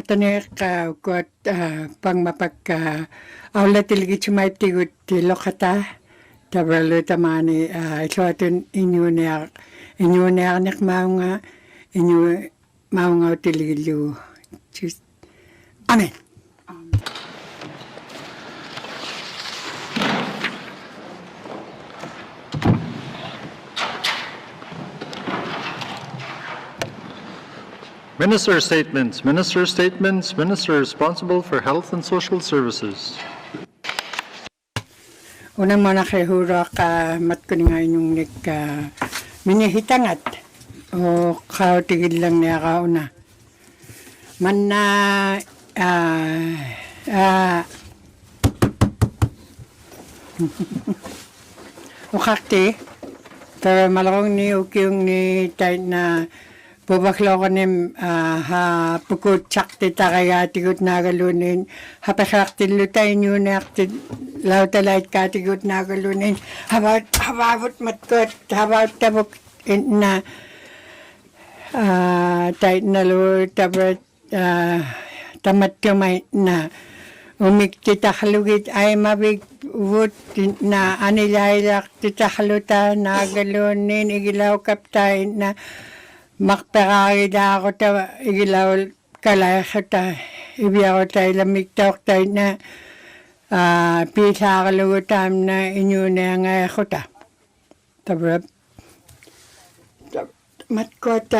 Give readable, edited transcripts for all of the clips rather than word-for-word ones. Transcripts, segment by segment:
Atanek got pang mapag awla tilgi chumay tigut tilokata tabralo tamani isoatun inyuneak nek maunga tilgilu just amen. Minister statements. Minister responsible for Health and Social Services. Unang mana kay hurak matkuning inyong minihitangat o tigil lang niya kauna. Man na ukakti pero malakong ni ukyong ni tayo na bubaklo ko nim ha pukut chakti takaya tigut nagalunin hapakakti lutay nyo na akti lautalait ka tigut nagalunin hababot matkot habat tabok na tayo nalu tabot tamat kumay na umikti takalugit ay mabig wut na anilaylak titahaluta nagalunin igilaw kaptay na makpekari na ako ta igilaw kalay ta ibiyaw tayo lamig taok tayo na pisa kalugutam na inyo na nga ako ta tabrap matkot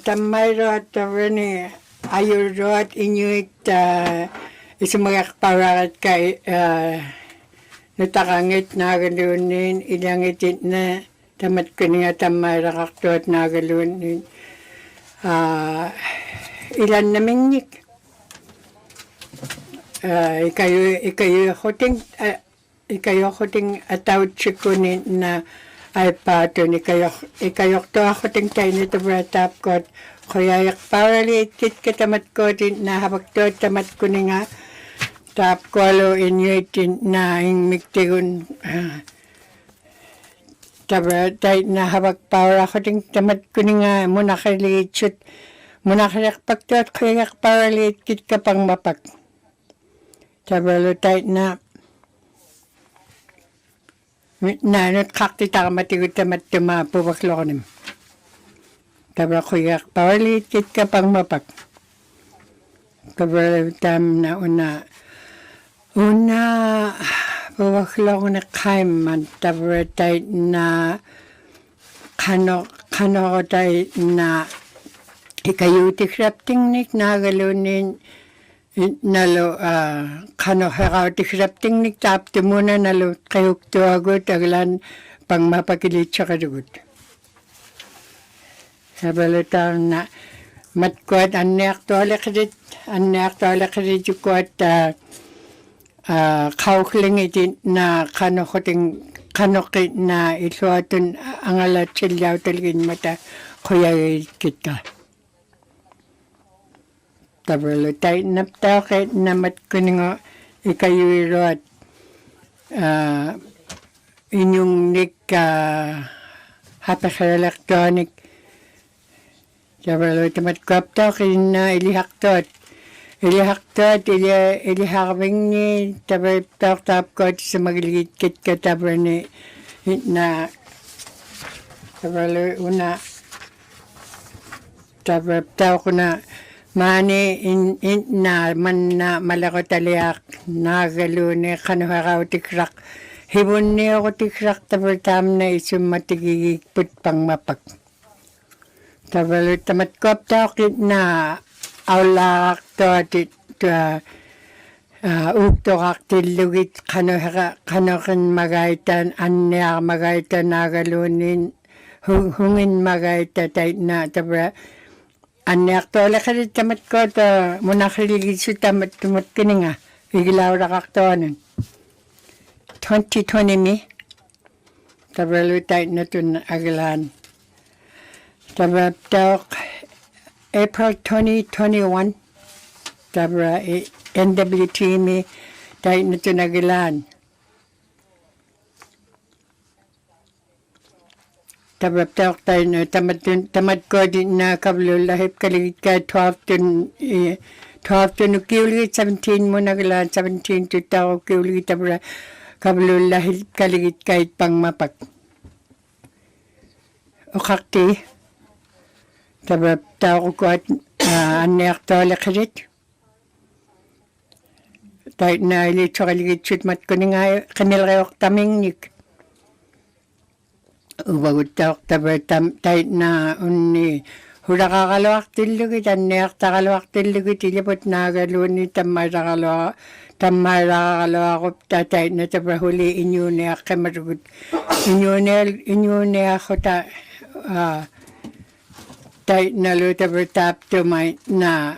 tamayro at tabrani ayuro at inyo isumagak pararat kay natakangit na galunin ilangitin na tamat ko nga tamayro kakto at nagalunin ilan naming nik ikayo hoting atawid sikunin na ay pato ikayo to hoting tayo nito bratap ko kaya yak paralit kit katamat ko din na habag to tamat ko nga tap ko alo inyo itin na yung miktigun tabra tayo na habag para hoting tamat ko nga muna kaliit shoot muna kayak pagtot kaya paralit kit kapang mapag tabra tayo na not kakti taka matigut tamat tumapubaklo ko nim tabra kaya paralit kit kapang mapag tabra tam na una pubaklo ko na kaiman tabra tayo na kano ko tayo na ikayuti crafting nik nagalunin nalo kano hakauti crafting nik tapti muna nalo kayuk tuagot aglan pang mapakilit siya kadugot sabalutang na matkuat anak to alakadit yukuat kaukling itin na kano kit na isuatun ang alat silyaw talgin mata kuya kita tabalo tayo naptaw kahit namat ko nga ikayuiro at inyong nik hapas electronic tabalo tamat ko aptaw kayo na ilihaktot ilihakabing ni tabal tap ko sa magligit kit ka tabal ni na tabal una tabal ko na mani na man na malako taliak nagalune kanuharaw tikrak hibun niyo ko tikrak tabal tam na isum matigigig put pang mapag tabal tamat ko aptaw kit na awlak to ukto kaktilugit kanokan magaitan anya magaitan nagalunin hungin magaita tayo na tabra anya to lakad tamat ko to muna kaligid su tamat kininga igilaw rakaktoanan 2020 mi tabra lutay na to aglan tabra tok April 2021 tabra NWT mi tayo na ito nagilan. Tabra tayo na tamad ko din na kablulahip kaligit ka 12 12 to nukiuligit 17 mo naglaan 17 to tao kiuligit tabra kabulol lahil kaligit kahit pang mapak. O kakti tabra tao ko at anak tala karit. Tahit na ilit sa kaligit shoot mat ko nga kanilreok tamingnik. Ubagot tao tabra tahit na unni hura kakalawak tilugit anak takalawak tilugit ilipot nagaluni tamayra kakalawak tahit na tabra huli inyuni akamarugut. Inyuni ako tahit na lo tabra tap to may na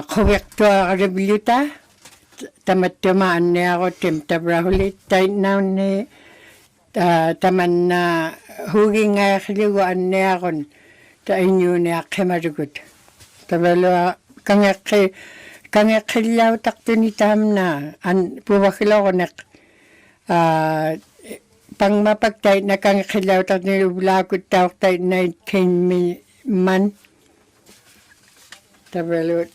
kowekto akarebiluta tamat tumaan niya ako tim tabra huli tahit na ni taman na hugi nga kiliwaan niya ako ta inyo niya kemarugut tabalo kangakilaw takto ni tam na puwakilaw ko na pang mapagtay na kangakilaw takto ni ulakot tawag tayo na man tabalo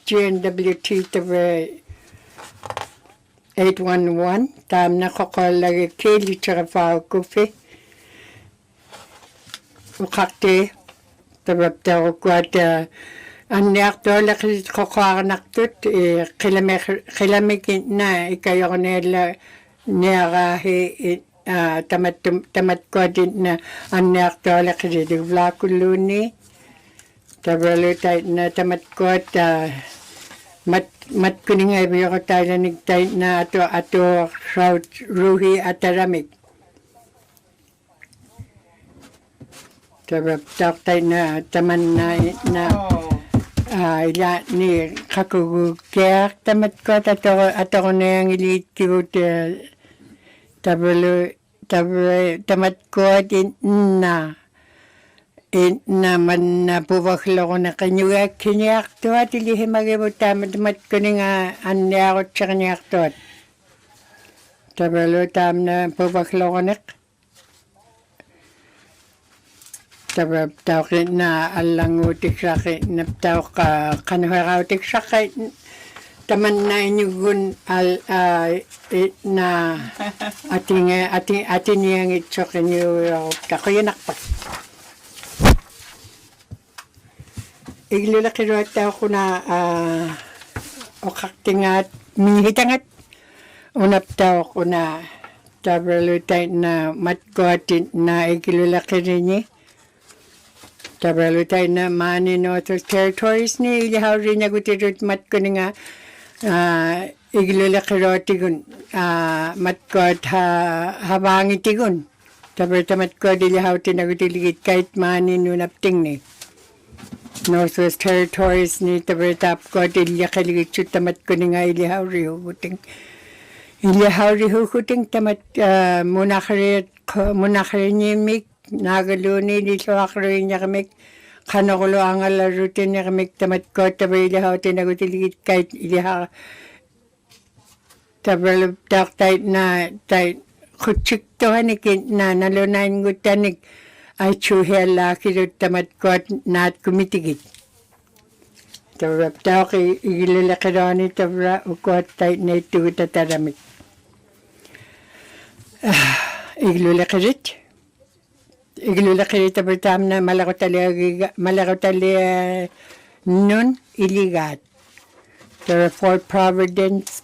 GNWT tabalo 811 tam na kokolagi kili tsaka fao kufi ukakti tabab tao kuat anyak to laki kokwanak tut kilamik na ikayo nila niya he tamat ko din na anyak to laki di vlakuluni tabalo tayo na tamat ko mat kuning ay biyo ko tayo nagtay na ato ruhi at aramik. Tabab tayo na taman na ila ni kakugugyak tamat ko ato ko na yung ilit ko tamat ko din na naman na puwaklo ko na kanyuyak kinyak to at ilihim magibot tamat ko nga anya ako sa kanyak to at tabalo tam na puwaklo ko na tabab tao na alangutik sa na tao ka kanuharautik sa taman na inyugun na ating yang ito kanyuyak ako yun nakpak. Iglula kiruat ako na o kaktingat minihitangat unap tao ko na tabralutay na matkuatin na iglula kirinyi tabralutay na mani Northwest Territories ni ilihaw rin niya gutirut matko nga iglula kiruatigun matkuat habangitigun tabrata matkuat ilihaw tinagutiligit kahit mani nunapting ni Northwest Territories ni tabretap ko dilya kaligit tamat ko nga ilihawri huting tamat munakari nimik nagaluni di suwakri niya kamik kanakulo ang alarutin niya kamik tamat ko tabay ilihaw tinagutigit kahit ilihaw tabretap tayo na tayo kutsik to hanikin na nalunayin gutanik ay chuhela kirut tamat ko at naat kumitigit. Tabrap tao kay igilalakirani tabra ukot tayo na ito tataramik. Iglulakirit tabratam na malakotali nun iligat. Fort Providence,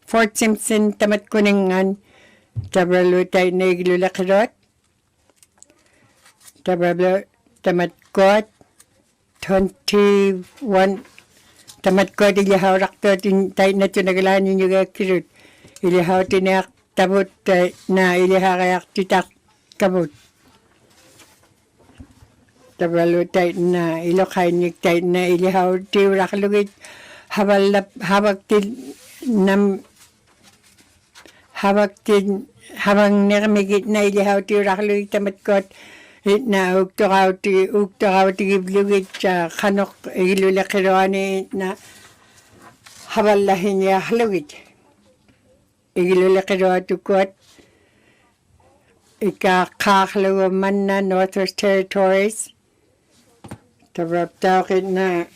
Fort Simpson tamat kuningan tabralo tayo na iglulakirot. Tabralo tamat kot 21 tamat kot ilihaw rakto tayo na tunagalan ninyo kakirot. Ilihaw tinak tabot na ilihaw kayak titak kabot. Tabralo tayo na ilokay niyo tayo na ilihaw tiyo rakalugit habag habang nakamigit na ilihaw ti rakloy tamat kot na uktokaw ti giblugit sa kanok igilulakirani na habalahin niya halugit. Igilulakirani kot ikakakalawa man na Northwest Territories Tabrap tawkit na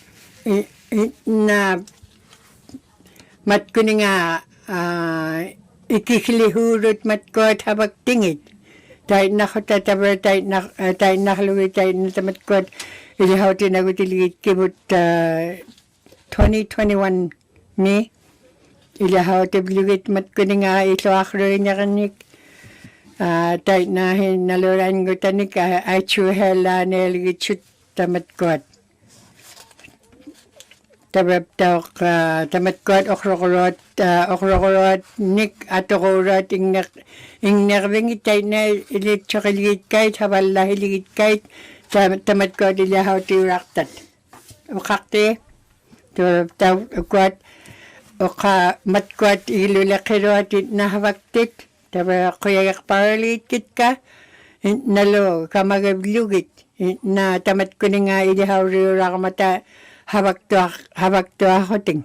na matkuni nga ikikilihurot matkot habag tingit. Tayo nakota tabar tayo nakalugit tayo na tamatkot ilihaw tinagutilgit kibut 2021 ni ilihaw tiblugit matkuni nga ito akro niya kanik tayo nahin naluran ko tanik ay chuhela neligit chut tamatkot. Tabab-tawk tamatkot okrokorot nik atokorot ingnervingit tayo na ilit chokiligit kahit habala hiligit kahit tamatkot ilahaw tiraktat. Ukakti tabab-tawk oka matkot ilulakirot nahawaktit tabab kuyayak paralit kit ka nalo kamagablugit na tamat ko nga ilihaw rirak mata habak to ako ting.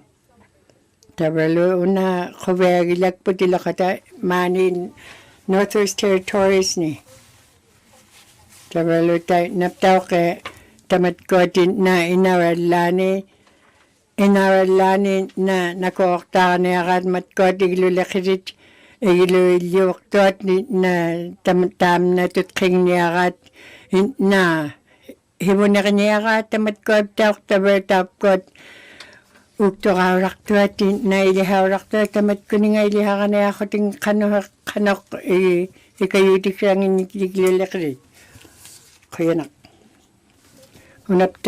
Tabalo una kawagilak po tila kata manin Northwest Territories ni. Tabalo tayo naptaw ke tamat ko na inaralani na nakokta na yakat mat ko iglulakirit igluluktot na tam na tutking niyakat na hibon na kanya ka tamat ko tawk tabar tapkot ukto ka raktuat na ilihaw raktuat tamat ko nga ilihaw ka na ako ting kanok ikayutik lang inikiglilakrit kaya nak unap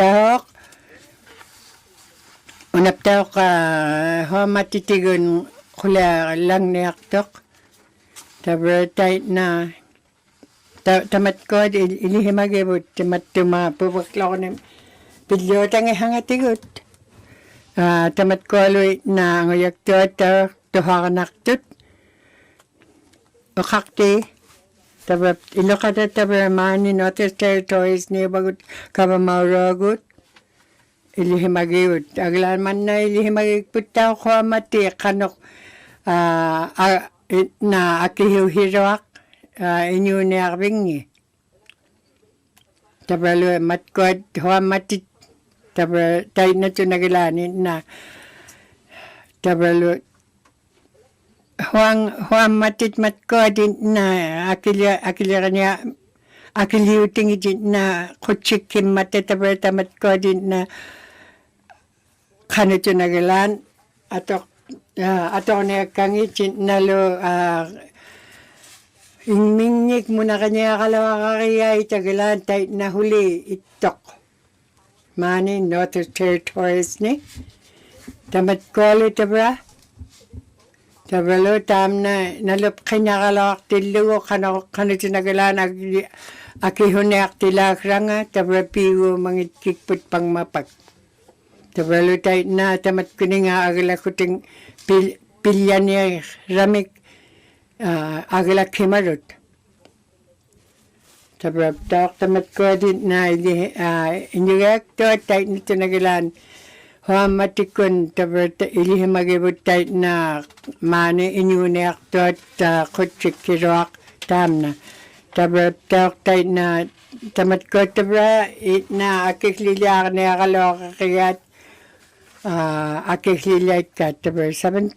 tawk matitigon kula lang na yaktok tabar tayo na tamat ko ilihimagibot tamat tumapupakla ko ng pilyotang ihangatigot tamat ko aloy na ngayak tuhakanaktot o kakti tabap ilokata tabaramani Northwest Territories ni bagot kabamawragot ilihimagibot aglan man na ilihimagibot tao ko amati kanok na akihihirawak inyo nervingi. Tabalo matkod huwa matit tabalo tayo na ito nagilanin na tabalo huwa matit matkod na akilira niya akiliuting na kutsikim matit tabalo matkod na kano ito nagilan ato na kangit nalo ingmingnik mo na kanya kalawa kakaya itagalan tayo na huli itok. Mani Northern Territories ni. Tamat kolo tabra. Tabalo tam na nalup kanya kalawak tilugo kano tinagalan akihunak tilak ranga tabra piwo mangit kikput pang mapak. Tabalo tayo na tamat kuninga agala kuting pilyan niya ramik agala kimarot. Tabab tamat ko din na injugak to tayo nito nagilan. Huwa matikon tabab ilihimagibot tayo na mani inyunak to kutsik kiroak tam na. Tabab tayo na tamat ko tabra na akiklilyak na akalok kakayat akiklilyak ka tabab 7%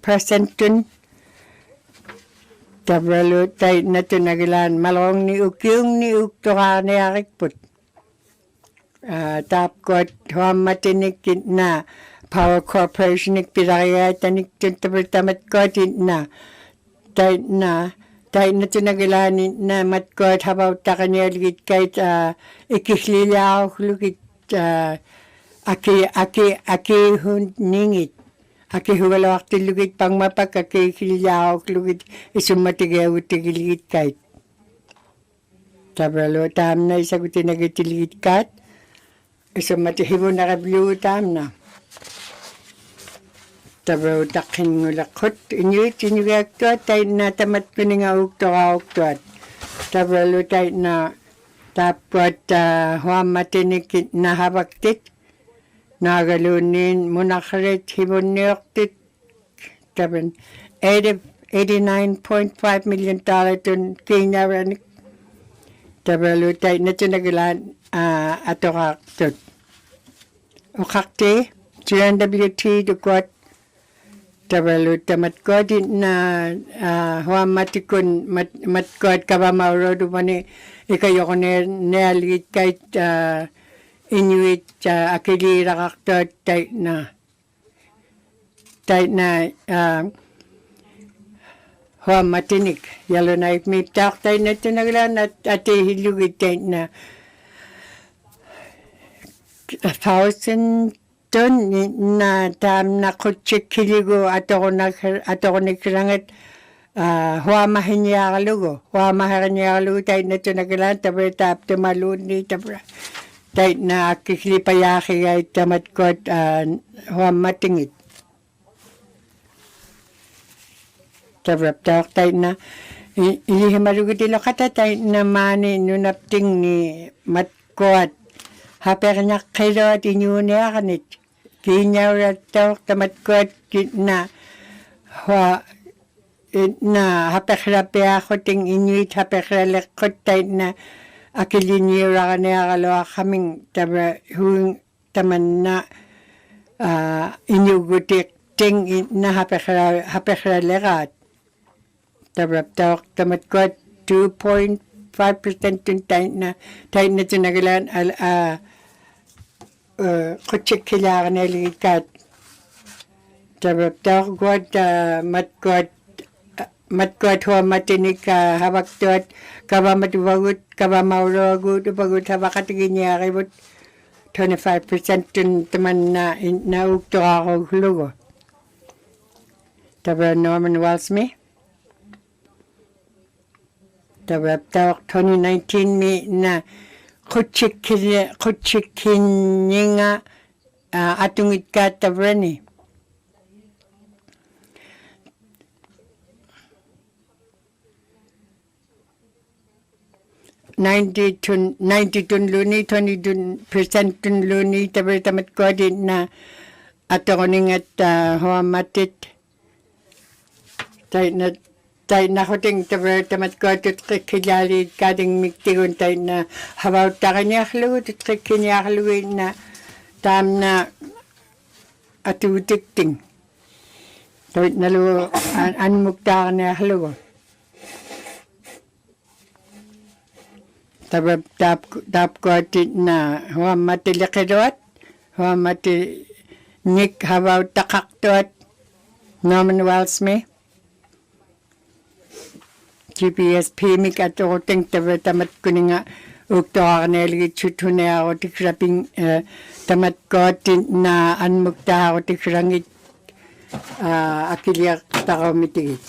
tun. Tabralo tayo na ito nagilan malong ni ukyong ni ukto ka na yakikput. Tapkot huwa matinik na Power Corporation ikpilakaya tanik tamat ko na tayo na ito nagilan na matkot habaw takanya ligit kahit ikislila ako lugit aki ningit. Aki huwalawak tilugit pang mapak, aki kiliyawak lugit isumatigaw tigiligit kahit. Tabralo tam na isagutin na gitiligit kat, isumatihibo na kablu tam na. Tabralo takin ngulakot, inyugak to, tayo na tamat ko nga ukto. Tabralo tayo na tapot huwa matinikit na habaktit. Nagalunin munakarit hibon niyoktit taban $89.5 million tun kinaranik tabalo tayo na tinagilan ato kaktot ukakti GNWT dukot tabalu tamat na huam matikun matkot kabamauro dumani ikayo ko nealit kahit Inuit akili rakaktot tayo na huam matinik yalo na ikmiptak tayo na tinaglan at hilugit tayo na 1,000 ton na tam na kutsik kiligo ato ko nakirangat huam mahinyakalugo tayo na tinaglan tabi tap tumaluni tabi tayo na kikilipayaki ay tamatkot huam matingit tabrap tayo na ilihimalugutin kata tayo na mani nunapting ni matkot haper na kayo at inyunia kanit kinyaw at tayo tamatkot na haper rapi ako ting inuit haper lekot tayo na akilinira ka na akalawa kaming huwing taman na inyugutik ting na haper lekat tabrap tawak tamat ko 2.5% yung tayo na tinagalan kutsik kailangan na likat tabrap tawak ko matkot huwam matinik hawak tuat kaba matubagut kaba mauragut ubagut hawakatigin niya kibut 25% yung taman na naukto ako hulugo tabrap Norman Walsme tabrap tawak 2019 mi na kutsikin nga atungit ka tabrani. 92 luni, 22% luni, tamat ko din na ato ko at huamatit. Tayo na ko ting tamat ko at kijali kading miktigon tayo na habaw ta kanya kalugot at kanya kalugot na tam na atutikting. Tayo nalu anmukta kanya kalugot. Tap ko na huamati likidot, huamati nik habaw takaktot, Norman Walsme. GPS pimik at uting tamat ko nga ukto ka naligit chuto na ako tikraping tamat ko na anmukta ako tikrangit akiliyak tako mitigit.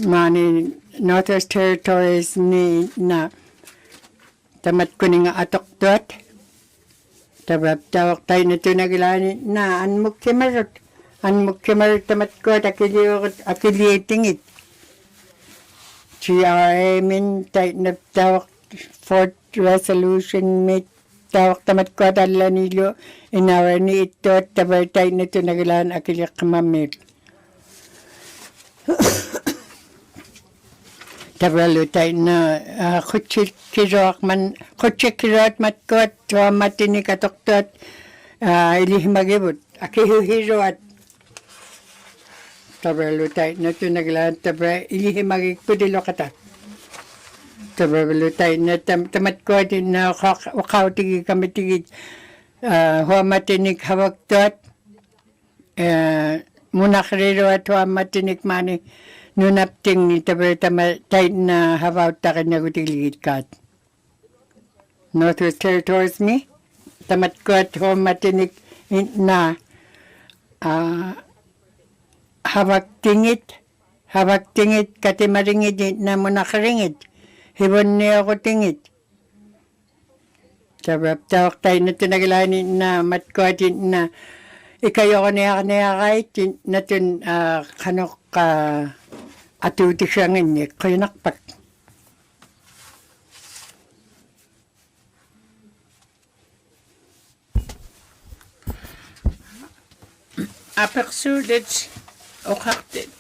Mani Northwest Territories ni na tamat ko nga atoktot tabab tawak tayo na ito nagilani na anmukkimarot tamat ko akiliyatingit GRA min tayo na tawak 4th resolution mit tawak tamat ko adala nilo inara ni ito tabab tayo na ito nagilani akiliyak kamamit tabralo tayo na kutsik kirot matkot matinik atoktot ilihimagibot akihuhiro at tabralo tayo na ito naglaan tabra ilihimagig pudilo kata tabralo tayo na tamat ko din na wakaw tigi kamitigid huwa matinik hawagtot munakriro at huwa matinik mani nunapting ni tayo na habaw ta kanya gutiligid kat. Northwest Territories mi, tamat ko at matinik na hawak tingit katimaringid na munakaringid. Hibon niya ako tingit. Sabab tawak tayo na tinagilani na matkotin na ikayo ko niya kahit na tin kanok atuti siya ngayon, kayo nakpak.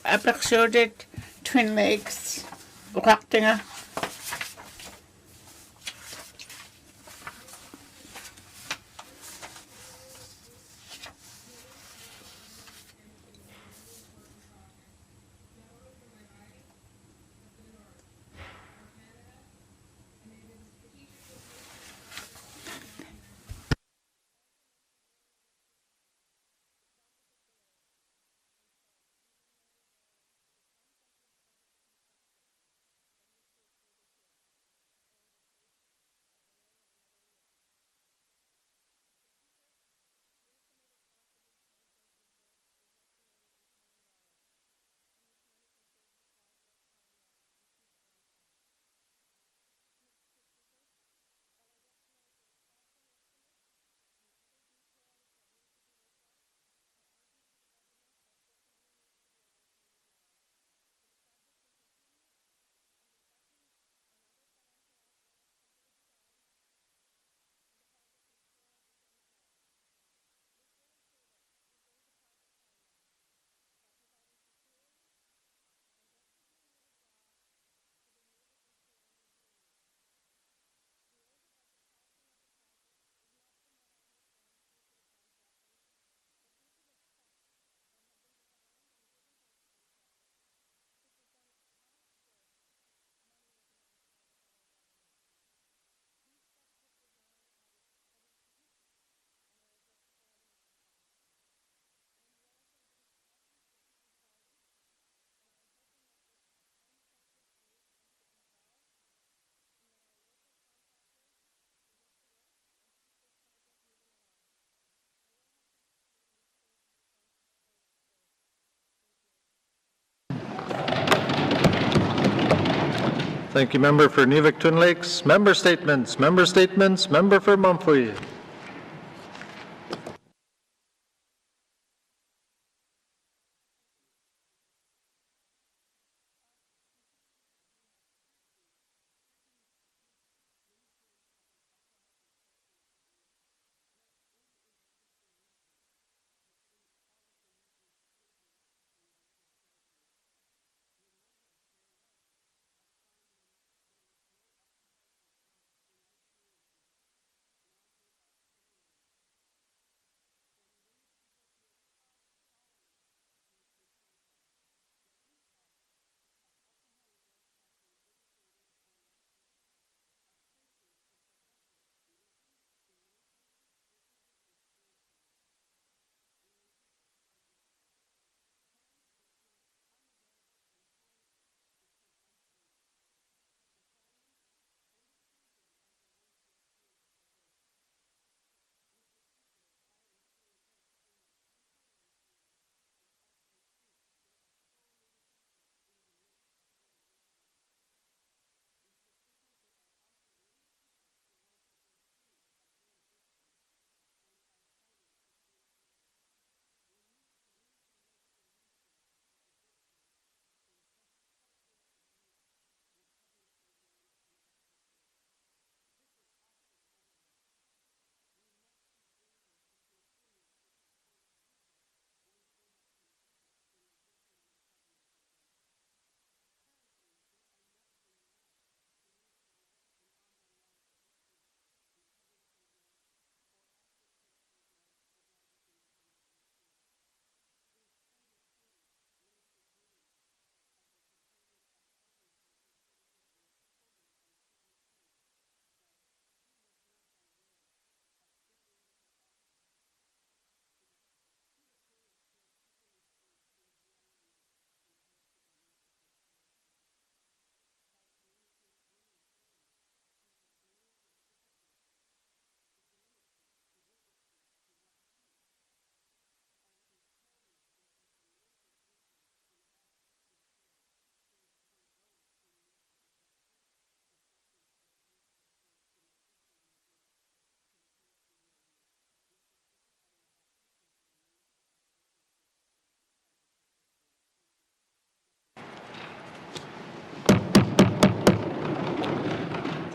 Apexuded Twin Lakes, ukakte nga. Thank you, Member for Nuvik Twin Lakes. Member statements, member statements, member for Mumfui.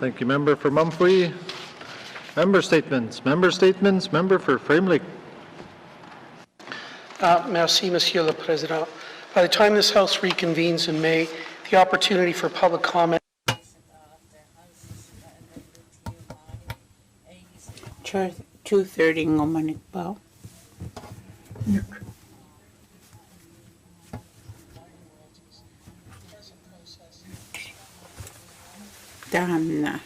Thank you, Member for Mumfui. Member statements, member for Frame Lake. Merci, Monsieur le Président. By the time this House reconvenes in May, the opportunity for public comment 2:30 ng manikbaw. Dahan na.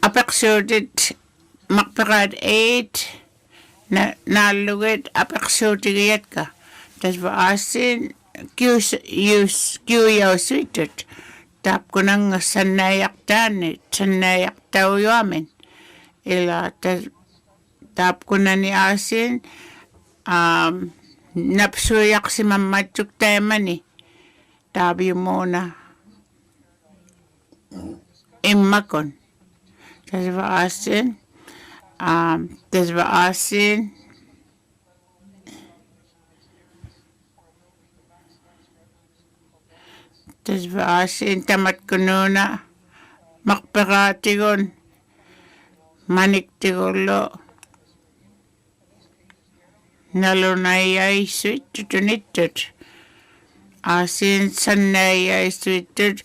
Apeksutit makpirad 8 na nalugit apeksutigiyat ka. Tas vaasin kiuyaw sweetet. Tap ko nang sanayak tau yamin. Ila tap ko na ni asin napsuyak si mamatsuk teman ni. Tabi mo na immakon. Tas vaasin tamat kununa makperatigon manik tigolo nalunayay sweet tutunitot asin sanayay sweet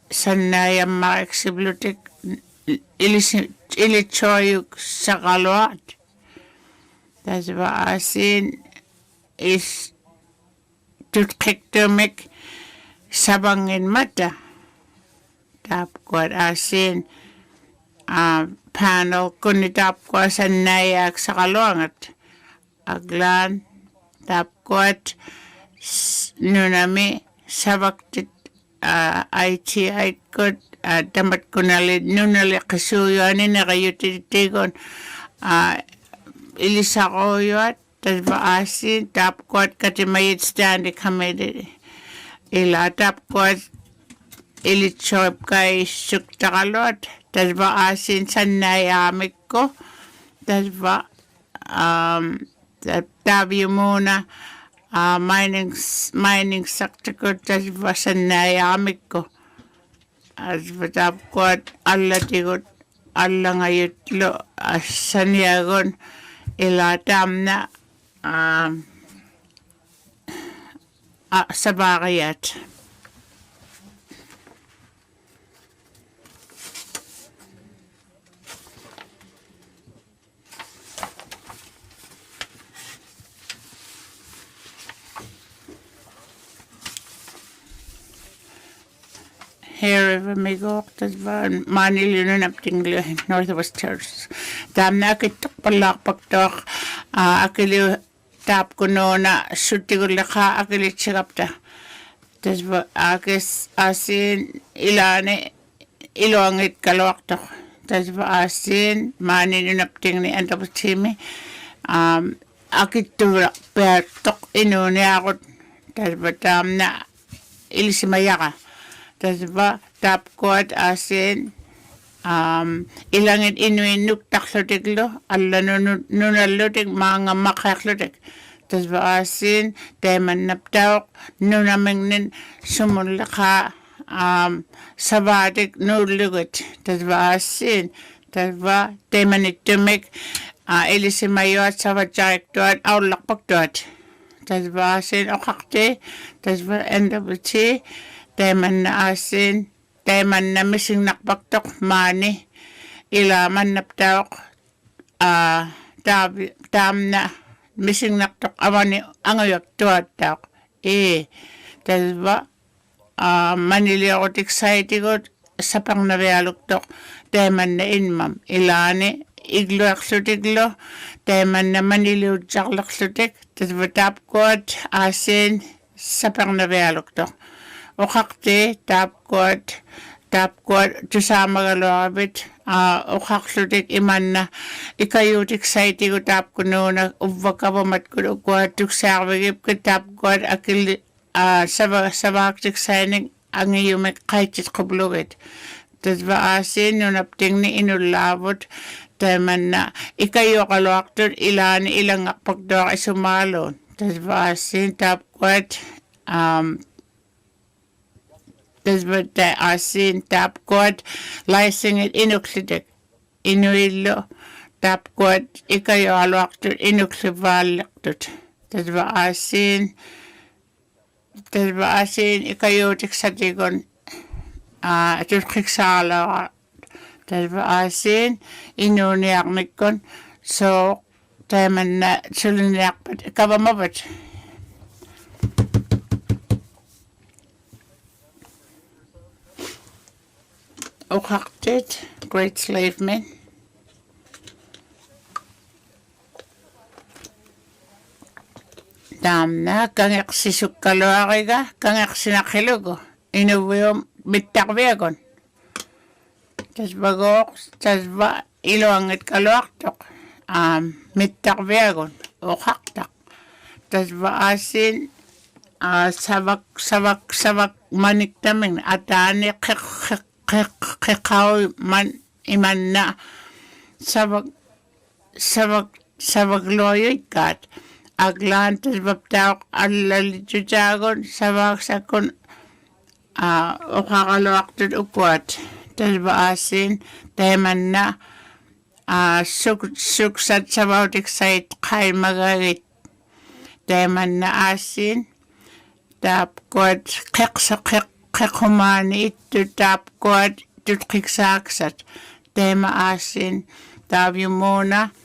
sanayang makaksiblutik ilichoyuk sa kalwat. Tas vaasin is tutkiktumik sabangin mata. Tapkuat asin panel kunitapkuat sanayak sa kalwangat. Aglan tapkuat nunami sabaktit ITI kot tamat kunalid nunali kasuyo ani na kayo titigon ilisa ko yun tasva asin tapkuat katimayit standi kamedi ila tapkuat ilitsoip kai suktakalot tasva asin sannayamikko tasva tabi muna mining sector ko tasva sannayamikko tasva tapkuat alla tigot alla ngayutlo sanyagon ila tamna sa bakayat. Here of amigo, tas van manilun up tingle Northwest Church. Tam na kitok palakpaktok akili tap kuno na sutigulaka akili chikapta. Tas va akis asin ilane ilongit kalwaktok. Tas va asin manilun up tingle antapachimi akitura pertok inune akot. Tas va tam na ilisimayaka. Tasba tapkuat asin ilangit inuinuk taklotiklo alla nunalotik mga makaklotik tasba asin teman naptawak nunamingnin sumulaka sabatik nulugut tasba asin tasba teman itumik ilisimayot sabachayaktuat aulakpaktuat tasba asin okakte tasba endabuchi teman na asin, teman na mising nakpaktok mani, ilaman naptok, tam na mising naktok amani angayak tuwatak. Tasba, manili ako tiksayati ko sa pang nabialuktok, teman na inmam, ilani, iglo aksutiglo, teman na manili utsak laksutik, tasba tapkot, asin, sa pang nabialuktok. Okakte tapkuat tusama galawabit okaksutik iman na ikayutik saiti ko tapkuno na ubakapamat ko kuat tuksawagip ko tapkuat akil sabaktik saining ang iyumik kaitit kublugit. Tasba asin yung napting ni inulabot taman na ikayo kalwaktor ilan ilang akpagdok ay sumalon. Tasba asin tapkuat tasba asin tapkuat laising it inuklidik inuilo tapkuat ikayo alwaktot inuklivalaktot tasba asin ikayo tiksatikon tutkiksala tasba asin inuniak mikon so taman na suluniak pat kabamabat. Okaktit, great slave men. Damna, kangak sisukkalwaki ka, kangak sinakilugo. Inuwiyom bitakbiyagon. Tasbagok, tasba iluangit kalwaktok. Mitakbiyagon, okaktak. Tasba asin, sabak manik taming, atani kekaw man iman na sabag loyoy kat aglan tas baptawak alalitutagon sabag sakon okakalwaktot ukwat tas baasin teman na suksat sabautik sait kay magagit teman na asin tapkwat kakumani itu tapkuat tutkisaksat tema asin tabi muna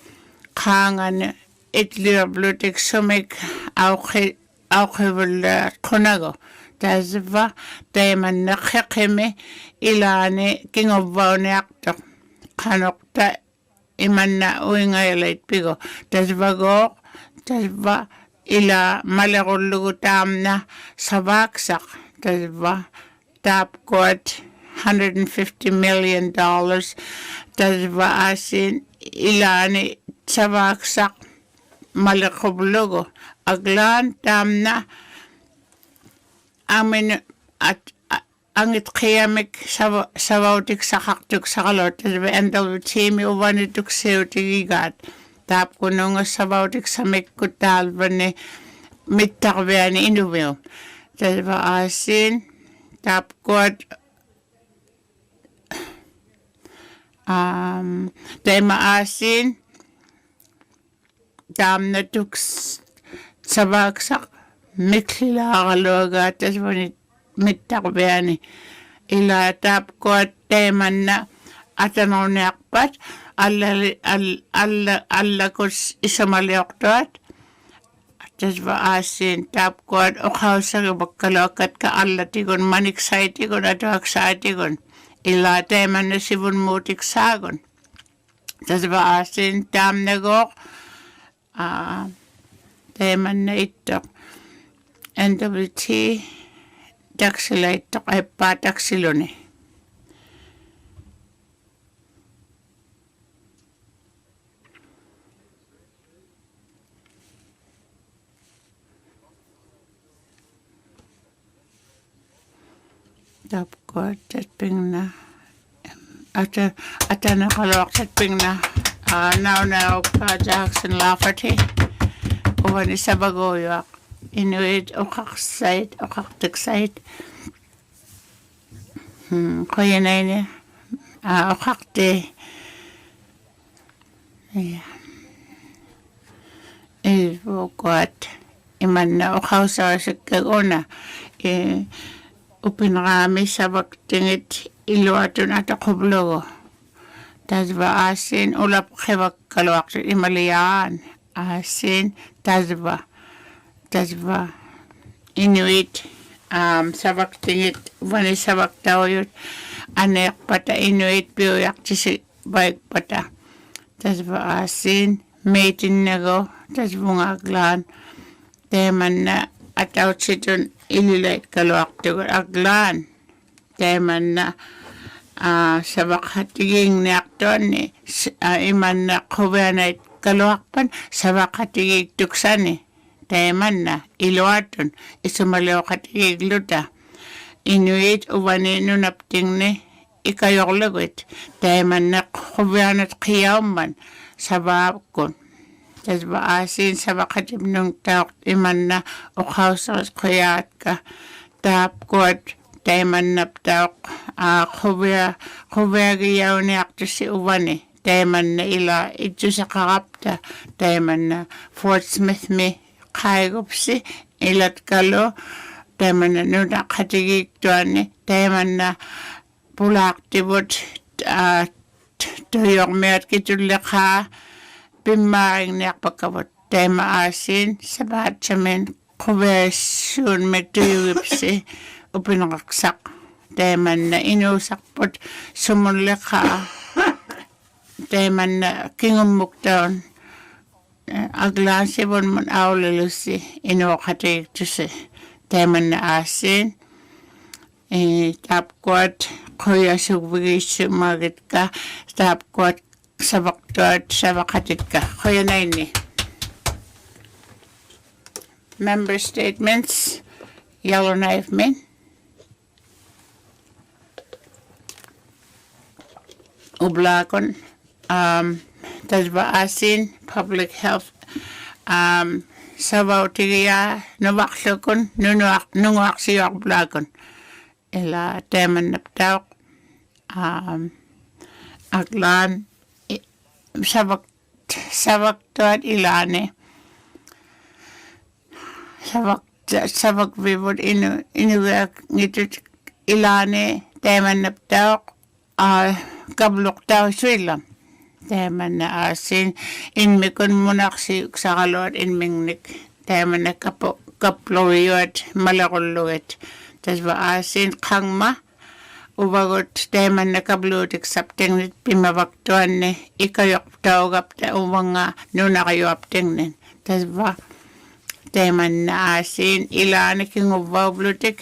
kangan itlirablutik sumik aukhivul kunago tasva tema nakakime ilani kingobawni aktok kanokta iman na uingayalait pigo tasva ila malakulugutam na sabaksak tasva tapkuat $150 million tasva asin ilani sabaksak malakoblogo. Aglan tamna amin at angit kiyamik savautik sakaktuk sakalot. Endal timi uvanituk seutigigat. Tap kununga savautik samikkutal vane mittarveani Inuvium. Tasva asin tap kuat tema asin tamna tuks sabaksak miklilaqaluaga tasvani mittarveani ila tap kuat temanna atanoniaqpat alla kus isamaliortuat tasva asin tap kuat uqausaga bakkaloakat ka alla tigun maniksaitigun atuaksaitigun ila temanna sivun muutik saagun tasva asin tamnagoq temanna ittoq NWT taksila ittoq eppaa taksiluni tap kuat tatpingna atana kalawak tatpingna now ka Jackson Lafferty uvani sabagoyak Inuit uqaqsait uqaqtiksait qoyanaine uqaqti kuat imanna uqausaasikkaguna upinrami sabaktingit iluatun ataqublogo tasva asin ulap qivakkaluaqsit imaliyaan asin tasva Inuit sabaktingit vani sabaktauyut aneqpata Inuit piuyaqtisi baikpata tasva asin meitinnago tasvungaqlaan teemanna atautsitun ililait kaluaqtugut aglaan teemanna sabaqhatiging niaqtuanni imanna quvianait kaluaqpan sabaqhatigik tuksani teemanna iluatun isumalioqhatigik luta Inuit uvani nunaptingni ikayorlugut teemanna quvianat qiyaumman sabaaqkun tasva asin sabaqhatimnung tauq imanna uqausaris qiyaatka taap kuat teemannap tauq quviagiyauniaqtusi uvani teemanna ila ittusaqaqapta teemanna Fort Smith mi qaigupsi ilatkalu teemanna nunaqhatigiktuani teemanna pulaaqtivut tuyormiat kitulliqaa pimmaariŋniarpakavut teema asin sabaatsamin quviassuun mituyugipsi upineqaqsaq teemanna inuusarput sumunliqaa teemanna kingummuktaun aglaasivunmun aulilussi inuoqatigiktusi teemanna asin taapkuat quyasugvigiissumagitka taapkuat sabaqtuat sabaqatitka quyanaini member statements Yellowknife Min Ublakon tasva asin public health savautigia nuvaqlukun nunguaqsiuarblakun ila teemannaptauq aglaan savaktuat ilaani savakvivut inuviaqngitut ilaani teemannaptauq kabluqtausuillam teemanna asin inmikun munaqsiuksaqaluat inmingnik teemanna kapluiyuat malaqullugat tasva asin qangma uvagut teemanna kabluutik saptingnit pimavaktuanni ikayoqtaugapta uvanga nunaqayuaptingnin tasva teemanna asin ilaani kinguvvaublutik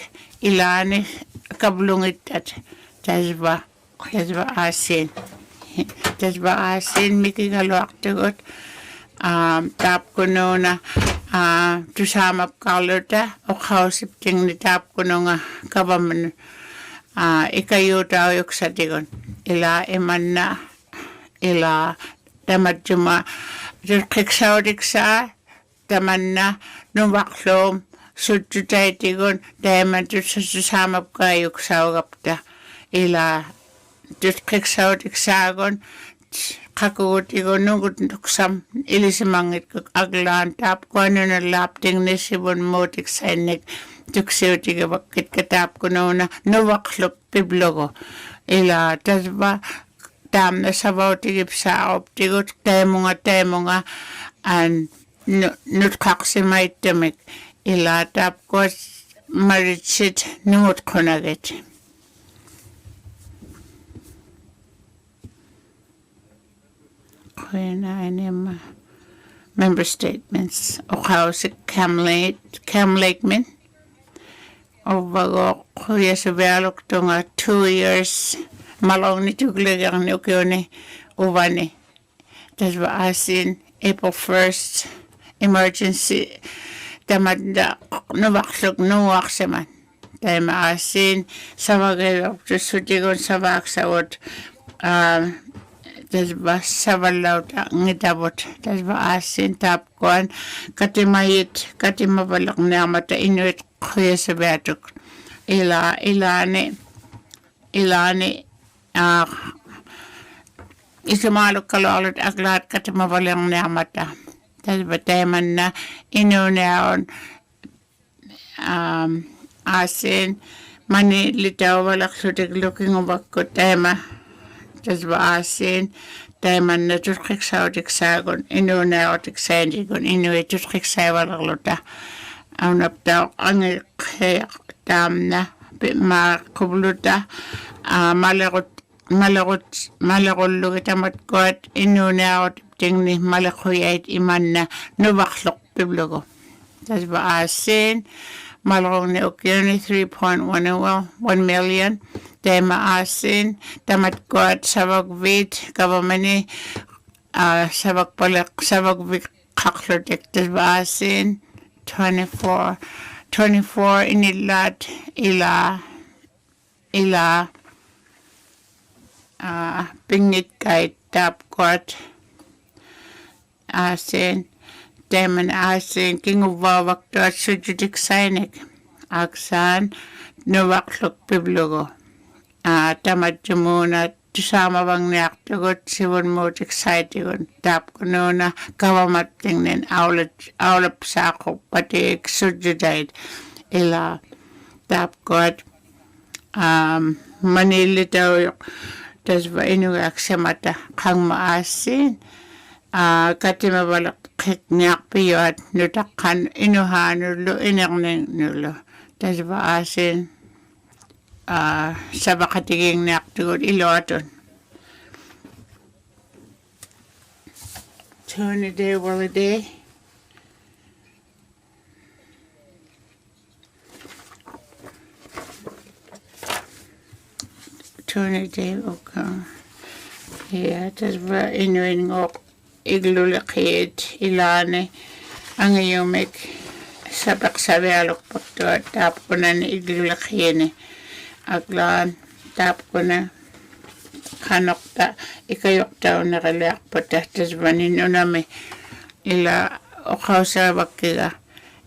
ilaani kablungittat tasva asin mikigaluaqtugut tap kuno na tusamap kalota o kausip ting ni tap kuno nga kabaman ikayo tao yung sa tigon ila iman na ila tamad juma kiksaw diksa taman na numaklom sudju tayo tigon taman tusamap kayo ksaw kapta ila kiksaw diksa agon kakuti ko nungut nuksam ilisimangit ko aglaan tap ko ano na lapting ni sibon motik sainik tuksiw tiga bakit katap ko na nuwaklop piblogo ila tasba tam na sabaw tigip sa op tigot temo nga an nutkaksi may temik ila tap ko maritsit nungut ko nagit. Member statements. O si Cam Lakeman. O bago kuya sa Inuvialuktun 2 years. Malong ni tugligang ni Ukione Uvani. Tas ba asin April 1st emergency tamad nuwaksog nuwak man. Tayo maasin sa wagay sudigon sa baksawot tas ba sabalaw ta ngitabot tas ba asin tapkuan katimayit katimabalak na mata inuit kuya sa betuk ilani isumalok kalolot aglat katimabalang na mata tas ba teman na inunaon asin mani litaw walak sutik looking ubak ko tema tas ba asin teman na tutkik sa otiksagon inuna otiksandigon inuwi tutkik sa walaklota ang naptaw ang tam na makubluta malakot tamat ko at inuna otikting ni malakuyait iman na nubaklok piblogo tas ba asin malakong ni Ukione 3.1 million tema asin tamat ko at sabag vit kabamani sabag vit kaklotek tas ba asin 24 inilat ila pingit kay tap ko at asin teman asin kingubawak to at sujudik sainik aksan nuwaklok piblogo tamad muna tusama bang niyak tugot sibon motik saitigon tap ko na kawamat tingnen aulap sako pati sujudait ila tap ko at manilitaw tas ba inugak sa mata kang maasin katimabalak niyak piyo at nutakan inuhanulo inaknulo tas ba asin sa bakatiging naktugot iloton. Turn a day while a day. Turn a day, okay. Yeah, tas ba inuin ngok iglulakit ilane ang iyumik sa paksabialok pakto at tap ko na ni iglulakit aglaan tap ko na kanok ta ikayok tao na kalayak patas banino nami ila okaw sa bakiga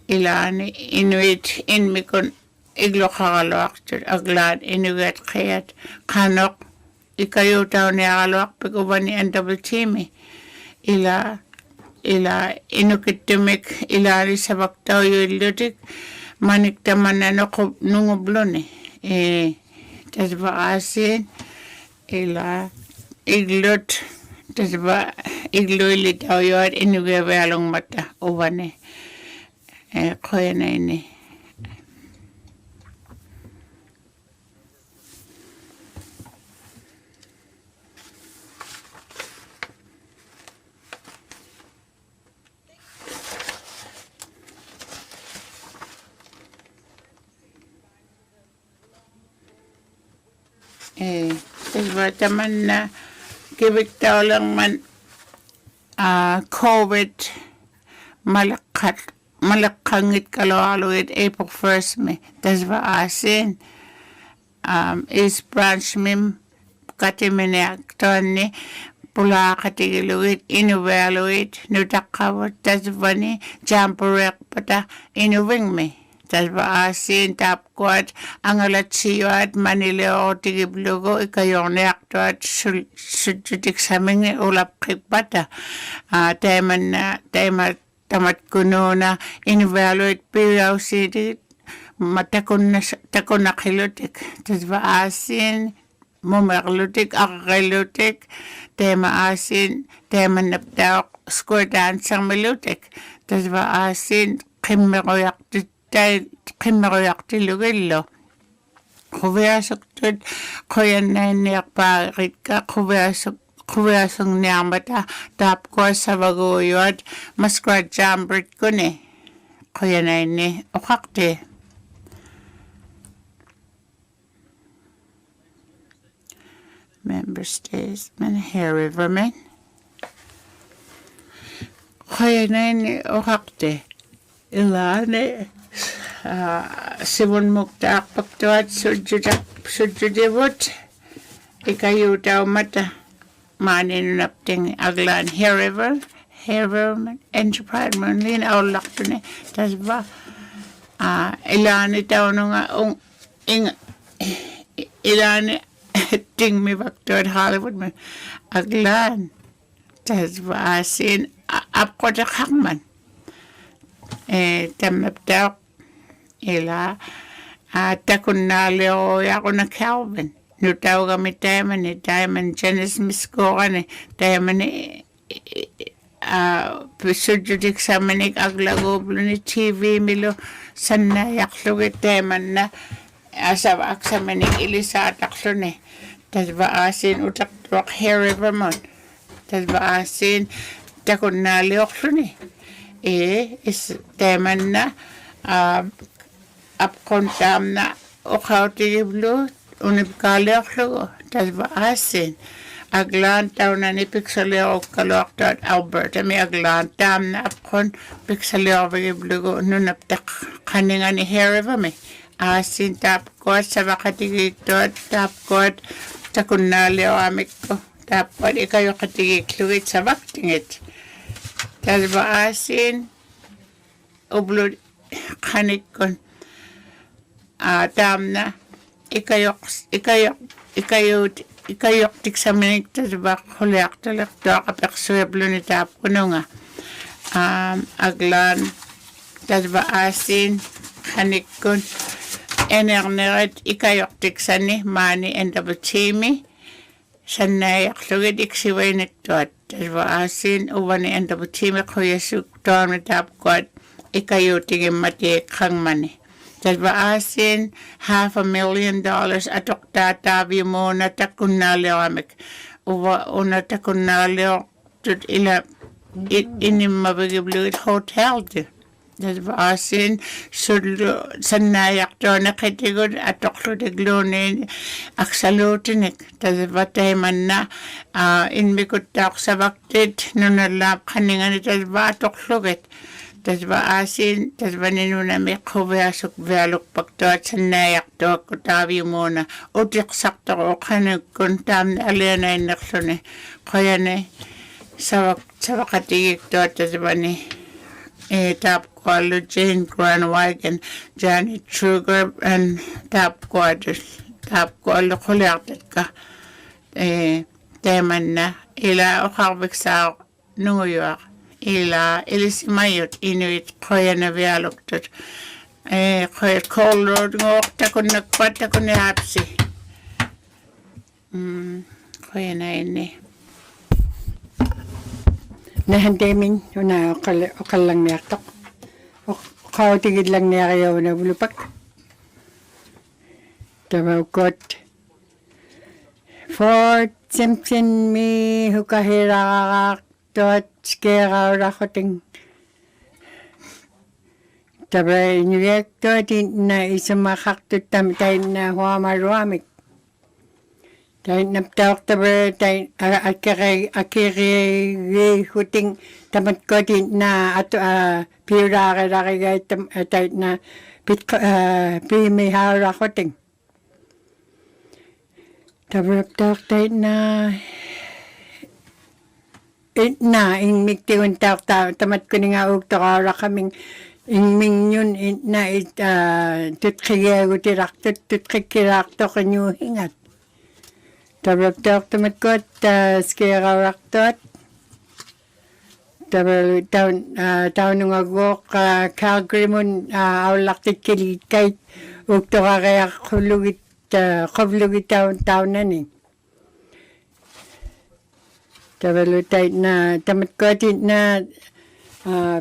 ila ni inuit inmikon iglo kakalawak aglaan inugat kayat kanok ikayo tao ni akalawak pikuba ni NWTMI ila inukitumik ilali sa baktaw yung lutik manik taman na nungublon tas ba asin ila iglot tas ba iglo ilitaw yun inugabalong mata uban kuya na ini tas ba taman na kibik tao lang man COVID malakangit kaloaluit April 1st me. Tas va asin is branch mim katimene aktoni pula katigiluit inuvialuit nutakawat tas vani jamporek pata inuving me. Tas va asin tapquat angalatsiyoat manileo tigiblugo ikayone aktuat sujutik samingi ulap kipata tema tamat kuno na inuvialuit piraw sitit matakon na kilutik. Tas va asin mumerlutik akakilutik tema asin tema naptaok square dancing melutik. Tas va asin qimmeroyaqti lugillo quviasuktut qoyannainniarpaaritka quviasungniarmata taapkuassavaguyuat muskrat jambrit kuni qoyanainni uqaqti. Member Statesman Hair Riverman qoyanainni uqaqti ilane sivun muktaaqpaktuat sujjudivut ikayutaumata maaninunapting aglaan Hair Riverman Enterprise Manlin aullaktune tasva ilani taununga ilani tingmi baktuat Hollywood man aglaan tasva asin apkota kakman tamaptaok ila takunnaaleo yakuna Calvin nutawgami taimani taiman Janice miskogani taimani sujjudik samanik aglagobluni TV milo sanna yaklugit taimanna asavak samanik ilisatakluni tasva asin utaktuak Hair Riverman tasva asin takunnaaleokluni is taimanna apkontamna uqautigiblu unipkaaleoqlugu tasva asin aglaan taunani piksaleoqkaluaqtaat Alberta mi aglaan taamna apqon piksaleorvigiblugu nunaptaq qaningani Hair Rivermi asin tapquat savaqatigiktuat tapquat takunnaaleoamikku tapquat ikayoqatigikluit savaktingit tasva asin ublud qanikun taamna ikayok tiksaminik tasva quliaqtaliqtuaqapeqsuyabluni taapkununga aglaan tasva asin qanikun enerneret ikayok tiksani maani endabutimi sannayaqlugit iksiwainiktuat tasva asin uvani endabutimi quyasuktuami taapkuat ikayutigimati qangmani tasva asin $500,000 atoqtaataavimuna takunnaaleoamik una takunnaaleo tut ila inimmavigibluit hotel tasva asin sudlu sannayaqtuana qitigut atoqlutigluuni aksalutinik tasva taimanna inmikuttaaqsavaktit nunalaap qaningani tasva atoqlugit tasva asin tasvaninunami quviasukvialukpaktuat sannayaqtuakkutaavimuna utiqsaqtoqanukkun taamna alianainneqluni qoyani savaqatigiktuat tasvani tapquallu Jane Granwagen Janet Truger and tapquallu quliartatka taimanna ila uqarviksaaq nunguyuaq ila ilisimayut inuit Inuvialuktun qoyat Cold Road ngoqtakunnakpat takunniaapsi qoyanainni nahandemin una oqallang niartoq qautigillang niariauna bulupak tavaukkut Fort Simpson mi hukahiraqaaqtuat skeeraulaqquting Tabai Inuvialuktun na isumaqartut tamtainna huamaruamik Tai naptaok tabre tai akiri huting tamat ko din na ato pirare rare tai na pit mi hara huting. Tabre naptaok tai na ing miktiun taok tamat ko nga uktora kaming ing mingyun na tutkhiyagu tutkirakto kanyu hingat. Tabraptaok tamat ko skiraraktot. Taon nung agok Calgary mun awlaktit kilit kahit uktora kaya kovlugit taon na ni. Tabalutay na tamat ko din na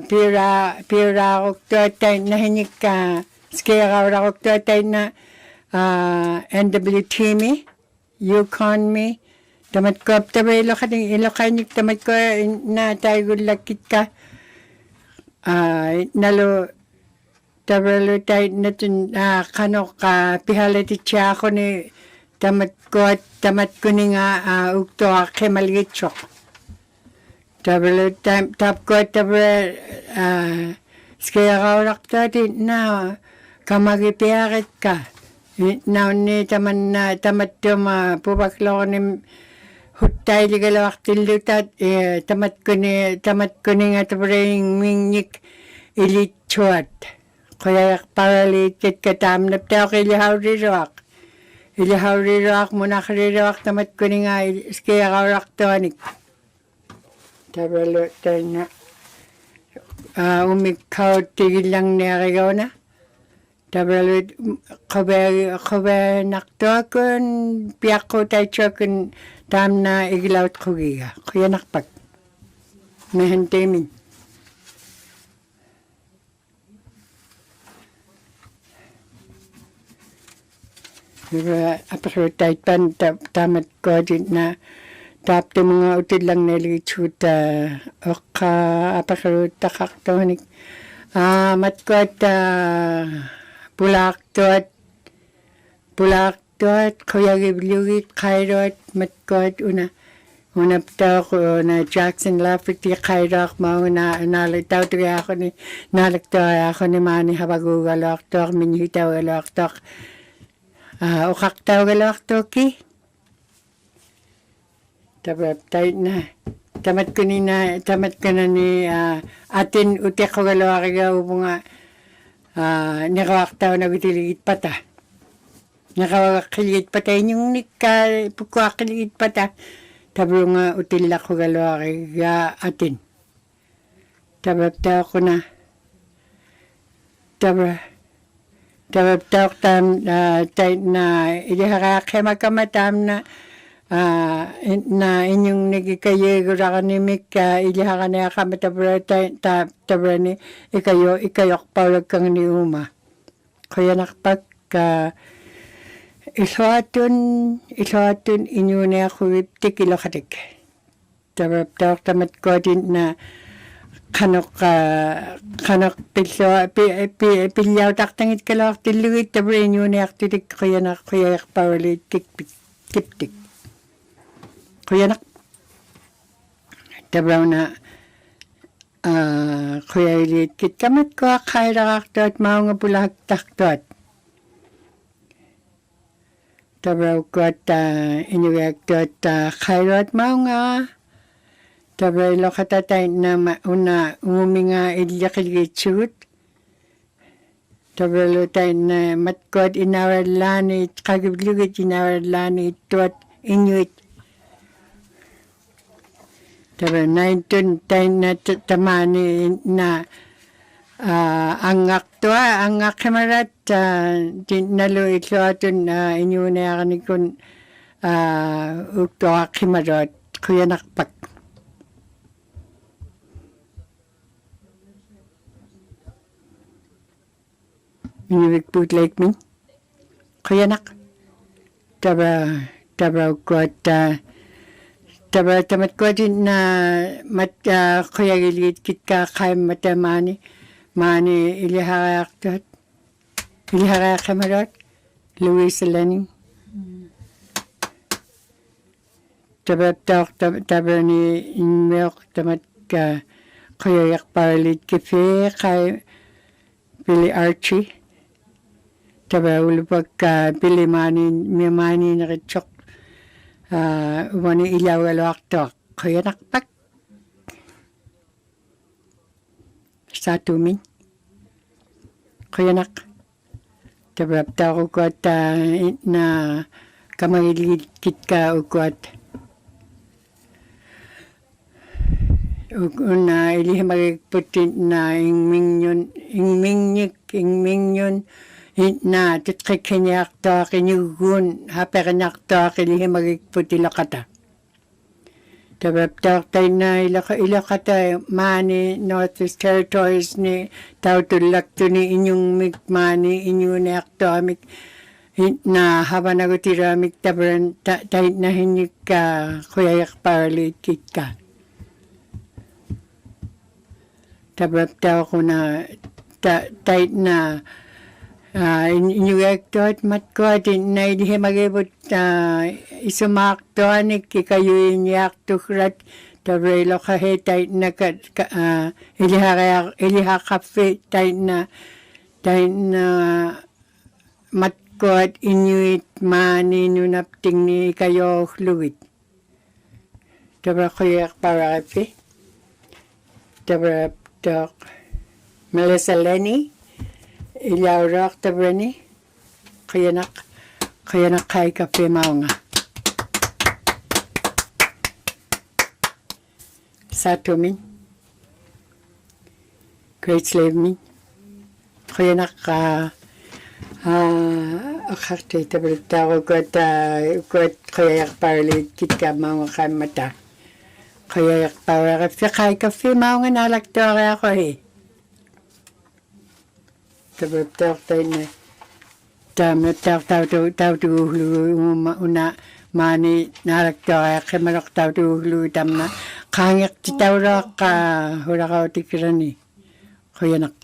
pira uktoy na hinik skirarak uktoy na NWT Yukon me tamat ko tabi ilokainik tamat ko na tayo lakit ka nalo tabalutay na kanok pihalati siya ako ni tamat ko ni nga ukto kemalgitsok. Tap ko skirarak tadi na kamagipiarit ka. Nauni tamat pubaklo ni hutay ligalawak tilutat tamat ko ni nga tabreng mingnik ilitsuat. Kaya paralitit ka tamnap tayo kilihawrirak. Ilihawrirak muna karirak tamat ko ni nga skirarak tonik. Tabalo tayo na umikaw tigil lang narigaw na. Tabalo kabe nakto kun piyak ko tayo kun tam na igilawat ko giga. Kuya nakpag. Mehantemin. Apasro tayo pan tamat ko din na tapte mga utid lang nilitsut apasro takaktonik. Matkot pulaktot kuya giblugit kairot matkot una pto na Jackson Lafferty kairok mau nalitaw to ako ni nalitaw ako ni mani habagugalok minhitaw galok ukaktaw galok ki tayo na tamat ko na ni atin utik ko galawa kaya ubunga nakawaktaw na bitiligit pata. Nakawakaligit pata yung pukwakiligit pata. Tabro nga utila ko galawa kaya atin. Tabaptaw ko na. Tabaptaw ko tayo na ilihakakemakatam na inyong nagikayego ra kanimik iliha ka na kamatabra tabra ni ikayok paulag kang ni uma. Kaya nakpag isoatun inyo na ako iptik ilokatik. Tabra tamat ko din na kanok pilyaw taktangit kalawak tiluit tabra inyo na aktitik kaya paulig tiptik. Kuya nak tabraw na kuya ilit kit kamat ko kairaktot mao nga bulag taktot tabraw ko at inuwiaktot kairat mao nga tabraw ilo katatay na una umumi nga ilyakilgitsut tabraw ilo tayo na matkot inawarlanit kagiblugit inawarlanit tuat inuit. Tabi 19 tayo na tamani na angak kamarat nalo ito atun inyo na yakani kun ukto akimarat kuya nakpak. Inuwik put like me. Kuya nak. Tabraw ko at tamat ko din na kuya gilit kit ka kay matamani iliharak kamarot Luis Lenin tabani milk tamat ka kayak parlit kafe kay Billy Archie. Ulupag ka Billy mani nakitsok umani Inuvialuktun kaya nakpak sa tumin kaya nak tabapta ko kot na kamagilid ka ukot na ilihimagputin na ingminyon na titkikinyak to kinyugun hapekanyak to kilihimagputilakata tabapta tayo na ilakata mani Northeast Territories ni tautulakto ni inyong mani inyong nekto amik na haba nagutira amik tabran tayo na hinik ka kuyayak parlit ka tabapta ko na tayo na inyuyak to at matko at na ilihimagibot isumak to anik ikayo inyak to krat tabrelo kahe tayo na ilihakafe tayo na matko at inyuit mani nunapting ni kayo fluid tabra kuyak para kape tabra tok Melissa Lenny Ilaurak tabrani kaya nak kay kape mao nga sa tumin great slave min kaya nak akarte tabrita ko kot kaya parlit kit ka mao nga mata kaya para kay kape mao nga nalakto ako tabapta tayo na tau una mani narakto kaya manok tau tam na kangyak ti tau ka hula ka tikirani kaya nak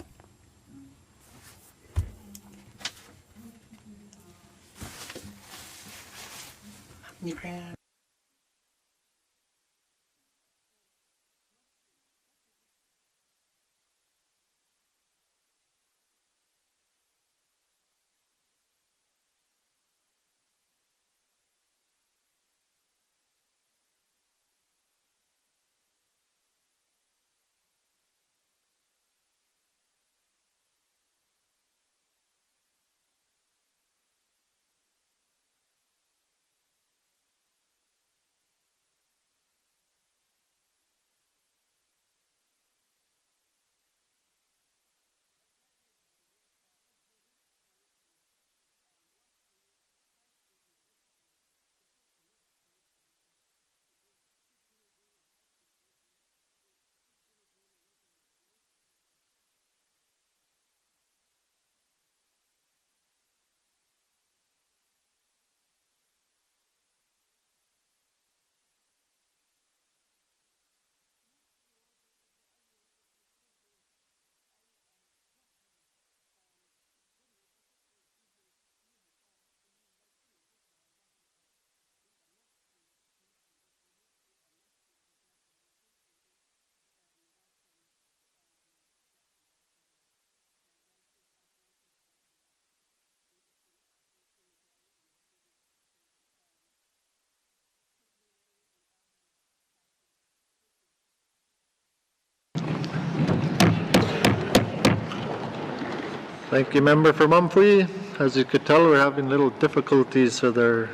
Thank you, Member for Mumfree. As you could tell, we're having little difficulties with our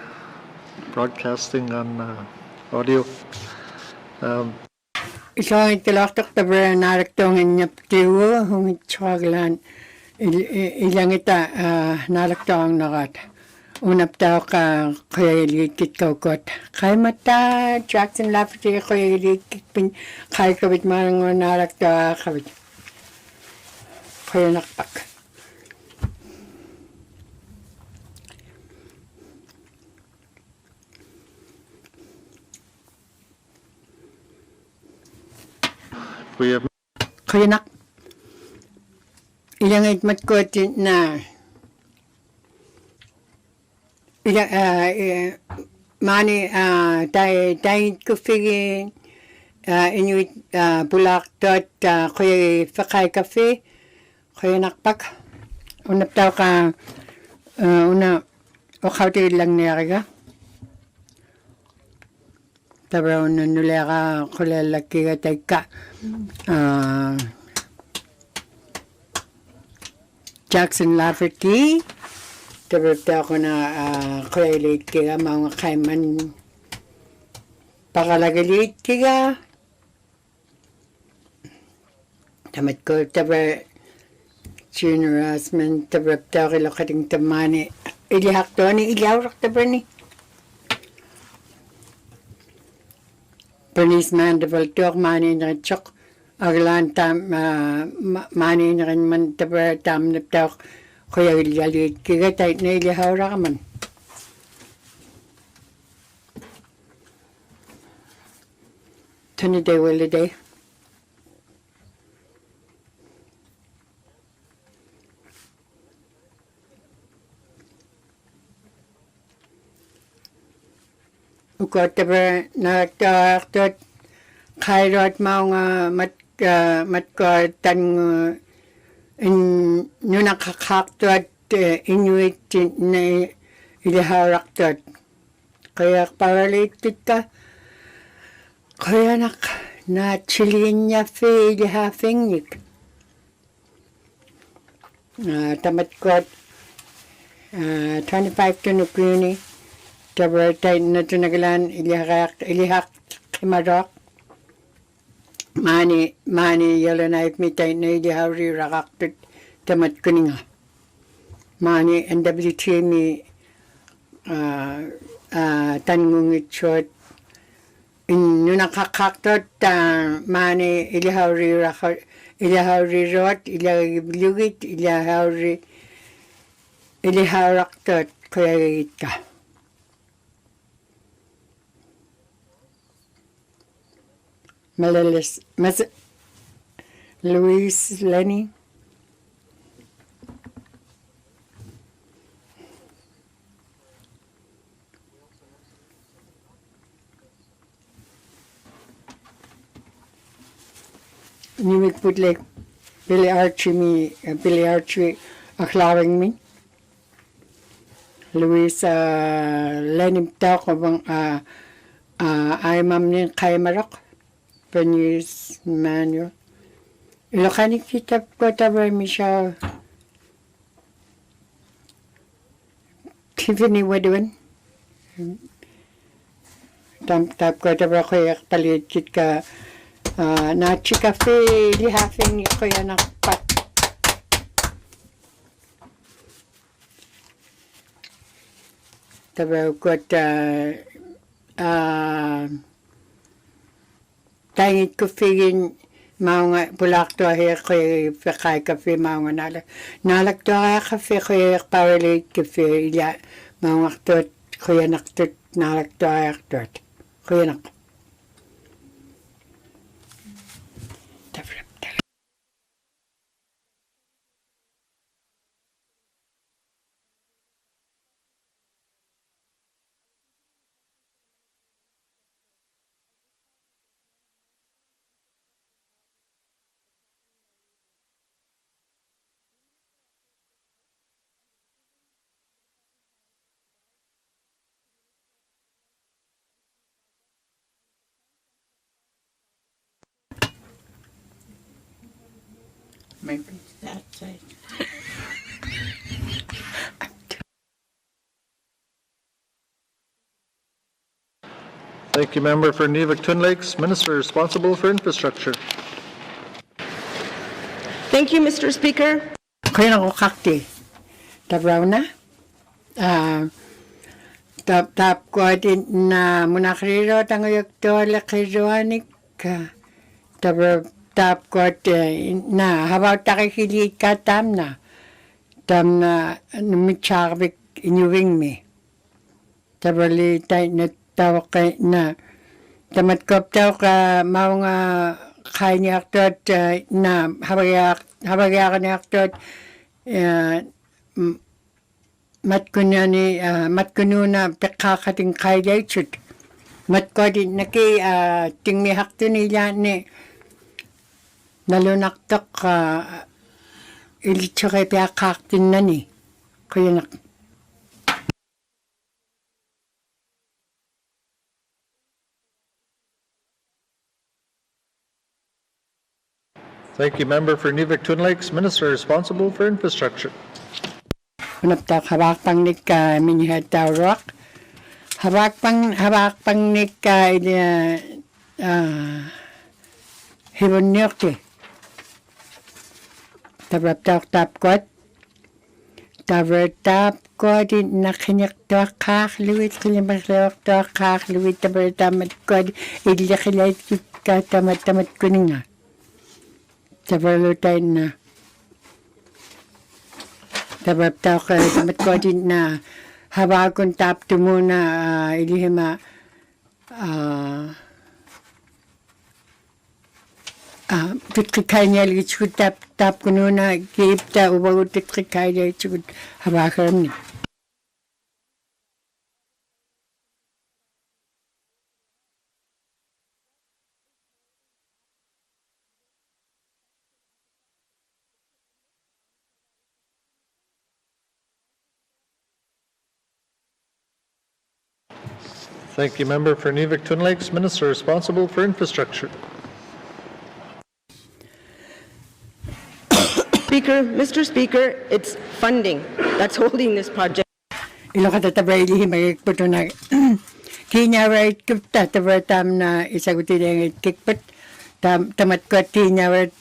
broadcasting on audio. Isang itilaktak tabra naraktong inyap tiwo hung chaglan ilang ita naraktong nakat unap tao ka kaya ilikit kaut kay mata Jackson Lafferty kaya ilikit pin kay kabit marang narakta kabit kaya nakpak kaya nak ilang itmat ko na mani tayin ko figi Inuit bulaktot kuya fakay kafe kuya nakpak unap tao ka una okauti lang niya ka tabra una nula ka kulalaki ka tayka Jackson Lafferty tabra tao ko na kuya kaya mga kaiman pakalagalit kaya tamat ko tabra generous man tabra tao kilo kating tamani ilihak to ni ilawrak tabra ni Bernice Mandeville tok mani na chok aglan tam mani na man tabra tam tok kuya ilalit kaya tayo na ilihawrak man Tani day wala day Ukotaba na tot kairot mga mat tan nunakakaktot Inuit na iliharaktot kaya paralitit ka kaya na chilin niya fe ilihafingnik tamat ko 25 to nukuni Tabra tayo na tunagalan ilihak kimarok. Mani yellow knife mi tayo na ilihawri rakak tamat kuninga. Mani NWT mi tanungit short. Nunakakaktot mani ilihawri rot, ilihawri iliharaktot kaya gigit ka. Louise Lenny Newik Putlek Billy Archie aklawing mi Louise Lenny tao ko bang ay mam ni kay marok Bernice Manuel. Ilocani kitab ko tabay mi siya Tiffany Wedwin. Tap ko tabay ko yak palit kit ka na chikafe lihafing ni ko yan nakpat. Tabay ko Tangit ko figin mga bulak to ay kay kafe mga nalag to ay kafe ko paralate kafe ila mga aktot ko yan aktot nalag to ay aktot ko yan aktot. Maybe it's that side. Thank you, Member for Inuvialuktun Lakes. Minister responsible for infrastructure. Thank you, Mr. Speaker. Kaya ako kakti. Tabraw na. Tap ko din na munakriro tangoyok to lakiroanik. Tabraw tap ko na habaw takikilit ka tam na numitsakwik inuwing me. Tabrali tayo na tawag na tamat ko taw ka mga kaya aktot na habagya ka ni aktot matkununa piqqaaqatin qailaichut matqadi naki tingmihaqtunilani nalunaqtaq ilitsuqipiaqqaaqtinnani quyunaq. Thank you, Member for Inuvialuktun Lakes, Minister responsible for infrastructure. Unaptak habakpangnik minihataurok. Habakpangnik hibunnyokti. Tabraptak tapkot. Tabrapkot nakinyaktuak kakluwit kilimaktuak kakluwit tabratamat idlikilayt tamat kuninga. Tabralutay na. Tabraptak tamat kodin na habakon tapto muna ilihima titkikanya lichukut tap kununa kipta ubagut titkikanya lichukut habakaram ni. Thank you, Member for Inuvialuktun Lakes, Minister responsible for infrastructure. Mr. Speaker, it's funding that's holding this project. Ilokata tabrayli magikputo na kinya right kupta tabratam na isagutin ang kikput tamat ko tinya right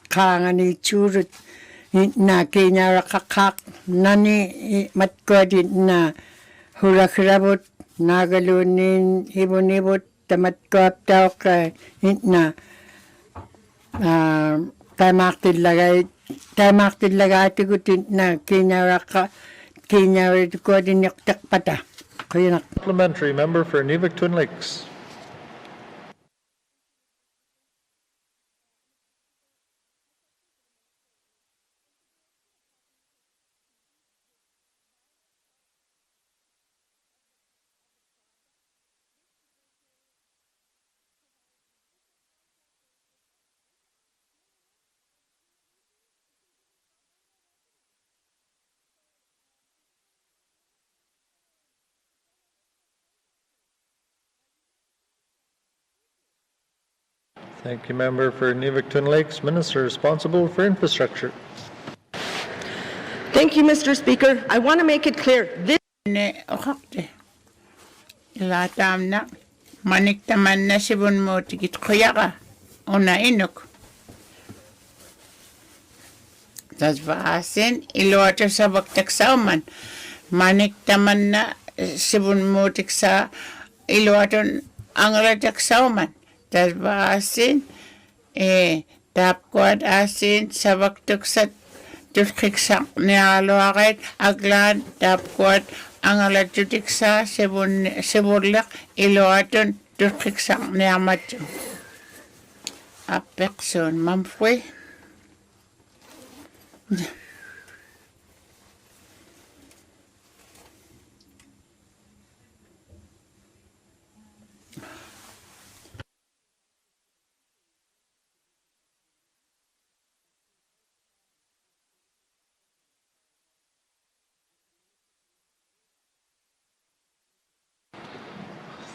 kangani churut na kinya rakakak nani matkodin na hurakrabot nagalunin ibunibot tamat ko aptaw ka na tamaktil lagay tigutin na kinyaraka kodin yaktak pata. Supplementary, Member for Inuvialuktun Lakes. Thank you, Member for Inuvialuktun Lakes, Minister responsible for infrastructure. Thank you, Mr. Speaker. I want to make it clear. This Ne okakte. Ilatam na maniktaman na sibun mo tikit kuyaka. Una inuk. Tas baasin iluwato sa baktak sauman. Maniktaman na sibun mo tiksa iluwato ang ratak sauman. Tas baasin tapkwad asin sa baktak sa tutkiksak nialuakit aglan tapkwad ang alatutiksa sibulak iluwaton tutkiksak niamatyo. Apekson mamfwe.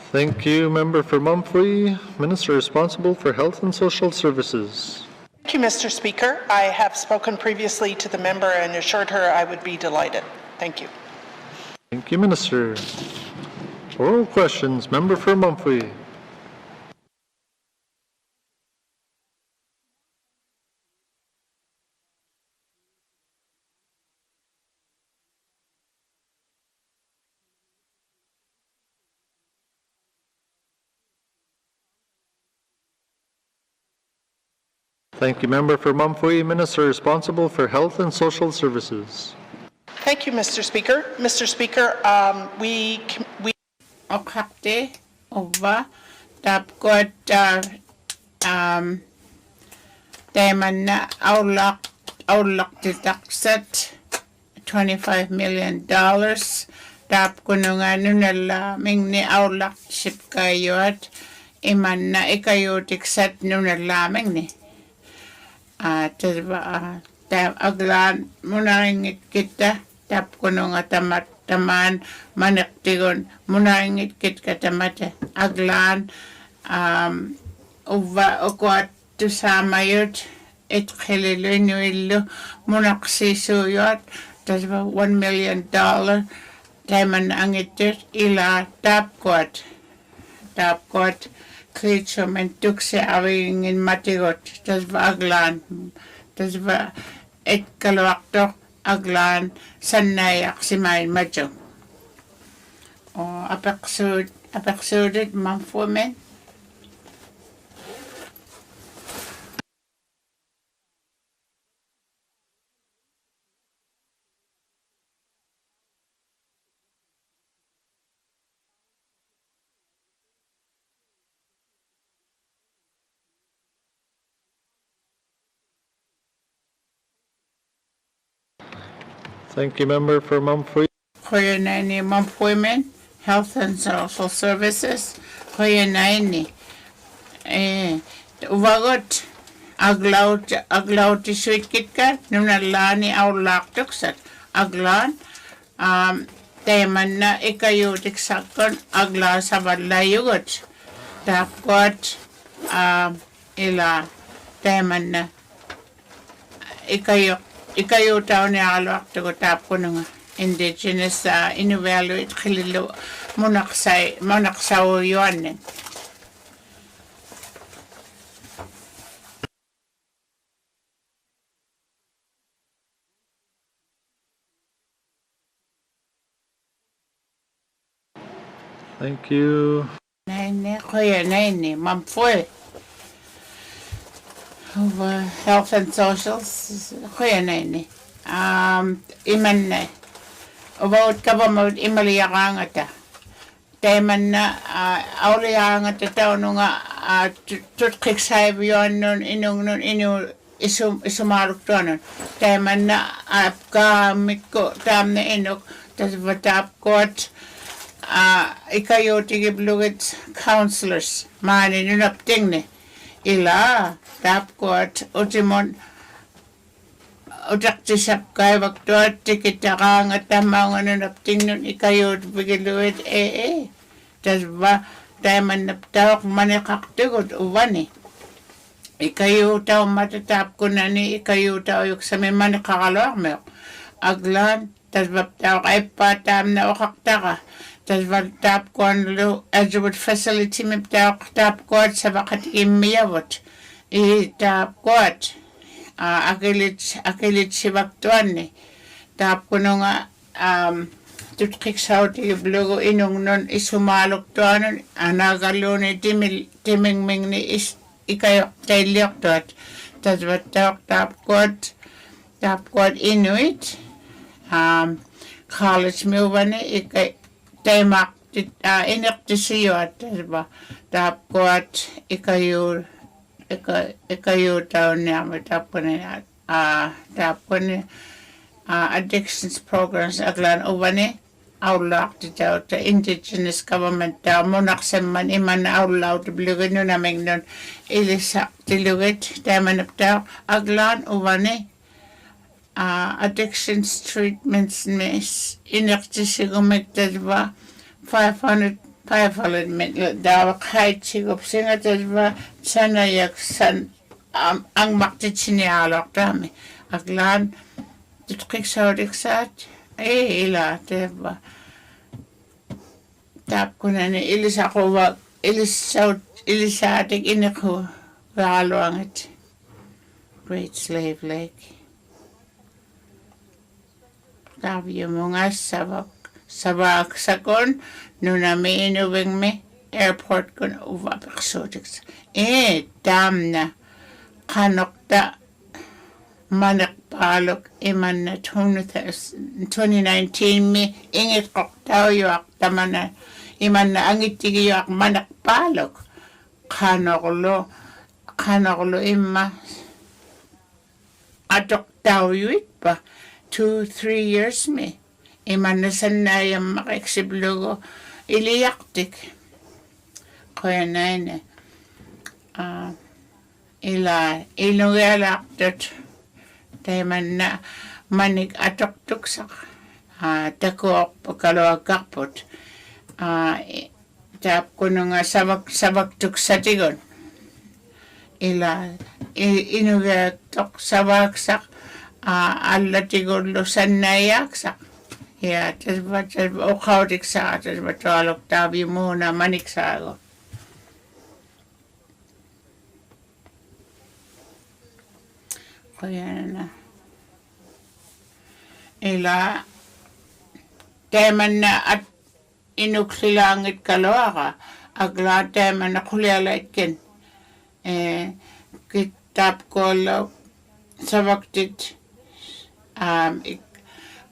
Thank you, Member for Mumfree, Minister responsible for Health and Social Services. Thank you, Mr. Speaker. I have spoken previously to the member and assured her I would be delighted. Thank you. Thank you, Minister. Oral questions, Member for Mumfree. Thank you, Member for Mumfree, Minister responsible for Health and Social Services. Thank you, Mr. Speaker. Mr. Speaker, we Okhakte oba tapkot teman na aulak titaksat $25 million. Tap ko nga nunalaming ni aulak sip kayo at iman na ikayo tiksat nunalaming ni. At aglan munangit kita tap ko nga taman manaktigon munangit kit katamata aglan uva ukwat tusama yut it khililo inuillo munaksiso yut tasba $1 million Taiman angitir ila tapkot creature mentuk se awingin matigot tasba aglan tasba et kalwakto aglan sanayak si main majo o apeksudit mamfumen Thank you, Member for Mumfree. Kuya Naini Employment, Health and Social Services, Kuya Naini. Uvagot, aglaw ti sweet kitkat, nunalani aw laktoksat, aglan, teman na ikayo tiksakon, agla sa badlayugot, tapkot, ila, teman na ikayo tao ni alwak to tap ko ng indigenous Inuvialuktun khililo monaksaw yun. Thank you. Naini, kuya naini, mamfoy. Health and Socials, kuya naini. Iman na. About kabamod imaliyakan ata. Teman na auliyakan ata tao nung tutkiksayb yun nun isumarok to nun. Teman na kamit ko tam na inok tas batap kot ikayo tigiblugit counselors mani nunapting ni ila tap kot utimon utak tisap kay waktuat tikitakang at tamang nunapting nun ikayo tigiluit tas ba taman naptawak manikaktigot uwan ikayo tao matatap ko na ni ikayo tao yung sa may manikakalawak mo aglan tas baptawak ay patam na ukaktaka tas baptap ko ang Edgewood facility may tap ko at sa bakat imiyawot tap ko at akilit si baktuan ni tap ko nung tutkik sa uti iblugo inong nun isumalok to anon anagalo ni timingming ni ikayo taylok to at tas baptawak tap ko at Inuit college mo ba ni taimak inak tisiyo at ba tap ko at ikayo tao niya tap ko ni addictions programs aglan uba ni aulak ti tao ta indigenous government tao mo naksaman iman na aulaw ti bilugin nun naming nun ilisak ti lugit tayo manap tao aglan uba ni addictions treatments miss inakti sigo magtadba 500 daw kahit sigop singa tadba sana yak ang maktit siniyalok dami aglan tutkik sa sat ila tadba tap ko na ni ilis ako wag ilisatik inako walo angit Great Slave Lake sabi mo nga sabak sakon nung may inubing me airport ko na uvapaksotiks dam na kanokta manakpalok iman na 2019 me ingit kok tao yuak taman na iman na angit tigi yuak manakpalok kanoklo ima atok tao yuit pa 2-3 years me. Imanasan na yung makaksiblogo iliyaktik. Kaya na yun Inuvialuktun tayo man na manig atok-tok sa takok pagkalawag kakpot. Tap ko nung sabak-tuk sa tigon. Inuvialuktun sabaksak alla tigon lusan na yaksak. Ya, tas ukautik sa tas batolok tabi muna manik sa ako. Kaya na. Teman na at inuksilangit kalawa ka. Agla teman na kulialait ken. Kitap ko sa baktit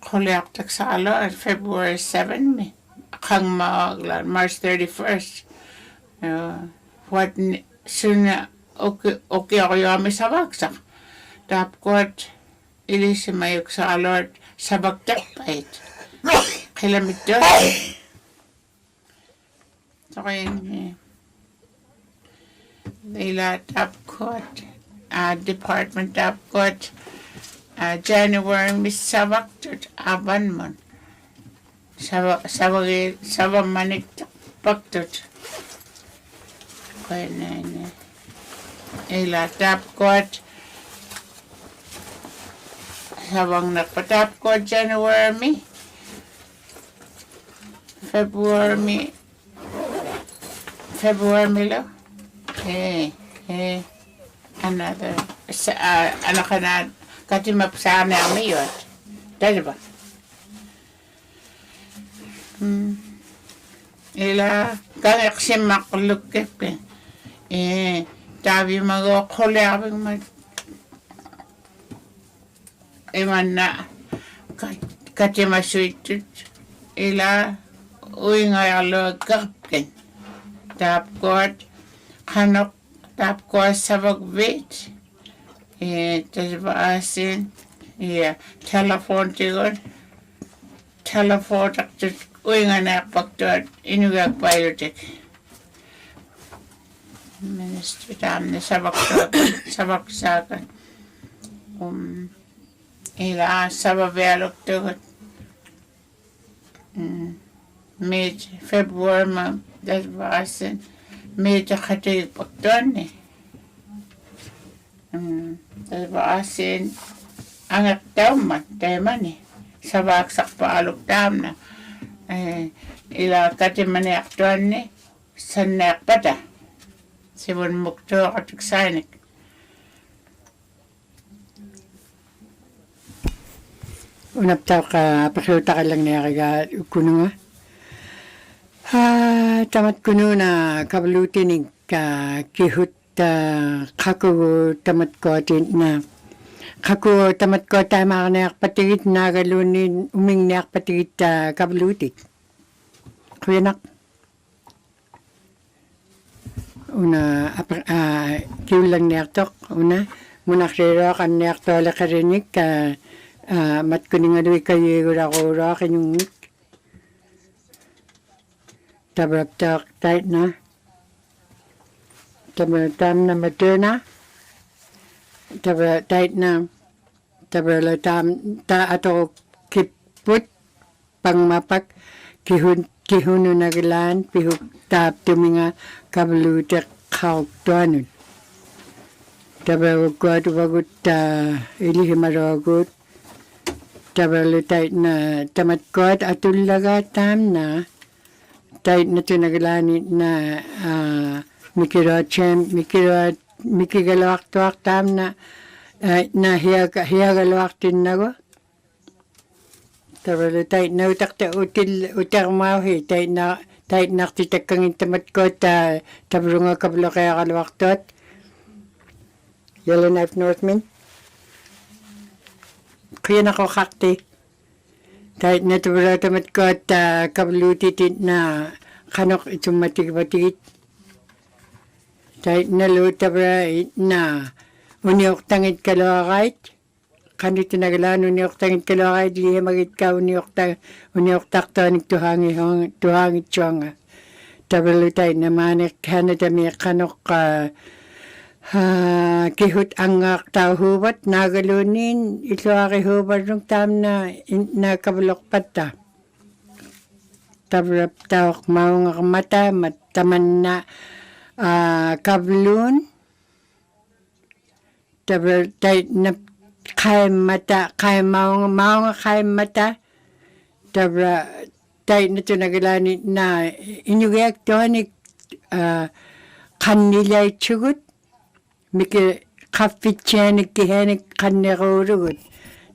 kuliaktak sa alo at February 7 me. Kang March 31st. What suna okay ako yung sa baksak. Tap ko at ilisimayok sa alort sa bagtak pahit. Kilamit doon. So kaya tap ko at department tap ko at January mis sa bagtak aban mon. Sa manik bagtak. Kaya tap ko at habang nagpatap ko January, February lo. Another ano ka na katimap sa na yun. Dali ba? Kaya kasi makulukip tabi mag-kulabing iman na katimasuitut uwi nga alo kapken tapkot kanok tapkot sa bagbit tas baasin telefon tigon telefon taktut uwi nga nakpagtuat inugag pilotik ministry tam na sabaksakan Inuvialuktun mid-February das baasin mid-katig pagtuan das baasin angat man teman sa baksak paaluktam na katiman aktuan sa nakpata sibun mukto katuksanik. Unap tao ka, pakiluta ka lang niya kaga kuno nga. Tamat kuno na kabalutin ka kihut kaku tamat ko na kaku tamat ko tama ka na patigit na galunin uming na patigit kabalutik. Kuya nak. Una kiulang niya tok una muna krero kan niya tola karinik mat kuning adoy kayo ura kanyang tabrap tak tight na tabrap tam na materna tabrap tight na tabrap tam ta ato kiput pangmapak kihun nagalan pihuk tap tuminga kablutek kauk tuanun tabrap ko bagut ilihimarogut tabralo tayo na tamat ko at atulaga tam na tayo na tunagalani na mikigalawak tam na hiyagalawak tin na ko. Tabralo tayo na utak mauhi tayo na titakangin tamat ko tabro nga kablo kaya kalawak tot. Yellowknife Northman. Kaya nako kakti. Kahit na tabra tamat ko at kabalutitin na kanok itong matig-matigit. Kahit na lo tabra na uniok tangit kalawakait. kanito nagalan uniokta kalakay di magit ka uniokta tonik tuhangi chonga. Tabelutay naman Canada mi kanok kihut angak tau hubat nagalunin ito aki hubat nung tam na kabalok pata. Tabrap tawak maunga mata mataman na kablun. Tabrap tay na kay mata kay maunga kay mata. Tabrap tay na ito nagalani na Inuvialuktun kanilay chugut. Miki kapitchen kihenik kannerugut.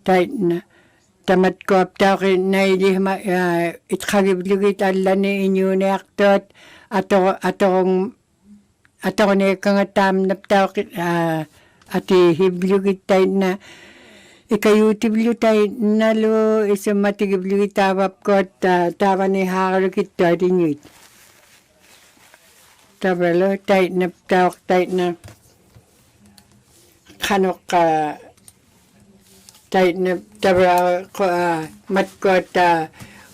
Tay na tamat ko aptaki na ilihma itkagibligit alani Inuvialuktun atong nekangatam naptaki ati hibligit tay na ikayutiblu tay nalo isamatigibligit tawap ko tawa ni hakarukit tadingit. Tabalo tay naptawak tay na kanok tay na tabra matkot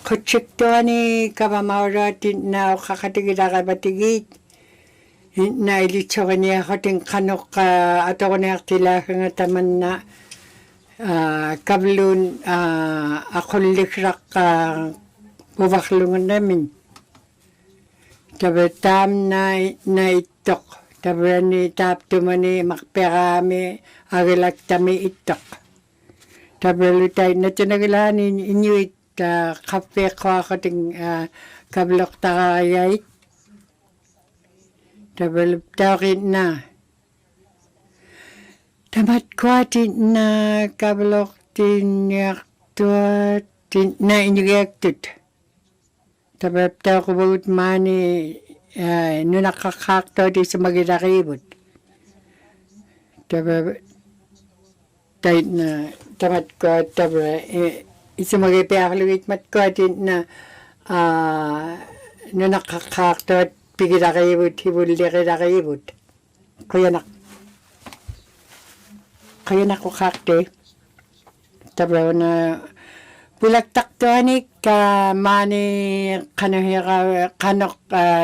kutsik to ni kabamawratin na kakatigida kabatigit na ilitso kanya kating kanok ato ko na aktila nga taman na kablun akulikrak bubaklungan namin tabatam na itok tabra ni taptumani makperami agilak tami itok. Tabalutay na tinagalan inuit kape ko akating kablok takayay. Tabalutakin na. Tamat ko atin na kablok tinaktuat na Inuvialuktun. Tabalutaw ko bagut mani no nakakakto di sa magidakibot. Tayo na tamat ko tabra isa magipiakalawit mat ko atin na no nakakakto at pigidakibot hibuli kidakibot. Kaya ko kakte tabra na bulaktak to anik mani kanok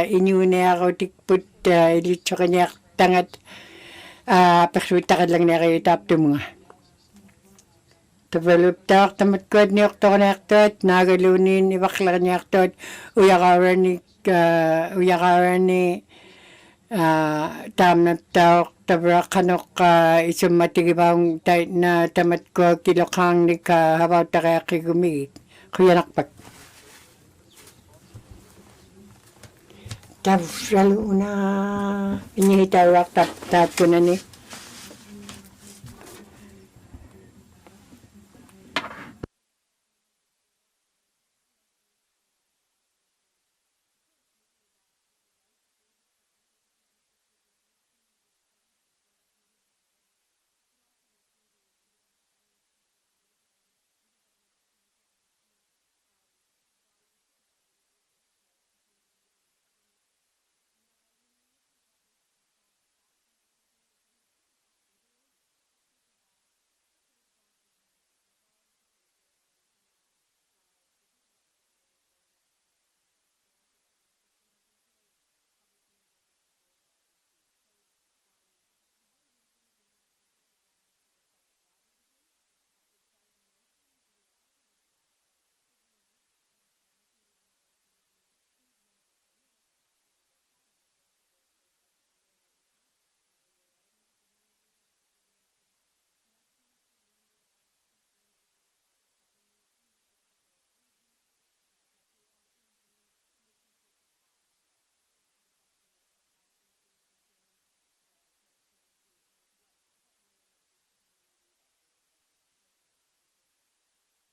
inyune ako tikput ilitso kanya tangat paksutakad lang na kayo tapto mga. Tabaluptak tamat ko ni okto konektot nagalunin ibakla niya oktot uyakaran ni tamnat tawak tabra kanok isang matigibang tay na tamat ko kilokang ni habaw takaya kigumigit. Kuya nakpak. Tapos lalo na inihitawak tap ko na ni.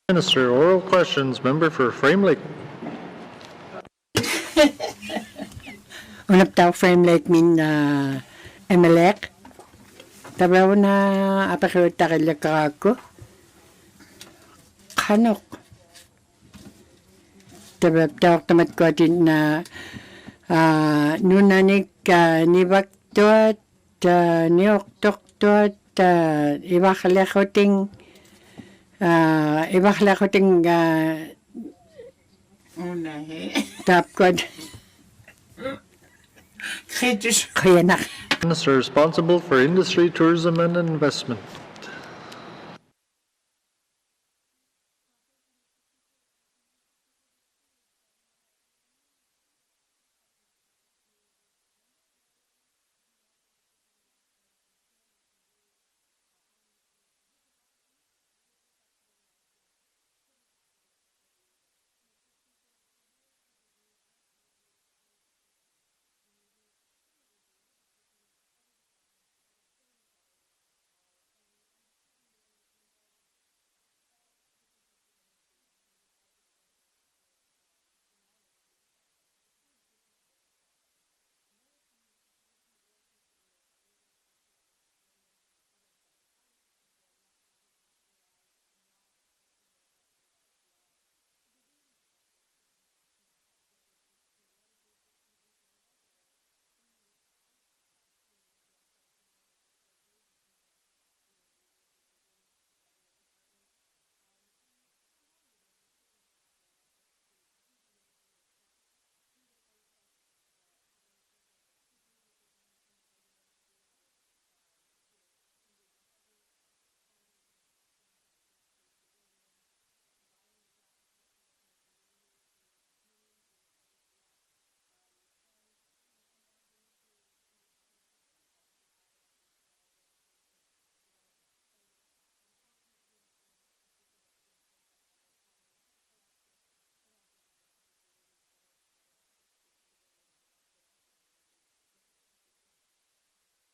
Minister, oral questions, member for Frame Lake. Unap tao frame like min emelek. Tabaw na apakita kilaka ako. Kanok. Tabaw tao tamat ko din na nunanik nibaktot nioktok tot ibakalekoting ibakla ko ting Unahe. tapkod Kritis. kuyanak. Minister responsible for industry, tourism and investment.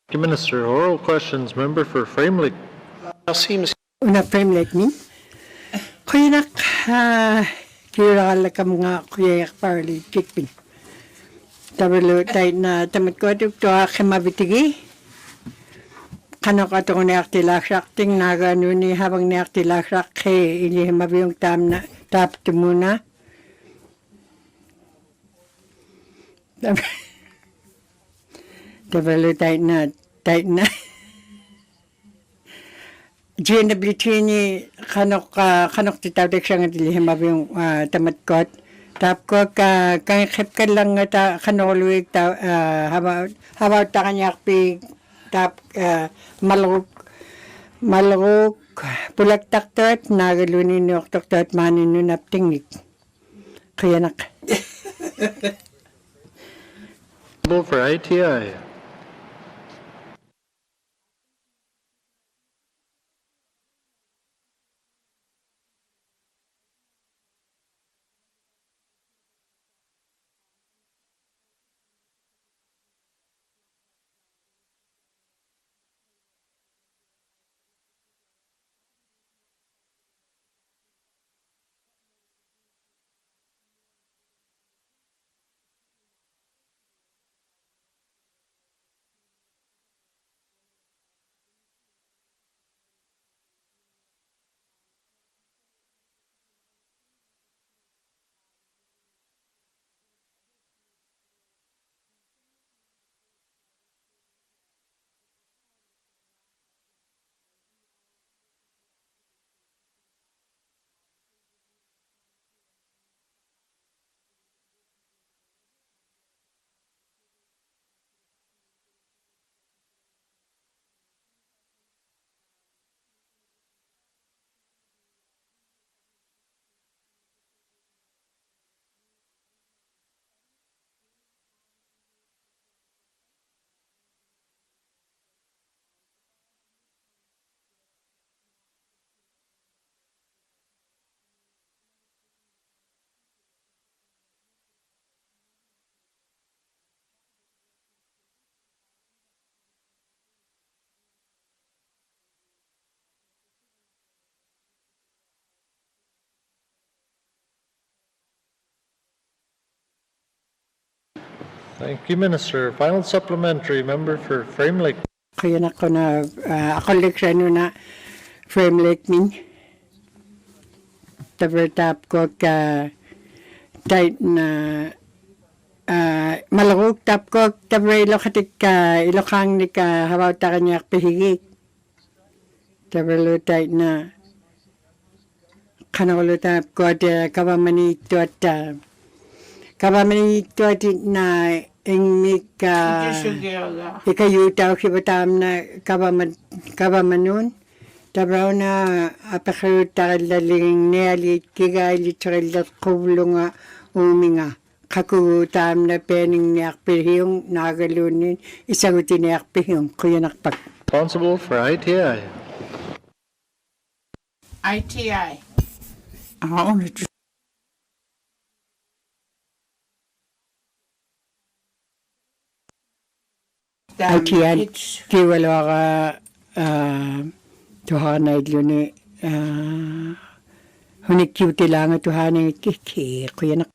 Thank you, Minister. Oral questions. Member for Framley. Merci, Monsieur. Una frame like me. Kuyanak, kira ka mga kuyayak parli chikpin. Tabalo tayo na tamad ko ito kimabitigi. Kano ka ito niaktilaksak ting naga nuni habang niaktilaksak kay ili mabiyong tam na tap muna. Tabalo tayo na GNWT ni kanok titawag siya nga dili mabiyong tamad ko. Tap ko kang khep ka lang ta kanoluig ta habaw ta kanyak pi tap malugok pulak taktot nagalunin ni oktot manin nun aptingik kuyanak. For ITI. Thank you, Minister. Final supplementary. Member for Framley. Kuyanak ko na ako leksyon na frame like min. Tabertap ko ka tight na malagog tap ko taber ilokatik ka ilokang ni ka habaw ta kanyak pihigik. Taber lo tight na kanoluta kote kavamani tuota na ingmika ikayutaw kibatam na kavamanun tabraw na apakaruta laling nealit kigalit chakilat kublunga uminga kakutam na pening niakpihiyong nagalunin isagutin niakpihiyong kuyanakpag. Responsible for ITI. ITI. Oo, Altian kiwalo ka tuhana idluni hunik kiwti lang tuhana kiki kuyanak.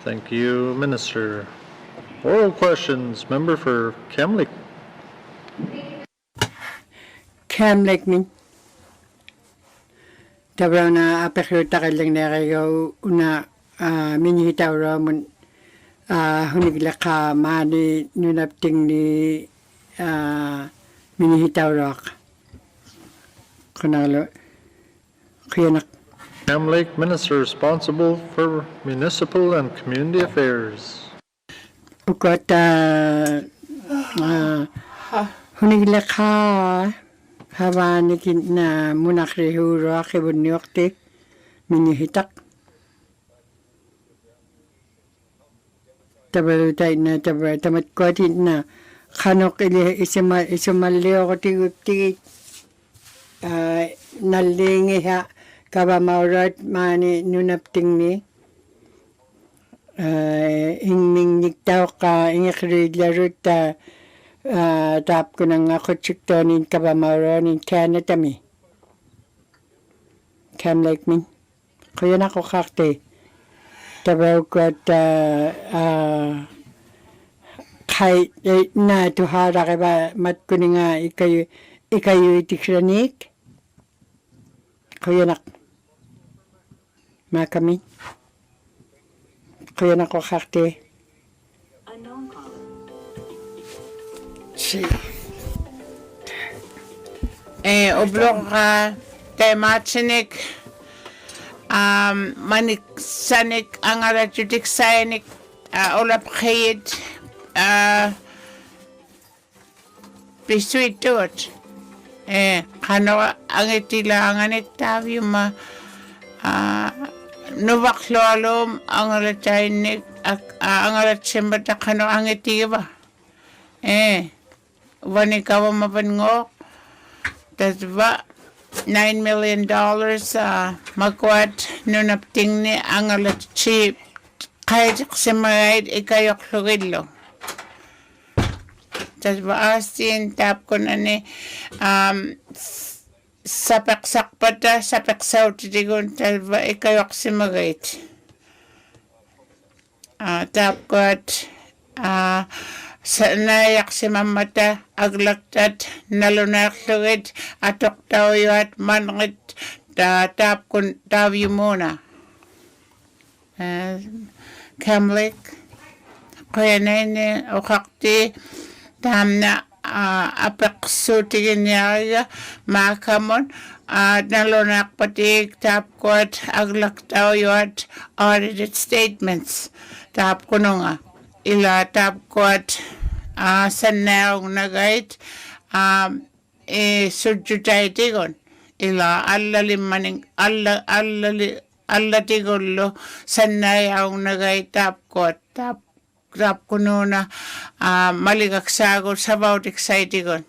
Thank you, Minister. Oral questions. Member for Kamlik. Kamlik min. Tabraw na apakruta ka lang na kayo una minihitaw ramon hunigla ka mani nunapting ni minihitaw rak. Kunalo kuyanak. Kamlik Minister responsible for municipal and community affairs. Ukot hunigla ka havanikin na munakrihuro akibunyokti minihitak. Tabalutay na tamat kotin na kanok ili isumalio ko tiguptigit nalingi ha kaba maurat mani nunapting ni ingming niktaw ka ingakrid larut tap ko nang ako tsiktonin kaba mauronin Canada mi Cam like me kaya na ko kakte tabaw ko at kay na tuhara ka ba mat ko nga ikayo itikranik kaya na makami kaya na ko kakte si oblong ka tematsinik manik sanik ang arajudik sayanik ulap kayid pisuit tuot kano ang itilangan itabi ma nubaklo alom ang arajayinik ang arajimbat kano ang itiba wanikawa mapangok tasba $9 million magkwat nunapting ni ang alachip kahit simayad ikayok lugidlo tasba asin tap ko na ni sapaqsarpata sapaqsautitigun talva ikayuqsimagait taapkuat sanayaqsimammata aglaktat nalunaarlugit atoqtauyuat manqit taapkun taavyumuna kamlik qoyanaini uqaqti taamna apeqsuutiginniariga maakamun nalunaaqpatik taapkuat aglaktaujuat audited statements taapkununga ila taapkuat sannaarung nagait sujjutaitigun ila allalimmaning allatigullu sannaarung nagait taapkuat taapkununa maligaksagut sabautiksaitigun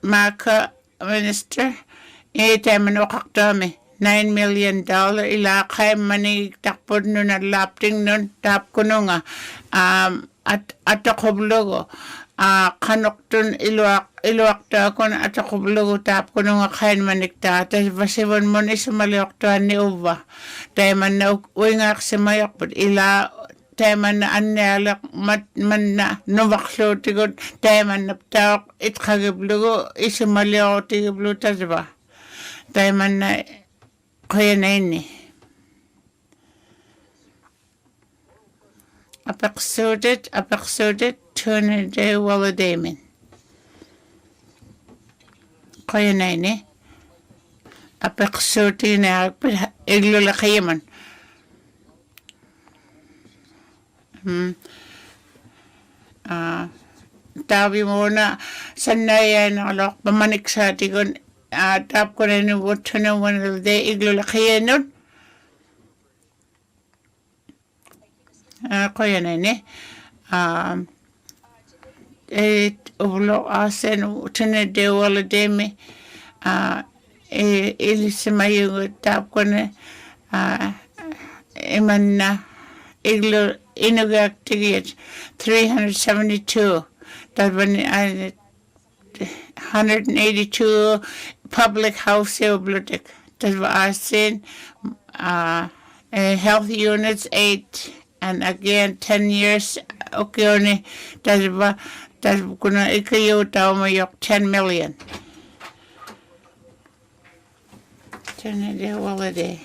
Maka Minister tamanukaqtaami $9 million ila qaimmanig takpud nun at lapting nun taapkununga ataqublugu qanuqtun iluaqtaakun ataqublugu taapkununga qaimmanig tas vasivun mun isumaliuqtuanni uva taimanna uingaaqsimayaqput ila taimanna annialaq manna nuvaqluutigut taimanna taaq itqagiblugu isumaliuqtigiblu tasva taimanna qoyanaini apeqsuutit tuunide waladaimin qoyanaini apeqsuutiinaaqpit iglulaqiyaman taavimuna sannayaanaqaloq pamaniksaatigun taapkunani wuttunawanalde iglulaqiyanun qoyanani ublo asen tunade walademi ilisimayugu taapkune imanna Inuvialuktun 372 talvani 182 public house bibliotek talva asin health units 8 and again 10 years okioni talva kuna ikayutamayok 10 million tunade walade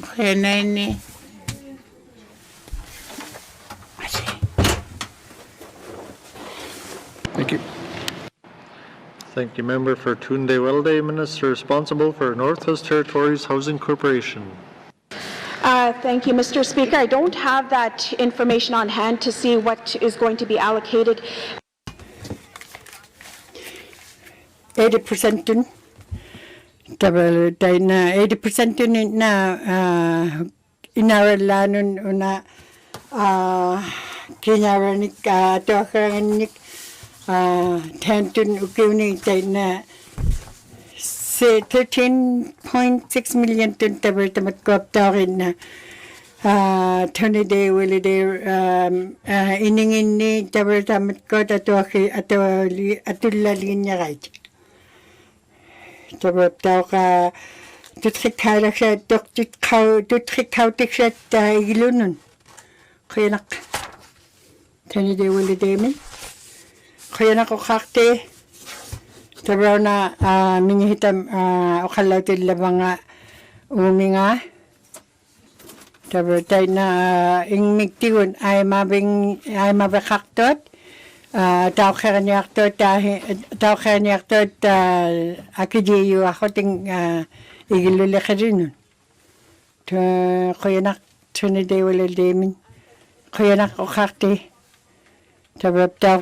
qoyanaini Thank you. Thank you, Member for Tunde Welde, Minister responsible for Northwest Territories Housing Corporation. Thank you, Mr. Speaker. I don't have that information on hand to see what is going to be allocated. 80% dun. Tabal day na 80% dun na inaralanun una kinaranik tokarannik tantun ukuni day na 13.6 million tun tabal tamat koptarin na Tony Day will iningin ni tabal tamat ko atulla linya right. Tabal tao ka tutrik siya tutrik siya ilunun. Kaya nak Tony Day will min. Kaya nak kakte tabal na minihitam ukalatil labanga uminga. Tabertay na ingmigtigun ay mabakaktot tao kanyaktot akidiyo ako ting igilulakarinun to kuyanak tunide wala demin kuyanak ukakti tabertay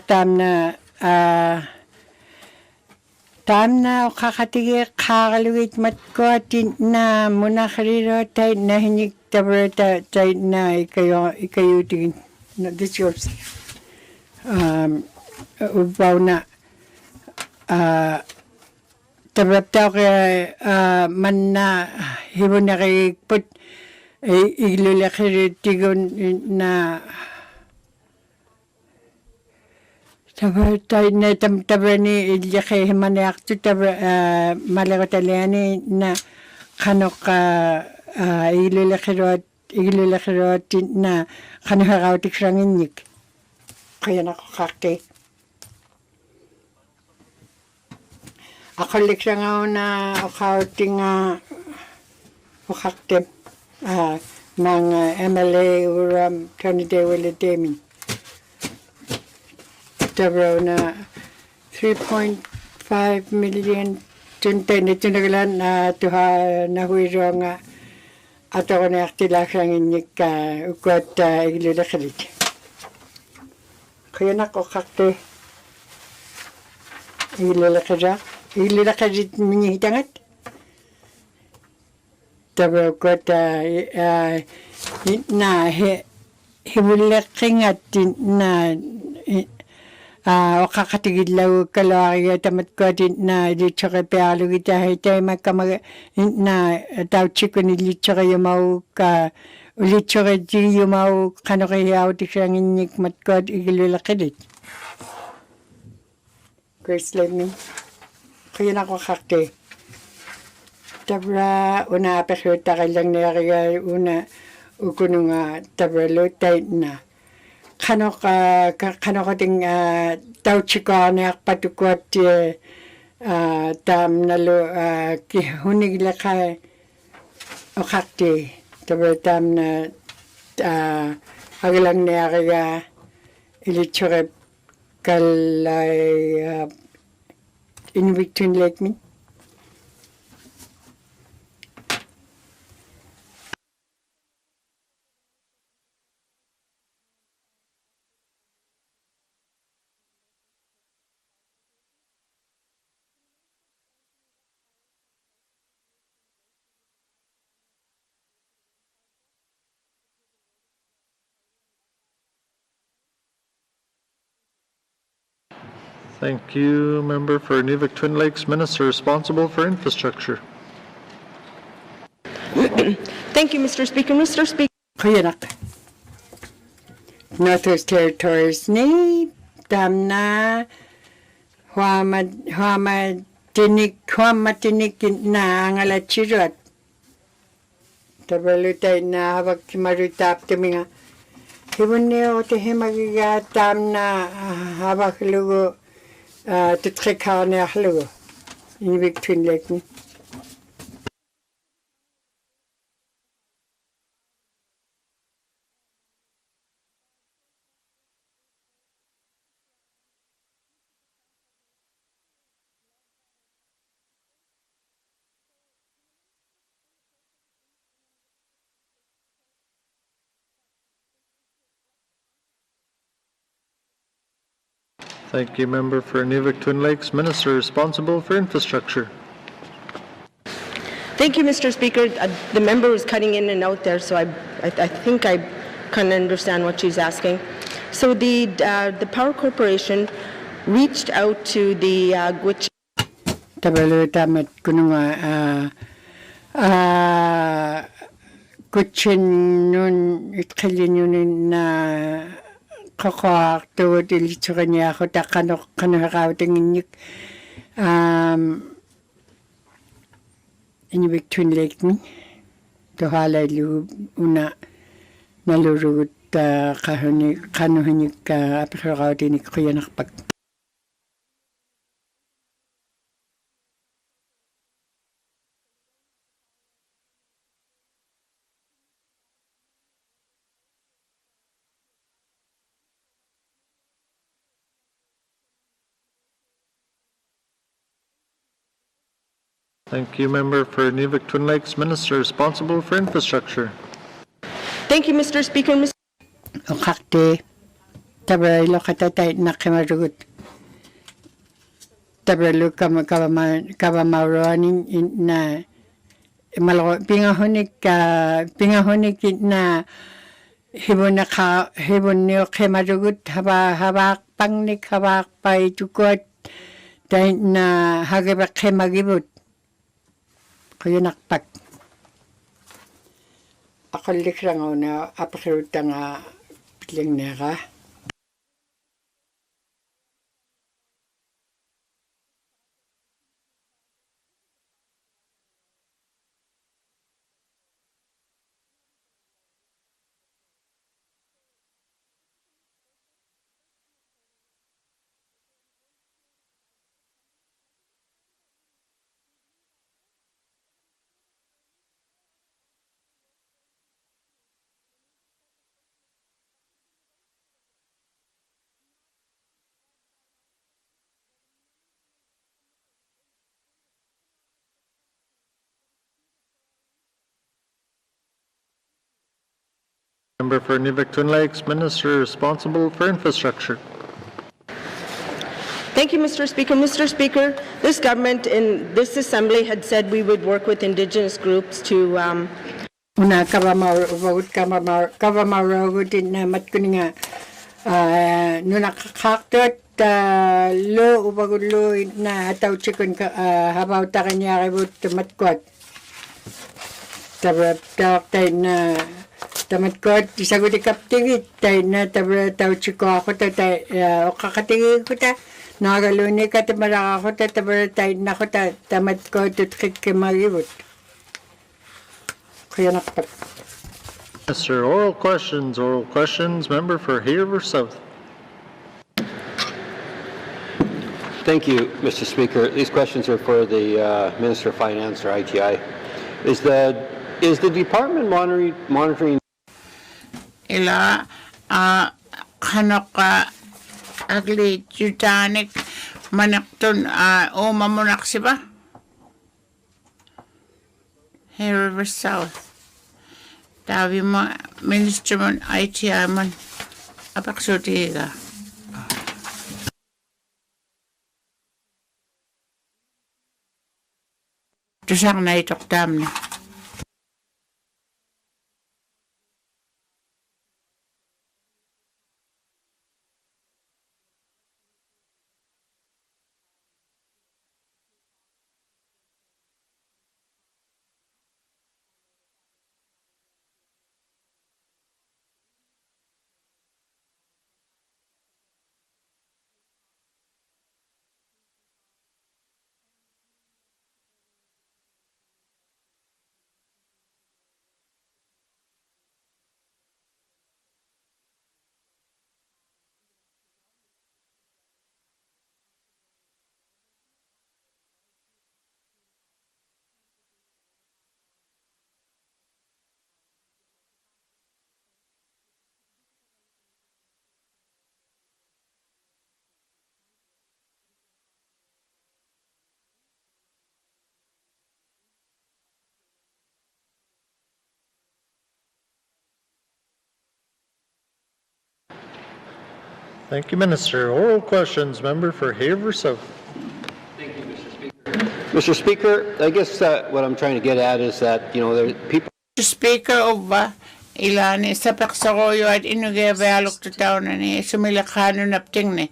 tam na ukakatigi kakaluit matkotin na munakariro tay na hinig taberta tay na ikayo tingin na this yours ubaw na taberta kaya man na hibo na kay put iglulakiritigon na Tabartay na tabrani iliyake himaniaktu malagotaliani na kanoka ilulakirot na kanoharautik ranginik. Kaya nakakake. Ako liksang ako na akauting ukaktim ng MLA uram Tony De Willidemin. Tabro na 3.5 million tuntay na tunagalan na tuha na huiro nga at ako na aktilakang inyik ukot iglulakalit. Kaya nakakakte iglulakalit minyihitangat. Tabro ukot na hibulakingat na o kakatigidlaw kalawari tamat ko din na litsura pealo kita hitay magkamag na tao chiko ni litsura yumaw ka litsura di yumaw kano kaya di siyang inyik matkod igilulakidit. Grace Lemon. Kaya na ko kakte. Tabra una apasuta kailang nariya una ukuno nga tabra lutay na. Kano ka ting tau chika na patukot tam nalo ki hunig lakay o kakti tabar tam na agalang na kaya ilitsure kalay Inuvialuktun Lake min. Thank you, Member for Inuvialuktun Lakes, Minister responsible for infrastructure. Thank you, Mr. Speaker. Mr. Speaker. Kuyanak. Northwest Territories ni tamna huama tinik na ngala chirot. Tabalutay na habag kimarutap timinga. Hibun niyo te himagiga tamna habag lugo tutrekar na lugo. Inuvialuktun Lake ni. Thank you, Member for Inuvialuktun Lakes, Minister responsible for infrastructure. Thank you, Mr. Speaker. The member was cutting in and out there, so I think I can understand what she's asking. So the Power Corporation reached out to the Gwitch. Tabalutamat kununga kutsin nun itkilin yun na kakak tuwad ilitsura niya ako ta kanoharaw tingin yuk Inuvialuktun Lake ni tuhalay lu una nalurugot kanohin yuk apakaraw tinik kuya nakapag. Thank you, Member for Inuvialuktun Lakes, Minister responsible for infrastructure. Thank you, Mr. Speaker. O kakte tabalay lo katatay na kimarugot. Tabalay kabamauroanin na malako pingahonik na hibon niyo kimarugot habak pangnik habak pay tukot dahil na hagibak kimagibot. Kaya nakpak. Ako likrang ako na apakiruta nga piling nera. Member for Inuvialuktun Lakes, Minister responsible for infrastructure. Thank you, Mr. Speaker. Mr. Speaker, this government in this assembly had said we would work with Indigenous groups to Una kavamaugutin na matkuninga nuna kakaktot lo ubagulo na ataw chikun habaw ta kanya kibut matkot tabra tay na tamatkot isagot ikaptigit tay na tabra taw chiko ako tay okakatigit ko ta nagaluni ka tamaraka ko tabra tay na ko tamatkot tutkit kimagibut kaya nakapag. Minister, oral questions. Member for Haver South. Thank you, Mr. Speaker. These questions are for the Minister of Finance, or ITI. Is the department monitoring? Ila kanaka agli Titanic manaktun umamunak siba? Hey, River South. Tabi mo, Minister mo, ITI man, apaksuti ka. Tusang na itoktam na. Thank you, Minister. Oral questions. Member for Haver South. Thank you, Mr. Speaker. Mr. Speaker, I guess what I'm trying to get at is that, you know, there people. Speaker of ilani sa paksakoyo at Inuvialuktun na ni sumilakano napting ni.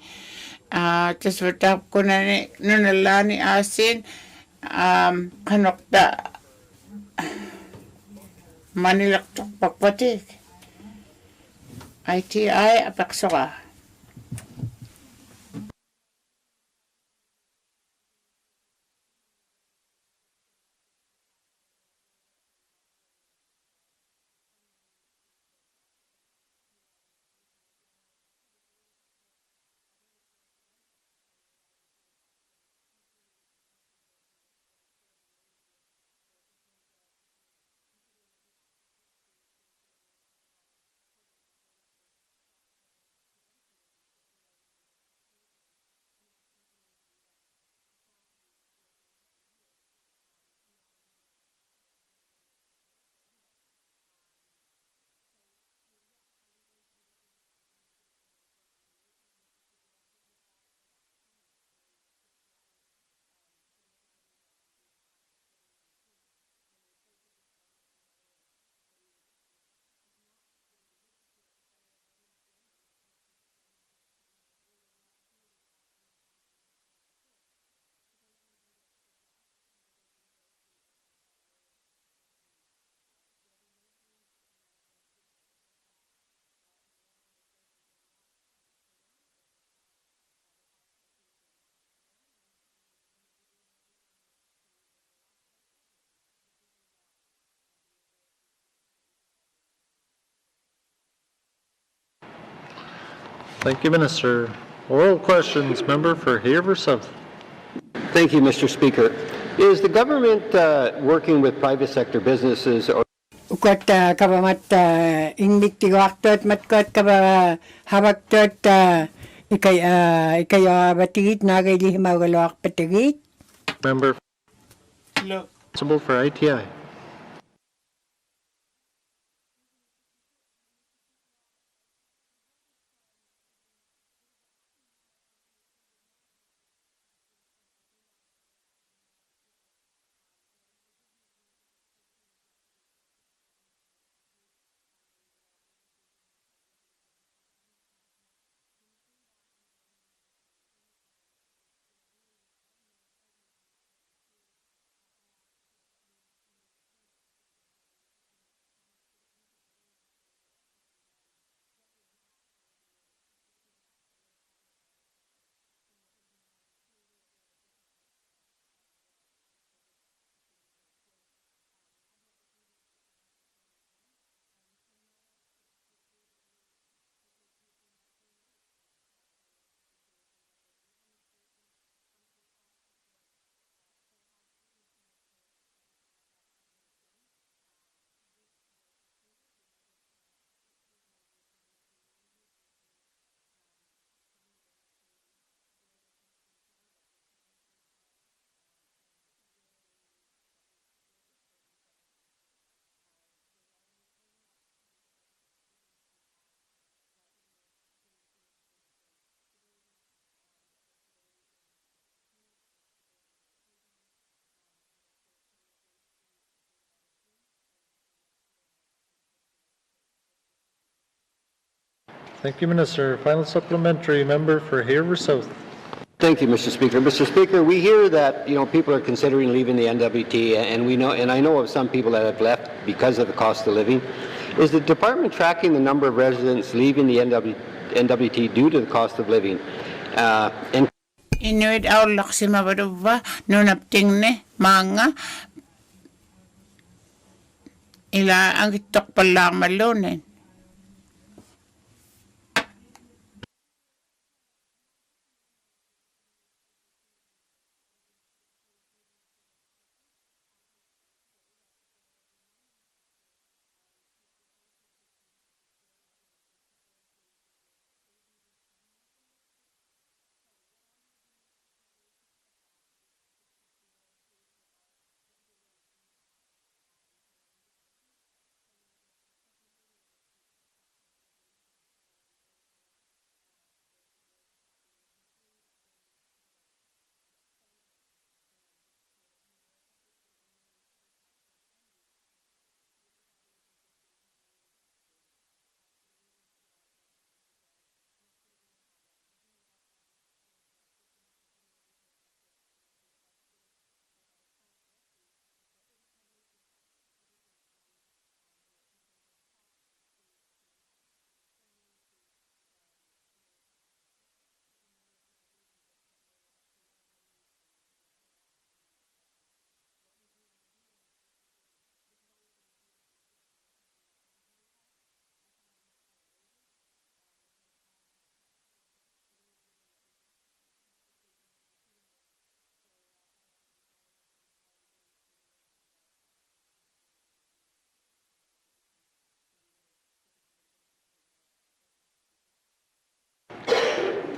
Tas watap ko na ni nunalani asin kanokta manilaktok pakpatik. ITI apaksaka. Thank you, Minister. Oral questions. Member for Haver South. Thank you, Mr. Speaker. Is the government working with private sector businesses or Ukot kabamat inglik tigwaktot matkot kaba habaktot ikay batigit nagay lihimagalwak patigit. Member responsible for ITI. Thank you, Minister. Final supplementary, member for Haver South. Thank you, Mr. Speaker. Mr. Speaker, we hear that people are considering leaving the NWT, and I know of some people that have left because of the cost of living. Is the department tracking the number of residents leaving the NWT due to the cost of living? And Inuit aulak si mabaduba nunapting ne mga ila ang itok pala malunin.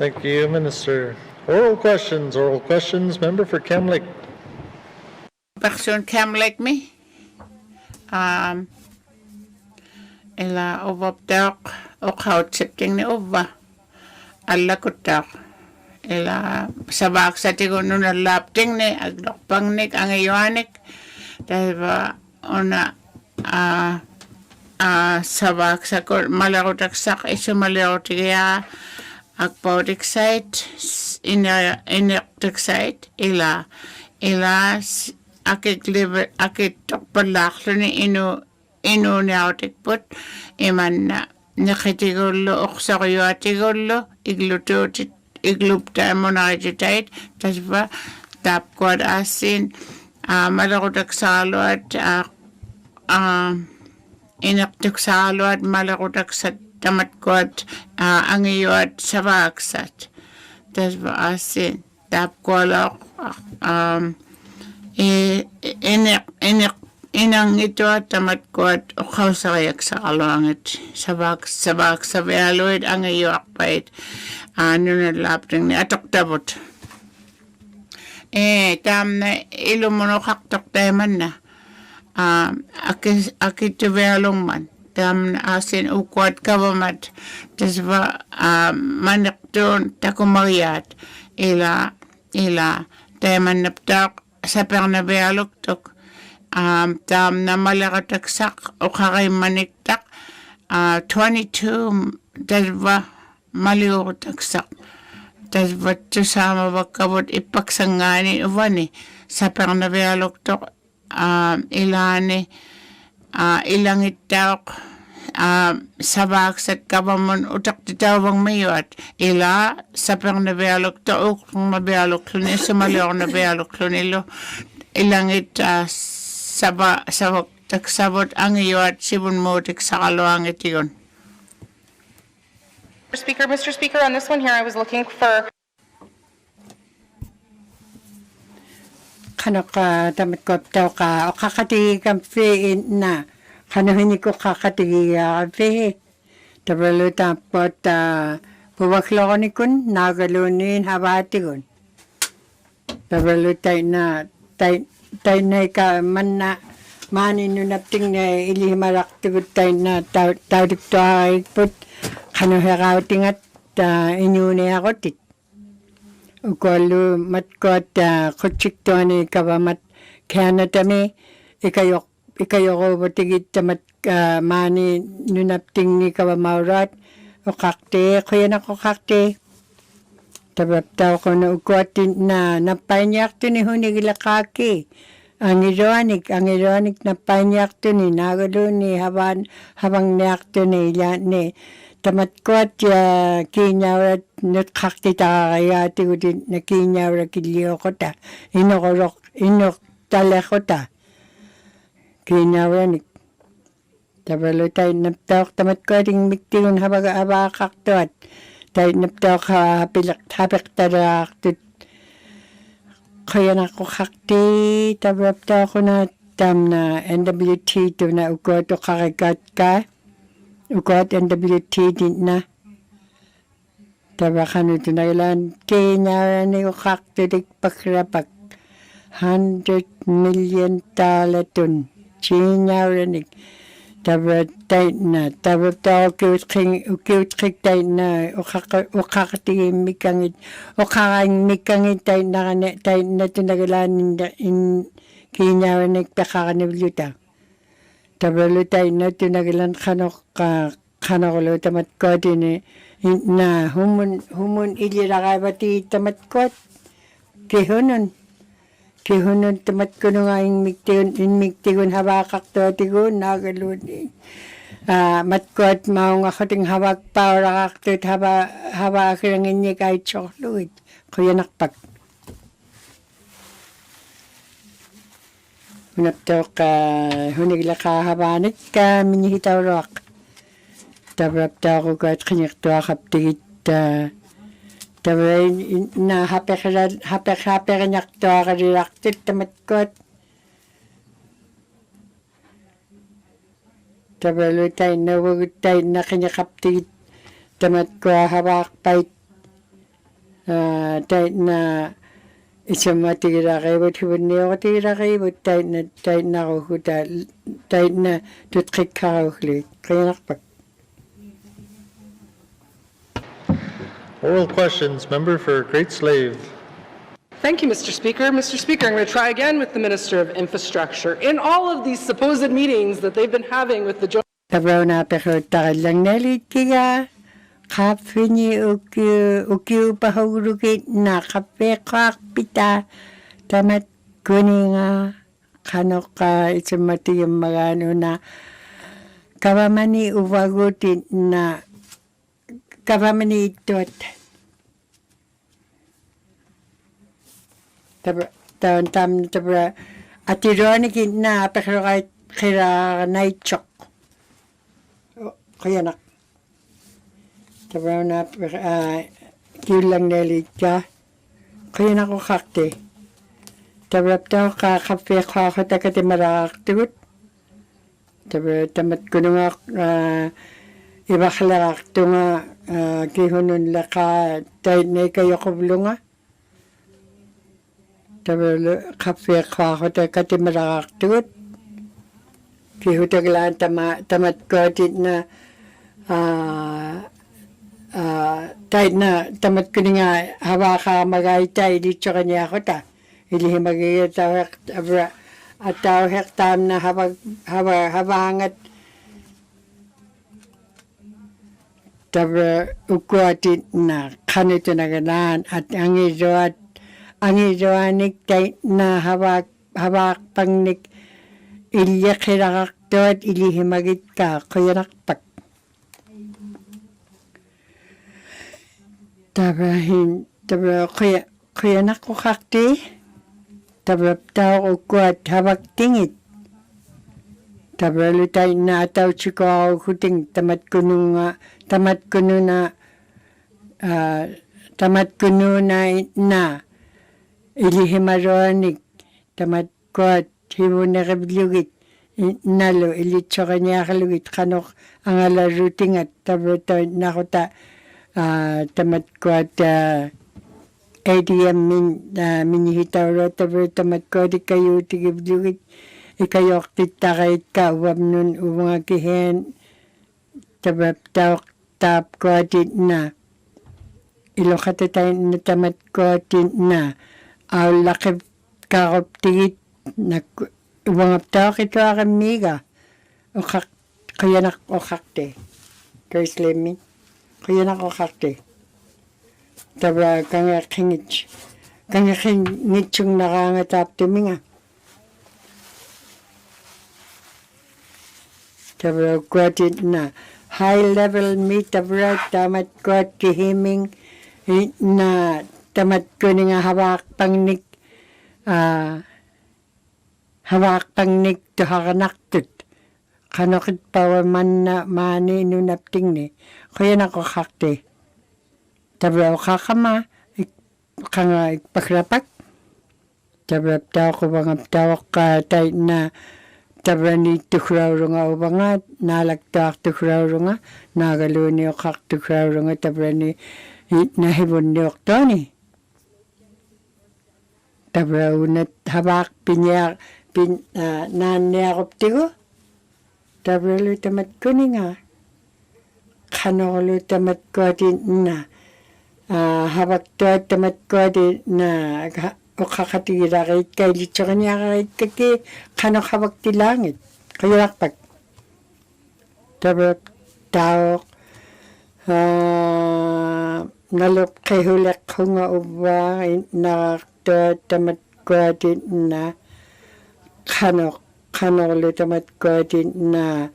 Thank you, Minister. Oral questions, member for Kamlek. Person cam like me. Ila ovapdak o kaut setting ni ova. Alla kutak. Ila sabak sa tigon na lapting ni agdokpang nik ang iwanik. Dahil ba ona sabak sa malakotak sak iso malakotak ya agpaudik site inaktik site ila akit tokpalaklo ni inu nautik put iman na nakitigolo oksakuyo atigolo iglupta mo nakititait tasba tapkwad asin malakotak salo at inaktik salo at malakotak sa tamatkwad ang iyo at sabaksat tasba asin tapkwalak inang ito at tamatkwad o kausayak sa alangit sabak sa bealoid ang iyo akpait na lapring ni atok tabot tam na ilumunok aktok taman na akit bealong man tam na asin ukwat kabamat tasba manakton takumaryat ila taman naptak sa Inuvialuktun tam na malakataksak o kakay maniktak 22 tasba maliutaksak tasba tusama bakabot ipaksangani uvani sa Inuvialuktun ilani ilang itak sabak sa kabamon utak titawang mayot ila sa Inuvialuktun ukong Inuvialuktun isa maliok Inuvialuktun ilo ilang sabak taksabot ang iyo at sibun motik sa kaluang itiyon. Mr. Speaker, on this one here, I was looking for Kano ka damit ko taw ka o kakatigi kampi na kano hindi ko kakatigi kampi tabalo tapot puwaklo ko ni kun nagalunin habati kun tabalo tay na ka man na manin nun napting na ilihimarak tigot tay na tawdik to ay put kano hekauting at inyuni ako tit ukalu matkot kutsik to ni kabamat Canada mi ikayok batigit tamat mani nunapting ni kabamaurat ukakte kuyanak ukakte tabab tao ko na ukwatin na napanyak to ni hunigilakaki ang ironik napanyak to ni nagalo ni habang niyak to ni ilan ni tamatkwat ya kinyawrat nutkakti takakayati ko din na kinyawrat kiliyo ko ta inok tala ko ta kinyawranik tabalo tayo naptawak tamatkwat yung miktigon habakak to at tayo naptawak hapik tarak to kaya na ko kakti tabapta ko na tam na NWT to na ukot o kakagat ka ukot NWT din na tabakan ito na ilan kanya ni ukakti dik pakrapak $100 million ton chinyaranik tabatay na tabata ukiutking tay na ukakatingin mikangit mikangit tay na tinagalan in kinyaranik pakakaniluta tabalo tay na tinagalan kanakulo tamatkot na humun ilirakabati tamatkot kihunon tamat ko nga miktigon habakak to tigon nagalun matkot maong ako ting habak pa orakak to habak lang inye kahit chokluit kuya nakpak hunapto ka hunigla ka habanit ka minihitaw rock tabrapta ko kahit kanyak to akaptigit tabay na hapek nyak to akarilaktit tamatkot tabalo tayo na wag tayo na kanyakaptit tamatko habak pait tayo na isang matigirakay but hibad niyo katigirakay but tayo na kukuta tayo na tutkik kakaulit kaya nakpak. Oral questions. Member for Great Slave. Thank you, Mr. Speaker. Mr. Speaker, I'm going to try again with the Minister of Infrastructure. In all of these supposed meetings that they've been having with the joint... Tabraw na pekota lang nalit kaya kape ni ukiu pahurugit na kape kakpita tamat kuninga kanoka isumati yung magano na kawamani uwagutin na kawamani itot tabra atironikin na pero kahit kira naichok kaya nak tabra na kilang nelitya kaya na ko kakte tabra tao kape ko ako takati maraktigut tabra tamat ko nga ibakhlak to nga kihunun laka tayo na kayo kublunga tabra kape ko ako takati maraktigut kihutaglaan tamat ko din na tayo na tamat ko nga hawa ka magay tayo dito kanya ako ta ili magiging tawag at tawag tam na habangat tabra ukwatin na kanito na ganan at ang iroanik tayo na hawak pangnik ilya kirakak to at ilihimagit ka kaya nakpak tabra kaya nakukakti tabra tao ukwat hawak tingit tabra lutay na ataw chiko ako kuting tamat kuno na ilihimaroanik tamat kwat hibo na kabilugit nalo ilitso kanya kalugit kanok ang alaruting at tabra nakuta tamat kwat ADM minihitaw ro tabra tamat kwat ikayo tigibilugit ikayok titakait ka uwam nun uwang akihen tabra tap kwatin na ilokatay na tamat kwatin na aw lakip kakop tigit na uwang tao kito akamiga kaya nak okakte kaya slemi Kaya na ko kakti. Tabra kanga kingich. Kanga kingich yung nakangatap tuminga. Tabra kwatit na high level meet tabra tamat kwat kihiming na tamat ko nga hawak pangnik hawak pangnik to hakanaktut. Kanokit pawa man na mani nunapting ni. Kaya na ko kakti. Tabra kakama kanga pakrapak. Tabra tao ko bang tawak ka tay na tabra ni tukraw runga ubangat. Nalagtak tukraw runga. Nagalo ni o kak tukraw runga tabra ni nahibon ni oktoni. Tabra unat habak pinyak nanayakop tigo. Tabra lu tamat ko ni nga. Kano lu tamat ko din na. Habak to tamat ko din na. O kakatira kahit kay litso kanya kahit kaki. Kano habak ti langit. Kaya lakpag. Tabra tao. Nalop kay hulak ko nga uba. Na to tamat ko din na. Kano lu tamat ko din na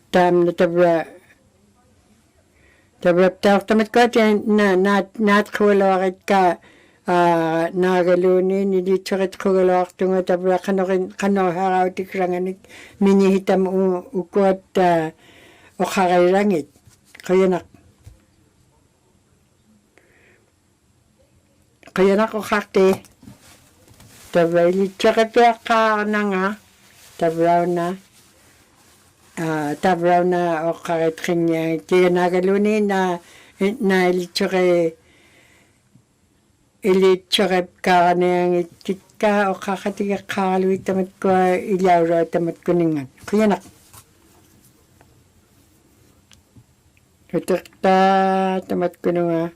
tam na tabra tamat ko din na nat ko lakit ka nagalunin hindi tsakit ko lakit tunga tabra kano haraw tikranganik minihitam ukot o kakailangit kaya na ko kakti tabra ilitsakit ka na nga tabraw na o kakit kanya tiga nagalunin na ilitsakit ka na yung itit ka o kakatiga kakaluit tamat ko ilawra tamat ko ningan kaya na katakta tamat ko nga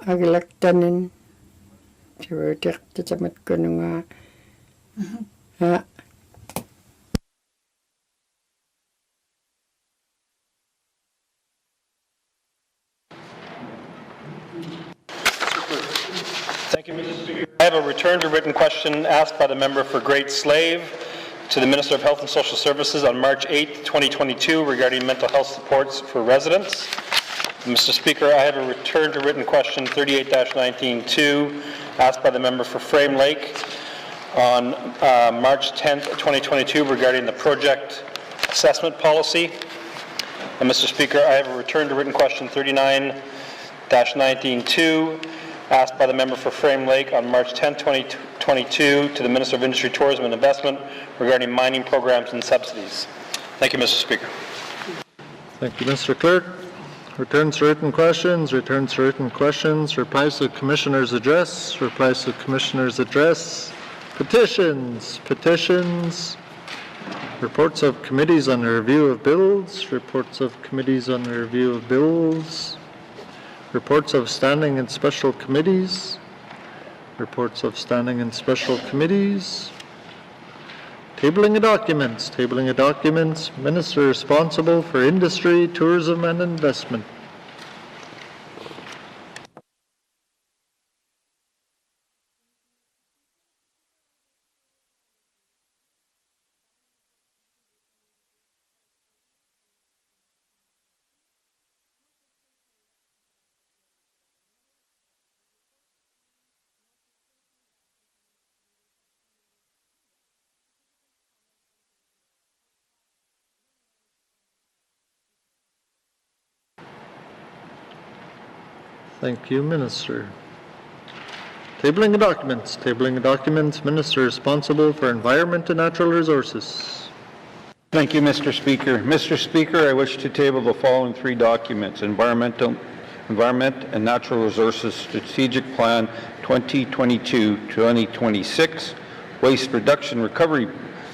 aglaktanin katakta tamat ko nga Thank you, Mr. Speaker. I have a return to written question asked by the member for Great Slave to the Minister of Health and Social Services on March 8, 2022 regarding mental health supports for residents. Mr. Speaker, I have a return to written question 38-19-2 asked by the member for Frame Lake on March 10, 2022 regarding the project assessment policy. And Mr. Speaker, I have a return to written question 39-19-2 asked by the member for Frame Lake on March 10, 2022 to the Minister of Industry, Tourism and Investment regarding mining programs and subsidies. Thank you, Mr. Speaker. Thank you, Mr. Clerk. Returns to written questions, replies to Commissioner's address, petitions, reports of committees on the review of bills, reports of standing and special committees, tabling of documents, Minister responsible for industry, tourism and investment. Thank you, Minister. Tabling of documents, Minister responsible for environment and natural resources. Thank you, Mr. Speaker. Mr. Speaker, I wish to table the following three documents: Environment and Natural Resources Strategic Plan 2022-2026, Waste Reduction Recovery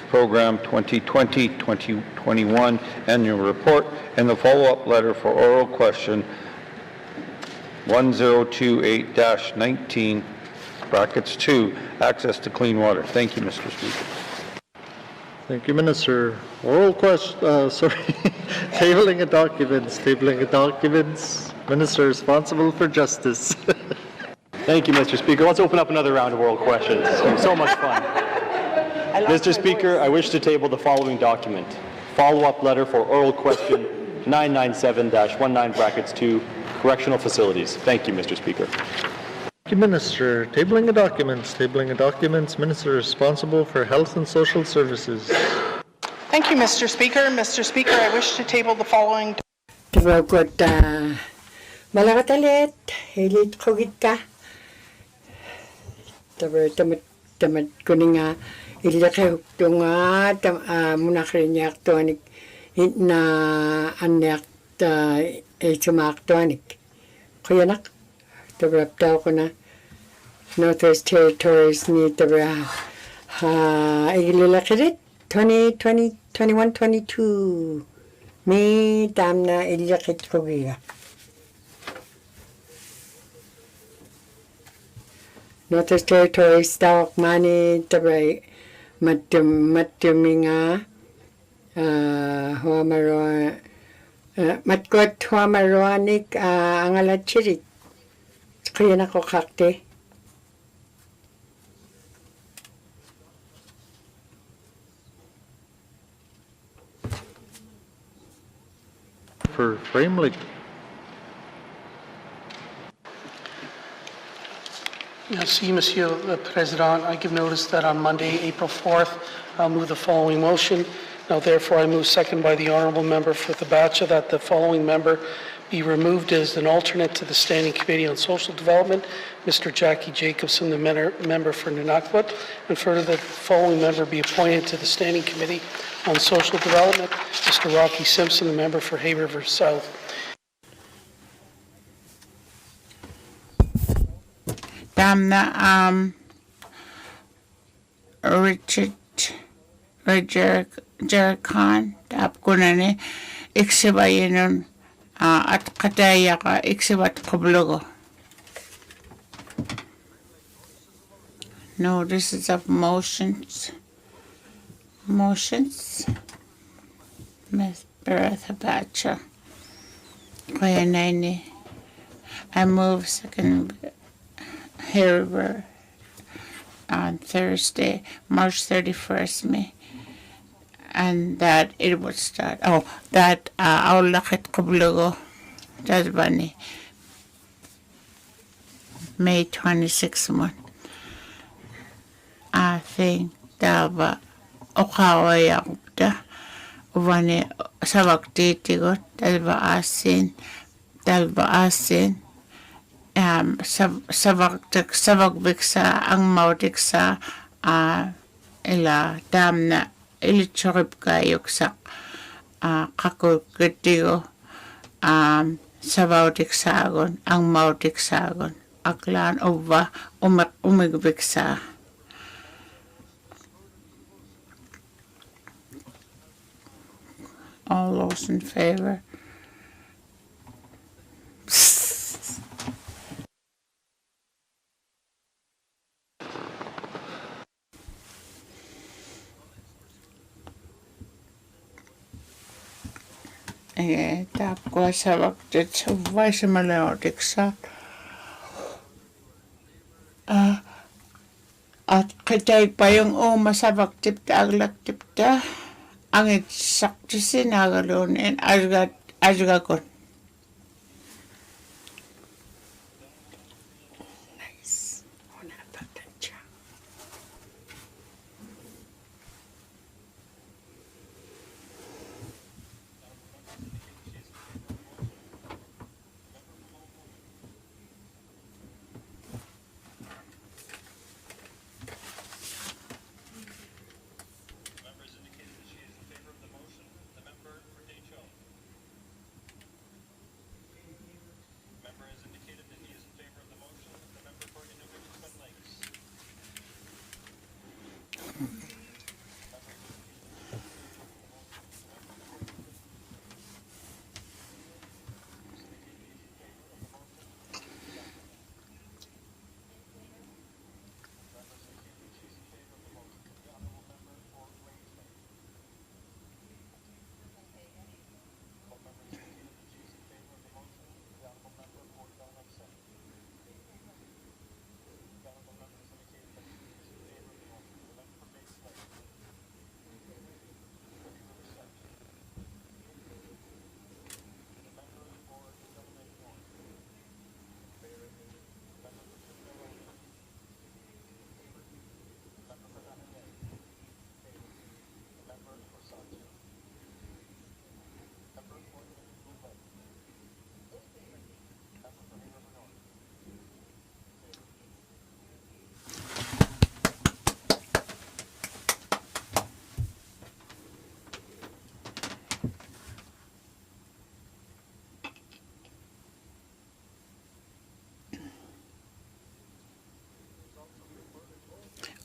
Program 2020-2021 Annual Report, and the follow-up letter for oral question 1028-19, (2), access to clean water. Thank you, Mr. Speaker. Thank you, Minister. Oral question, tabling of documents. Minister responsible for justice. Thank you, Mr. Speaker. Let's open up another round of oral questions. So much fun. Mr. Speaker, I wish to table the following document. Follow-up letter for oral question 997-19(2), correctional facilities. Thank you, Mr. Speaker. Thank you, Minister. Tabling of documents. Minister responsible for health and social services. Thank you, Mr. Speaker. Mr. Speaker, I wish to table the following. Tabakot malakatalit, hilit kogit ka. Tamat kuninga ilakay huktunga munakrinyak tonik na anyak sumak tonik. Kuyanak, tabraptaw ko na Northwest Territories ni tabra ililakit 2021-22 may tam na ilakit kogiga. Northwest Territories tawak mani tabray matuminga huamaro matkot huamaroanik ang alachirit kaya nako kakte For Framley. Merci, Monsieur le Président. I give notice that on Monday, April 4th, I'll move the following motion. Now, therefore, I move second by the Honourable Member for Thabacha that the following member be removed as an alternate to the Standing Committee on Social Development, Mr. Jackie Jacobson, the member for Nunavut, and further that the following member be appointed to the Standing Committee on Social Development, Mr. Rocky Simpson, the member for Hay River South. Damna Roger Khan tap kunani iksibayenun at kataya ka iksibat kublogo. Notices of motions. Miss Bertha Batcher. I move second River on Thursday, March 31st, May, and that it would start. That Aulakit Kublugo, Jazbani, May 26th month. I think Dava Okawayakta, Uvani Savakti, Dalba Asin. Savag sa ang mautik sa ila dam na ilichorip kayok sa kakukitigo savautik sa agon ang mautik sa agon aklan uba umigbik sa all those in favor. Tap ko sa waktit sa vice melodic sa at kitay pa yung masabak tipta aglak tipta ang sakti sinagalunin asgakon.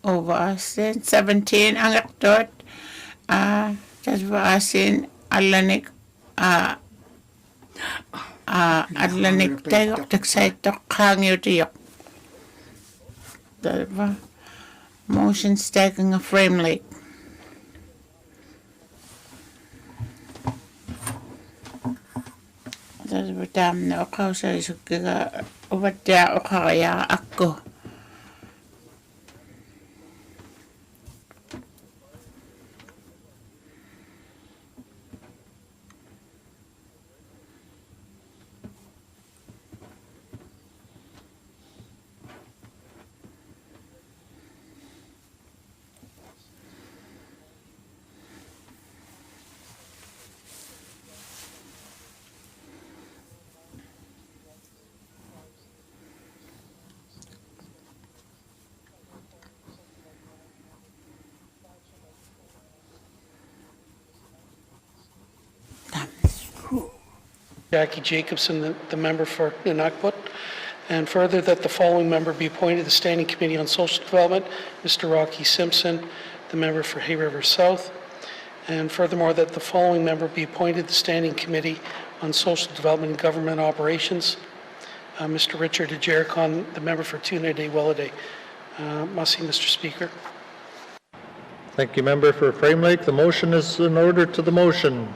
overaasin 17 ang aktot tasvaasin allanik allanik tayok taksaitok hangiyutiyok tasva motion stacking a frame lake tasva tamna okausa isukkiga uvattia okaya akko Jackie Jacobson, the member for Nunavut. And further, that the following member be appointed to the Standing Committee on Social Development, Mr. Rocky Simpson, the member for Hay River South. And furthermore, that the following member be appointed to the Standing Committee on Social Development and Government Operations, Mr. Richard Ajericon, the member for Tunade Welladay. Masi, Mr. Speaker. Thank you, member for Frame Lake. The motion is in order to the motion.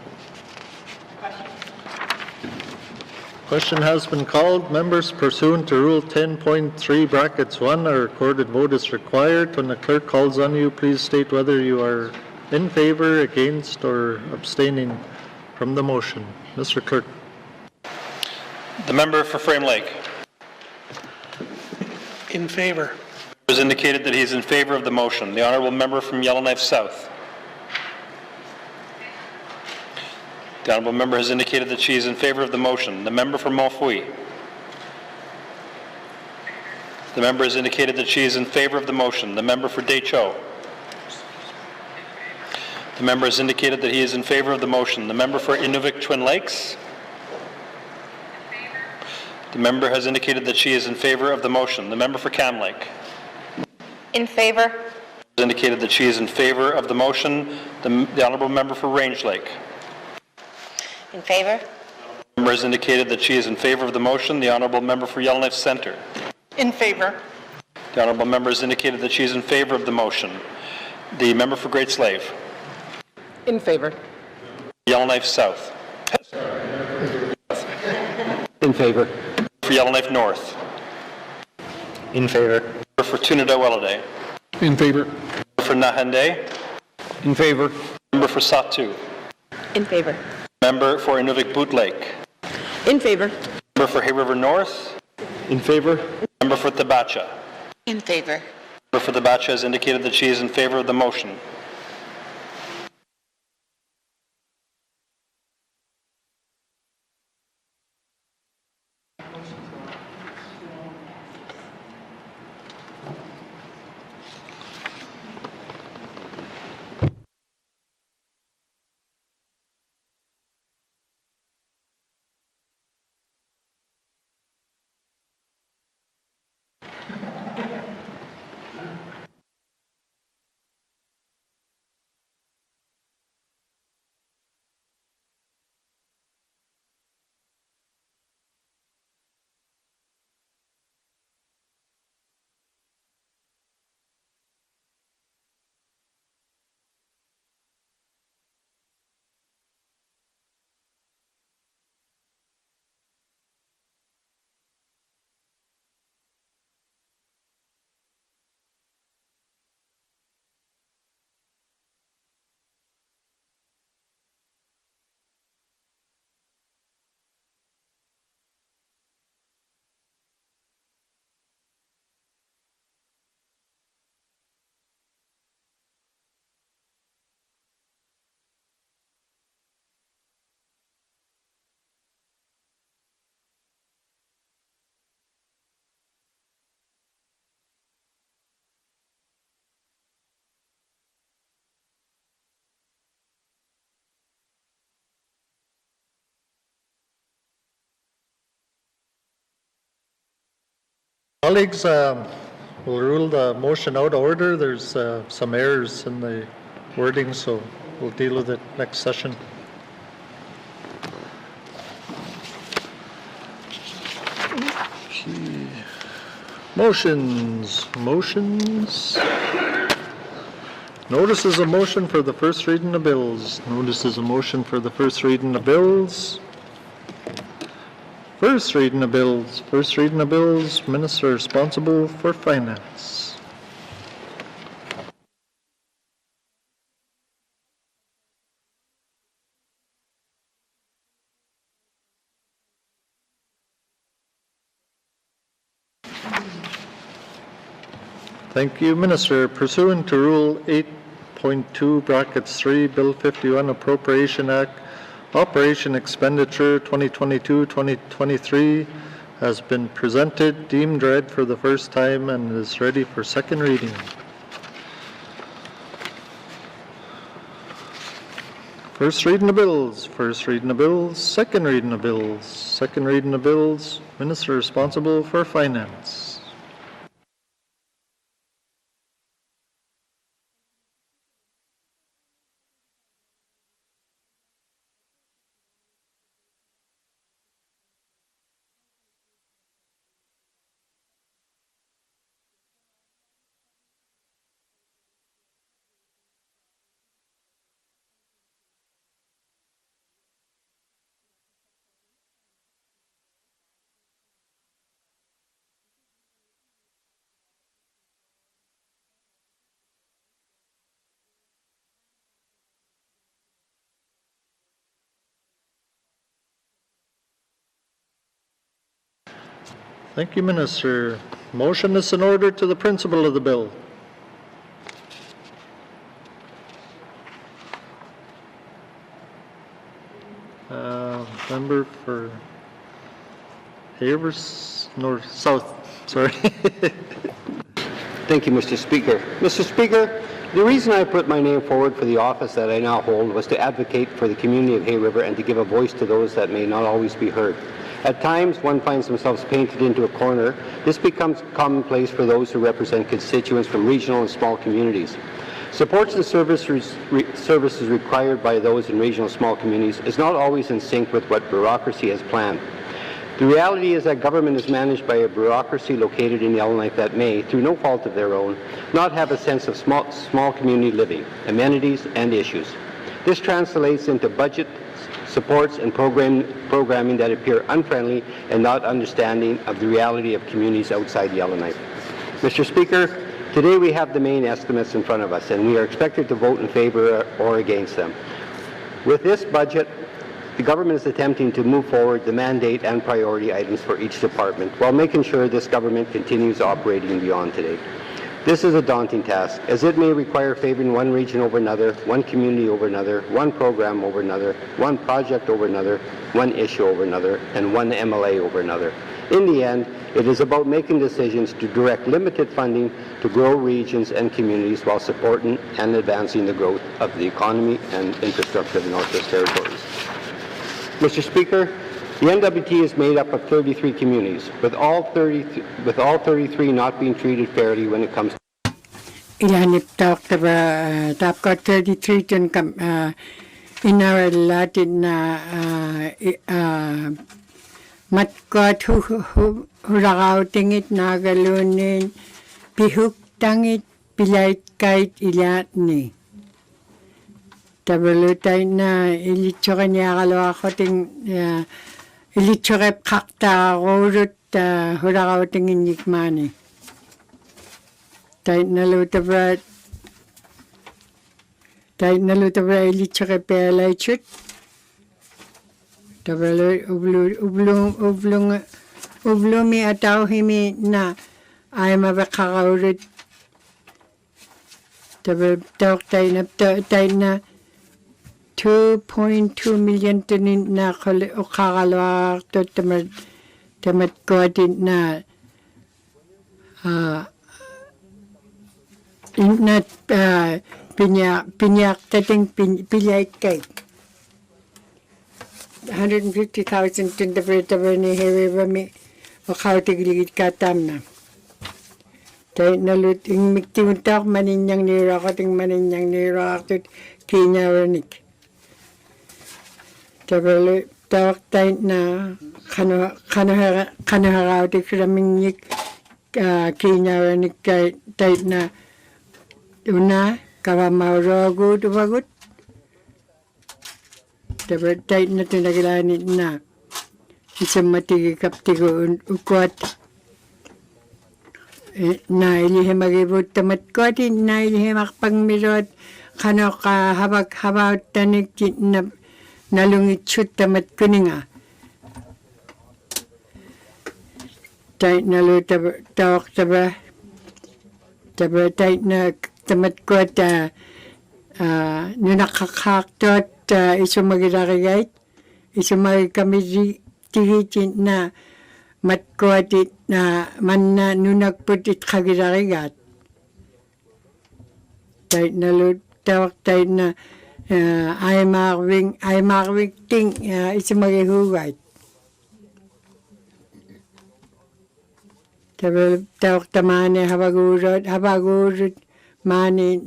Question has been called. Members, pursuant to Rule 10.3 brackets 1, a recorded vote is required. When the clerk calls on you, please state whether you are in favor, against, or abstaining from the motion. Mr. Clerk. The member for Frame Lake. In favor. It was indicated that he is in favor of the motion. The honourable member from Yellowknife South. The honourable member has indicated that she is in favor of the motion. The member for Montfouille. The member has indicated that she is in favor of the motion. The member for Deschaux. The member has indicated that he is in favor of the motion. The member for Inuvik Twin Lakes. The member has indicated that she is in favor of the motion. The member for Cam Lake. In favor. Has indicated that she is in favor of the motion. The honourable member for Range Lake. In favor. The member has indicated that she is in favor of the motion. The honourable member for Yellowknife Centre. In favor. The honourable member has indicated that she is in favor of the motion. The member for Great Slave. In favor. Yellowknife South. In favor. For Yellowknife North. In favor. For Tunada Welladay. In favor. For Nahande. In favor. Member for Satu. In favor. Member for Inuvik Boot Lake. In favor. Member for Hay River North. In favor. Member for Tabacha. In favor. Member for Tabacha has indicated that she is in favor of the motion. Colleagues, We'll rule the motion out of order. There's some errors in the wording, so we'll deal with it next session. Okay. Motions. Notice is a motion for the first reading of bills. Notice is a motion for the first reading of bills. First reading of bills. First reading of bills. Minister responsible for finance. Thank you, Minister. Pursuant to Rule 8.2, brackets 3, Bill 51, Appropriation Act, Operation Expenditure 2022-2023 has been presented, deemed read for the first time, and is ready for second reading. First reading of bills. First reading of bills. Second reading of bills. Second reading of bills. Minister responsible for finance. Thank you, Minister. Motion is in order to the principle of the bill. Member for Havers, North, South, sorry. Thank you, Mr. Speaker. Mr. Speaker, the reason I put my name forward for the office that I now hold was to advocate for the community of Hay River and to give a voice to those that may not always be heard. At times, one finds themselves painted into a corner. This becomes commonplace for those who represent constituents from regional and small communities. Supports and services required by those in regional small communities is not always in sync with what bureaucracy has planned. The reality is that government is managed by a bureaucracy located in Yellowknife that may, through no fault of their own, not have a sense of small community living, amenities, and issues. This translates into budget supports and programming that appear unfriendly and not understanding of the reality of communities outside Yellowknife. Mr. Speaker, today we have the main estimates in front of us, and we are expected to vote in favor or against them. With this budget, the government is attempting to move forward the mandate and priority items for each department while making sure this government continues operating beyond today. This is a daunting task, as it may require favoring one region over another, one community over another, one program over another, one project over another, one issue over another, and one MLA over another. In the end, it is about making decisions to direct limited funding to grow regions and communities while supporting and advancing the growth of the economy and infrastructure of the Northwest Territories. Mr. Speaker, the NWT is made up of 33 communities, with all 33 not being treated fairly when it comes to Ilanip talked about top got 33 ton in our Latin mat got who ragauting it nagalunin pihuk tangit pilait kait ilatni. Tabalutay na ilitsura niya kalawa ko ting ilitsura kakta rurut hurakaw tingin yikmani. Tay naluta ba ilitsura pelay chut. Tabalu ublumi ataw himi na ay mabakakawrut. Tabal tay na 2.2 million tunin na kakalwa to tamat ko din na pinyak tating pilyay kay 150,000 tun tabar ni hewe ba mi makaw tigligid katam na Tay nalut ing miktiuntak maninyang nirakating maninyang nirakatut kinyaranik. Tabalu tawak tay na kanaharautik ramingik kinyaranik tay na una kawa maurogu tubagut. Tabalu tay na tinagilanit na isang matigikaptigo ukwat. Na ilihim magibut tamat ko din na ilihim akpangmirot kano ka habag tanik na nalungit shoot tamat kuninga tay nalu tawak taba tay na tamat ko ta nunakakaktot iso magirarigay iso magkamiri tigit na matkuatit na manna nunagputit kagirarigat. Tay nalut tawak tay na ay marwing ting isimagihugay. Tawak tamane habagurot mani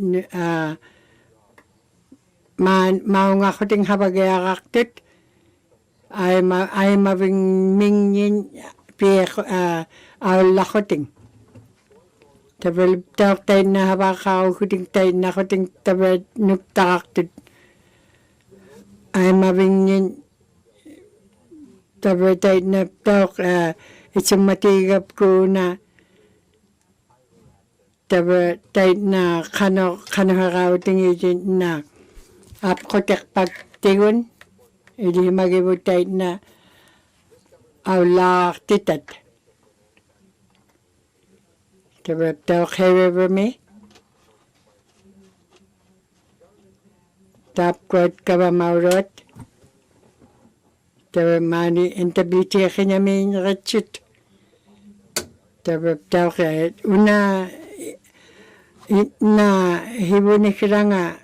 maungakoting habagayakaktit ay mawing mingin lakoting. Tabal tawak tayo na habakaw kuting tayo na kuting tabal nuktakaktit. Ay mabingin tabal tayo na tawak isang matigap ko na tabal tayo na kano haraw tingin na apkotek pagtigon. Ili magibut tayo na awlak titat. Tabab tawak hewe me. Tapkot kaba maurot. Tabab mani entabiti kinyamin ratchut. Tabab tawak una na hibuni kiranga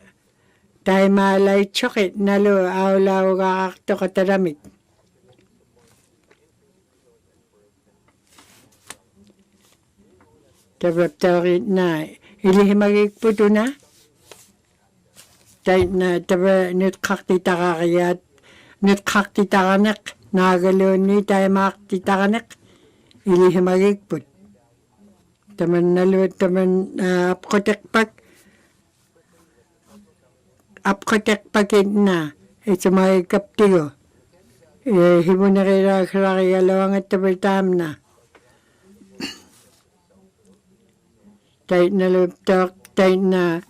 tayo malay chokit nalo awlaw kakakto kataramit. Tabab tawak na ilihimagig puto na. Tayo na tabab nutkaktitakakayat nutkaktitakanak nagalo ni tayo makaktitakanak ilihimagig put. Taman nalo taman apkotek pakin na itumay kaptigo. Hibo na kaya lawang at tabertam na. Tayo na luptok, tayo na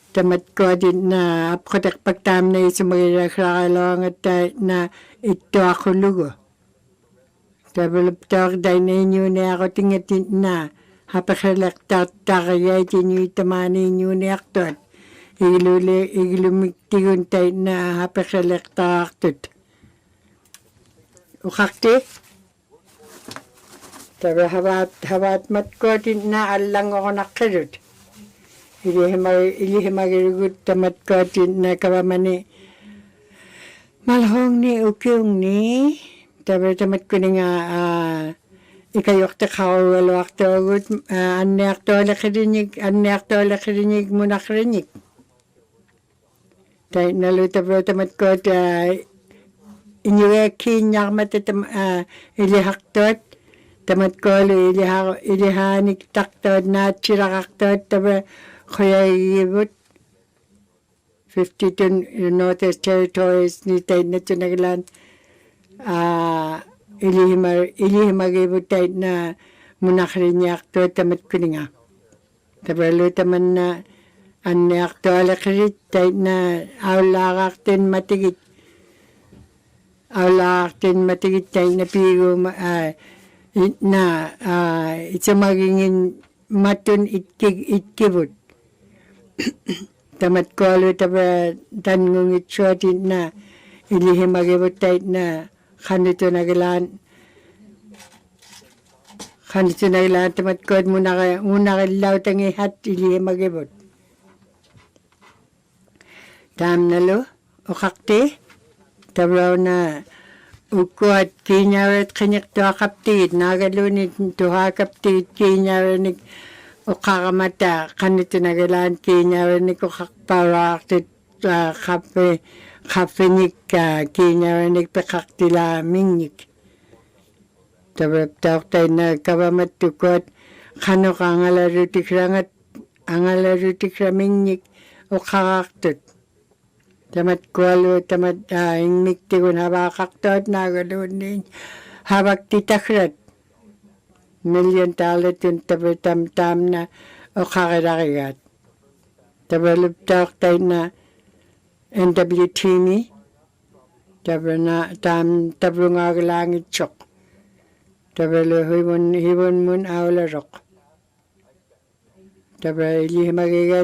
tamat ko din na apkotek pagtam na itumay kaya lawang at na ito ako lugo. Tayo luptok, tayo na inyo na ako tingatin na hapakalaktak takaya tinyo itamani inyo na aktot. Igilumiktigun tayo na hapakalaktaktut. Ukakti? Tabi habat matkotin na alang ako nakirut. Ilihimagirigut ta matkotin na kabamani. Malhong ni ukyong ni. Tabi tamat ko nga ikayok ta kawalwak ta agut. Anyak to lakirinig mo nakirinig. Tayo nalutabro tamat ko inyuekin niya matatam ilihaktot tamat ko ilihanik taktot na chirakaktot tabi kaya ibut 52 Northwest Territories ni tayo na tunaglan ilihimagibut tayo na munakrinyak to tamat ko nga tabi lutaman na anak to alakrit tayo na awlakaktin matigit tayo na pigo na isa magingin matun itkibut tamat ko alo taba tanong itsuatin na ilihimagibut tayo na kanito nagalaan tamat ko muna kalaw tangihat ilihimagibut tam nalo ukakti tabraw na ukuat kinyaret kanyak tuha kaptit nagalunit tuha kaptit kinyaret uqaqamata qanitunagalaan kiiñauranik uqaqparaartit qaffenik kiiñauranik peqaqtilaamingnik tabaptaortaina kavamattukuat qanuqa angalarutikraminnik uqaqartut tamat kualu tamat ingmiktigun havaaqartuat naagaluunniin havaktitagrat $1,000,000 taamna uqarilarigaat tavaluptaortaina NWT-mi tavrungaagalaangitsoq tavalu hivunmun aularoq tava ilihimagiga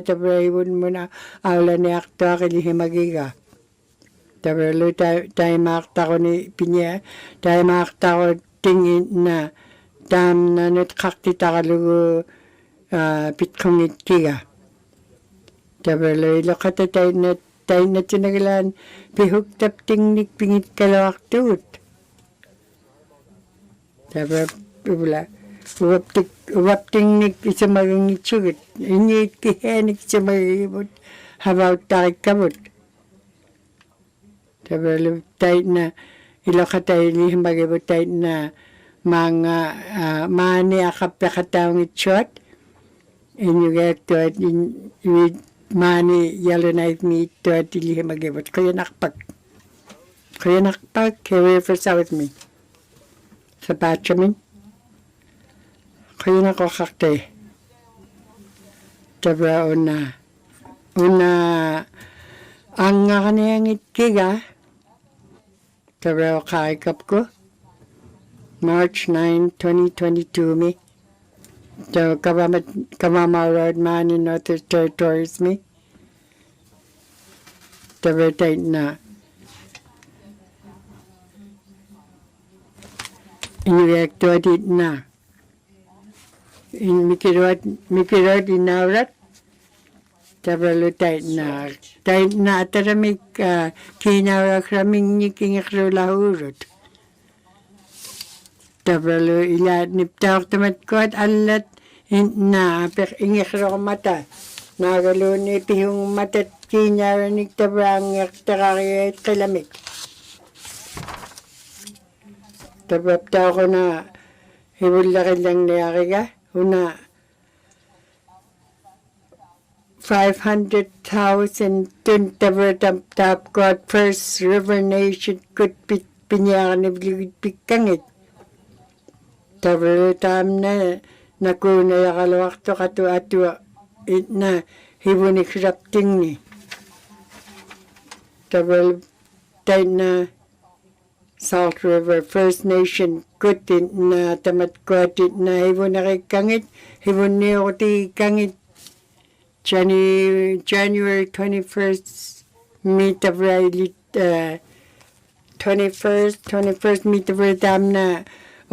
hivunmun aulaniartuaq ilihimagiga tavalu taimaartaruni pinia taimaartarut tingina taamnanut qartitaralugu pitqungitkiga tavalu iloqata tainnatunagalaan pihuktaptingnik pingitkaluartugut tava ula uwaptingnik isamagingitsugut ingiitkihaanik isamagigivut havauttarikkavut tavalu tainna iloqata ilihimagivut tainna maanga maani aqappeqataungitsuat Inuvialuktun maani yalunaiitmiittuat ilihimagivut qiyanarpak heweefasavitmi sapaatsamin qiyanaqoqarti tava una angarniangitkiga tava oqaarikapku March 9, 2022 mi the Kavama Road man in Northern Territories mi tava taina Inuvialuktun na in mikirot inaurat tavalu taina ataramik kiinaurakramingnik ingirulahurut tavalu ila niptaortamatkuat allat na ingirormata naagaluuni pihungmatat kiinyauranik tavaangirtarariat qilamik tabaptaaquna hivullarillanniariga una 500,000 tun tavatamtaapkuat First River Nation kut pinyaarnivligit pikkangit tavalu taamna nakuunayaqaluartoq atua itna hivunikraptingni tavalu taina Salt River First Nation kutin na tamatkuatit na hivunarikkangit hivunniurutigikangit January 21st mitavailit 21st mitavaitamna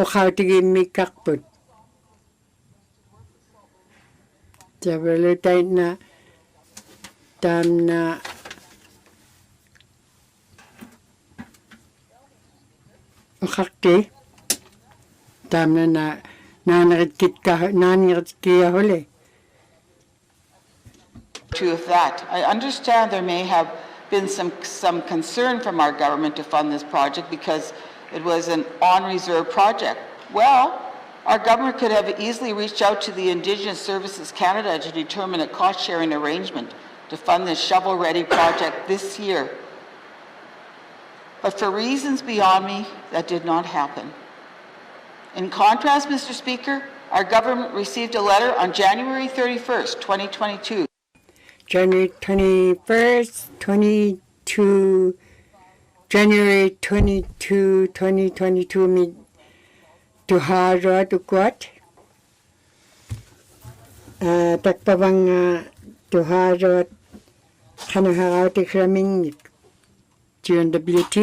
uqautigimmikkarput tavalu taina taamna uqarti taamna naaneritkiyahuli Of that. I understand there may have been some concern from our government to fund this project because it was an on-reserve project. Well, our government could have easily reached out to the Indigenous Services Canada to determine a cost-sharing arrangement to fund this shovel-ready project this year. But for reasons beyond me, that did not happen. In contrast, Mr. Speaker, our government received a letter on January 31st, 2022. January 21st, 22, January 22, 2022 mi tuhara tukuat takpavang tuhara kanaharatikraming GNWT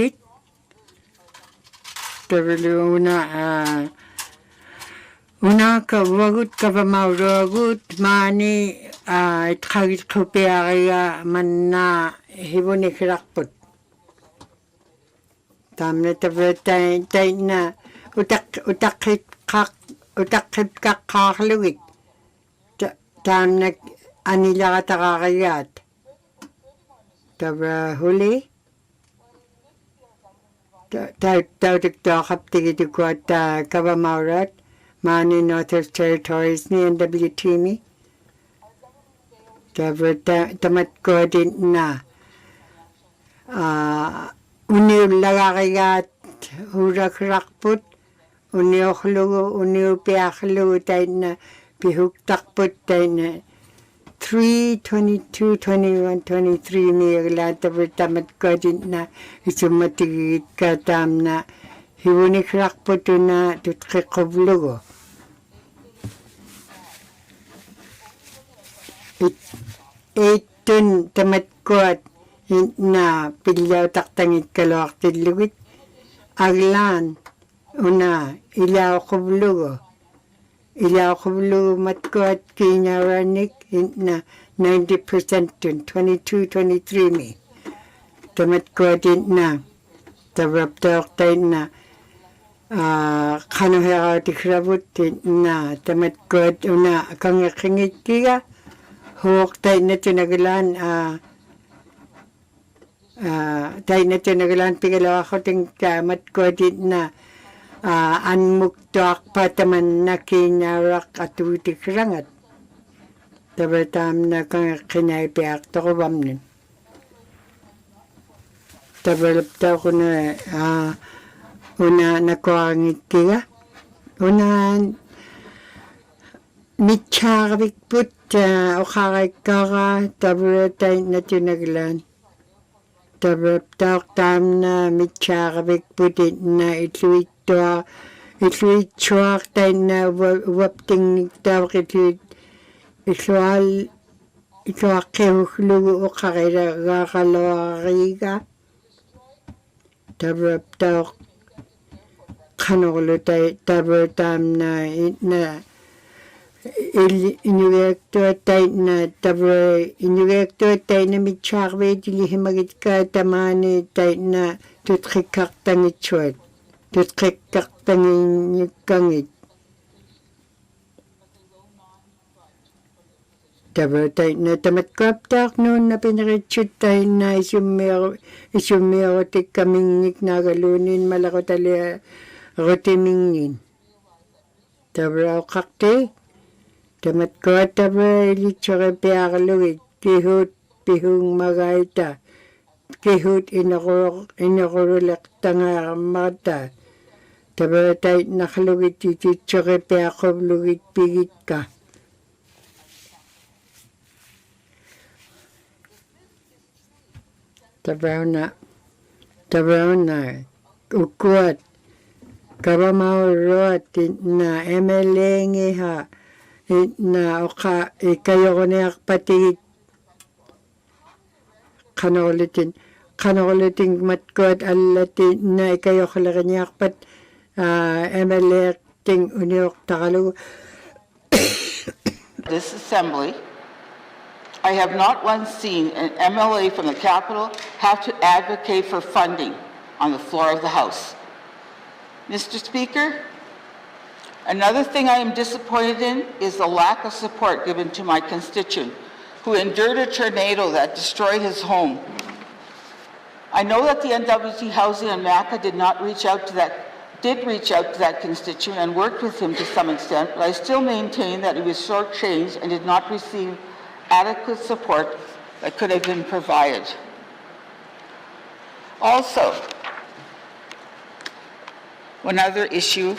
una kawagut kavamaurogut mani itkagit kupiaria manna hivunikrakput tamne taina utakit kakkarlugit tam na anila katakakayat. Tabra huli. Tautik dokap tigitukot kabamaurat. Mani Northwest Territories ni NWT. Tabra tamat ko din na. Uniw lagakayat hurak rakput. Uniw khlugu, uniw piakhlugu tayo na pihuk takput tayo na 3, 22, 21, 23 miyagla tabra tamat ko din na isumatigit ka tam na hiwunik rakput na tutkikoblugo. Itun tamat ko na pilyaw taktangit kalawak tilugit aglan una ilaw kublugo matkot kinyaranik na 90% tun 22 23 mi tamat na tabraptok tayo na kanohera tikrabut na tamat una kangakingit kiga huwag tayo na tinagalan tayo na tinagalan pigalaw ako ting tamat ko din na anmuktok pa taman na kinarak at utik rangat. Tabatam na kang kinaipiak to ko bamnin. Tabalapta ko na una nakuangit kiga. Una mitsaravik put o kakay tabalatay na tinagalan. Tabraptak tam na mitsaravik putit na itluit chuak tayo na wapting tawak itluak kehuklugu o kakalawakiga. Tabraptak kanolo tayo tabratam na Inuvialuktun tayo na Inuvialuktun tayo na mitsaravik dilihimagit ka tamani tayo na tutkikaktangit chuat. Tutkikaktangit kangit. Tayo na tamatkaptak noon na pinakitsut tayo na isumero tik kamingik na galunin malakotali rotimingin. Tayo kakte. Tamat ko tayo ilitsura piakalugit. Kihut pihung magaita. Kihut inakurulak tanga mata. Tayo tayo nakalugit ilitsura piakalugit pigit ka. Tayo na ukuat. Kabamaurot na MLA ngiha. Na oka kayo ko niya pati kanolitin matkot alatin na kayo ko lang niya pat MLA ting uniok takalo. This assembly, I have not once seen an MLA from the capital have to advocate for funding on the floor of the House. Mr. Speaker, another thing I am disappointed in is the lack of support given to my constituent who endured a tornado that destroyed his home. I know that the NWT Housing and MACA did reach out to that constituent and worked with him to some extent, but I still maintain that he was shortchanged and did not receive adequate support that could have been provided. Also, one other issue.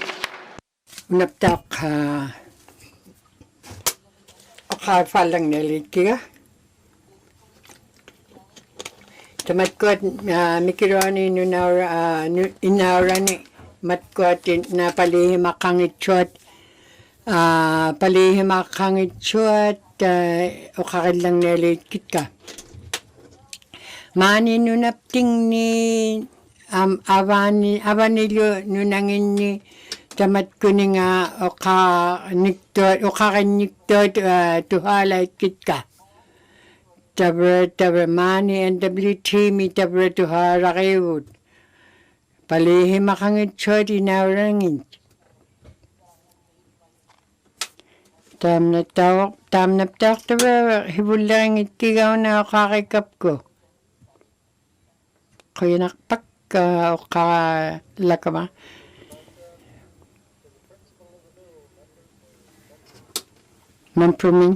Naptak falang nelit kiga. Tamatkot mikironi inaurani matkot na palihimakangitchot o kakadlang nelit kitka. Mani nunapting ni avanilyo nunangin ni tamat ko ni nga o kakanyiktot tuhalay kitka. Tabra mani NWT mi tabra tuharakewut. Palihimakangit chot inaurangin. Taamnaptaartava hivullaringittigaunaqaaqikapku. Quyinarpak oqqaralakama. Mamprumin.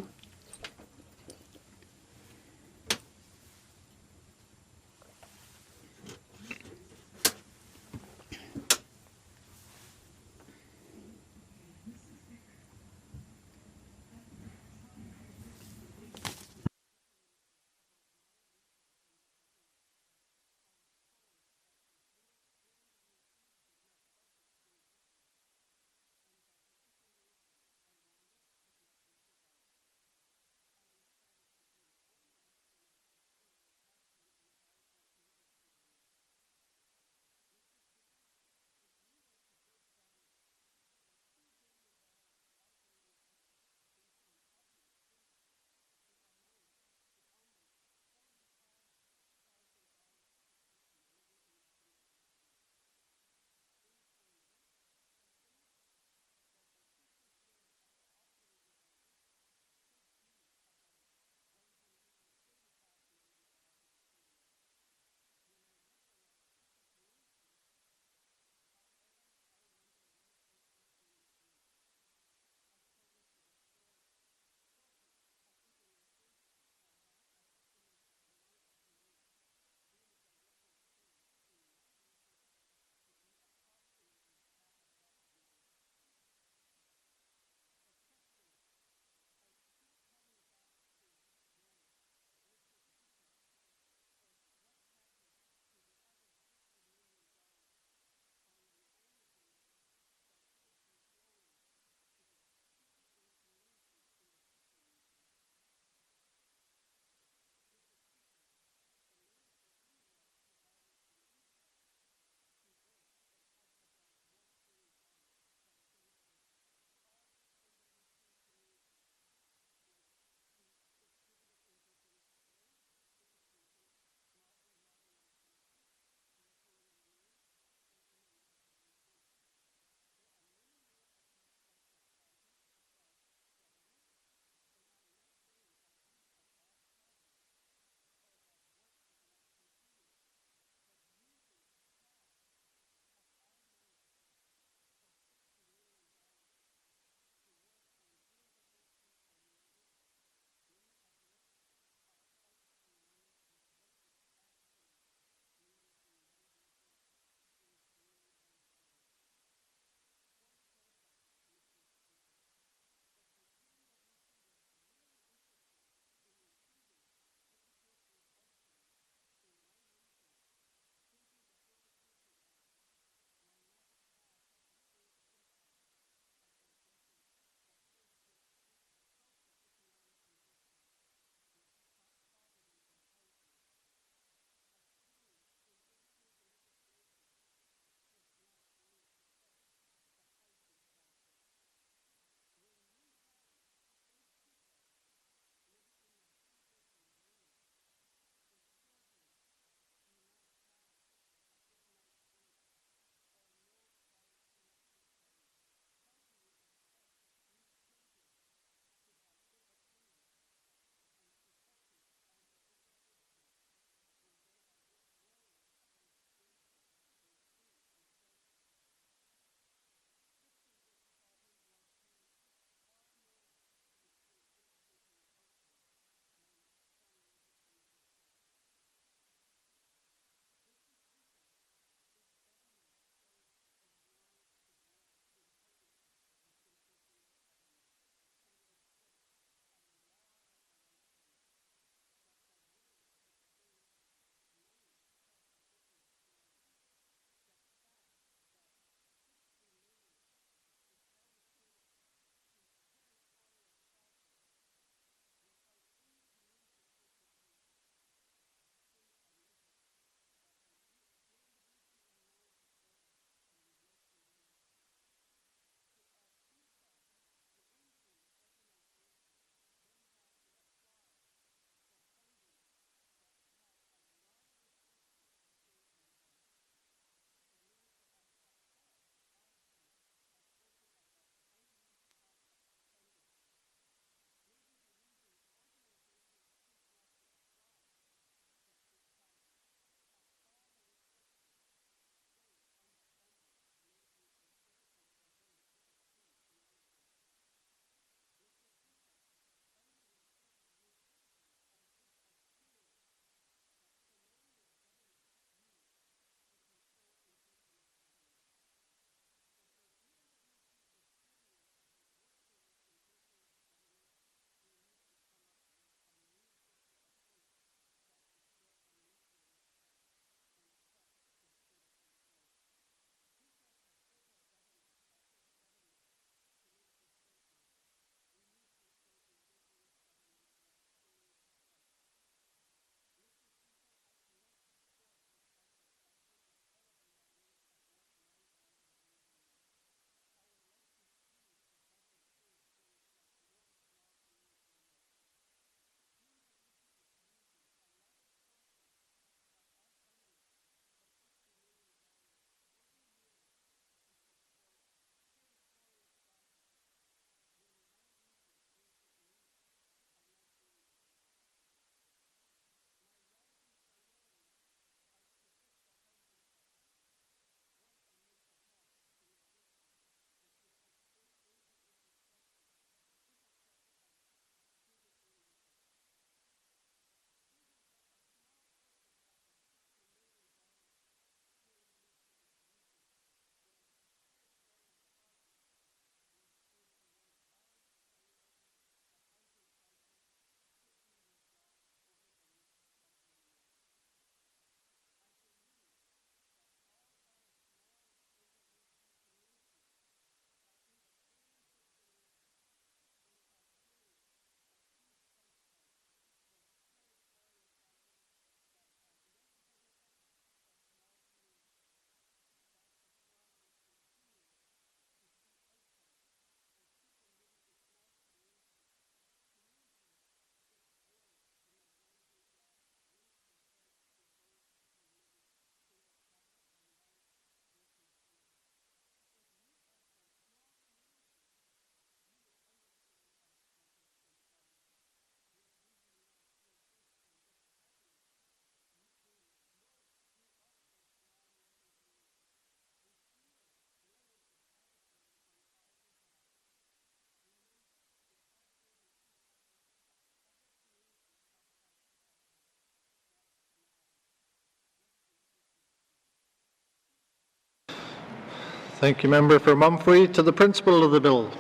Thank you, Member for Mumfree. To the principle of the bill.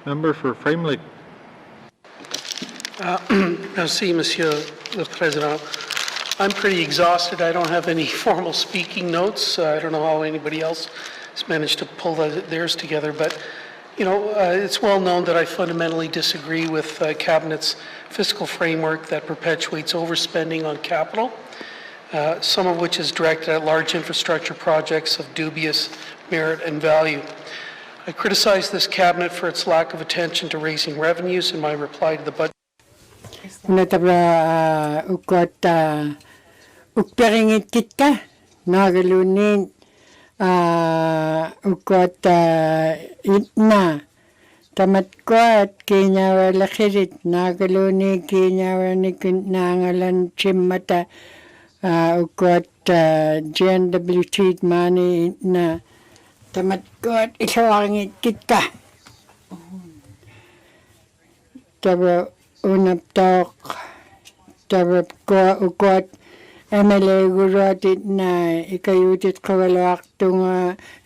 Member for Framley. Merci, Monsieur le Président. I'm pretty exhausted. I don't have any formal speaking notes. I don't know how anybody else has managed to pull theirs together, but you know, it's well known that I fundamentally disagree with Cabinet's fiscal framework that perpetuates overspending on capital, some of which is directed at large infrastructure projects of dubious merit and value. I criticize this Cabinet for its lack of attention to raising revenues in my reply to the budget. Ukperingit kita nagalunin ukot itna tamat ko at kinyawa lakirit nagaluni kinyawa ni nangalan chimata ukot GNWT mani na tamat ko at isawangit kita taba unaptok taba ko ukot MLA gurotit na ikayutit kawalawak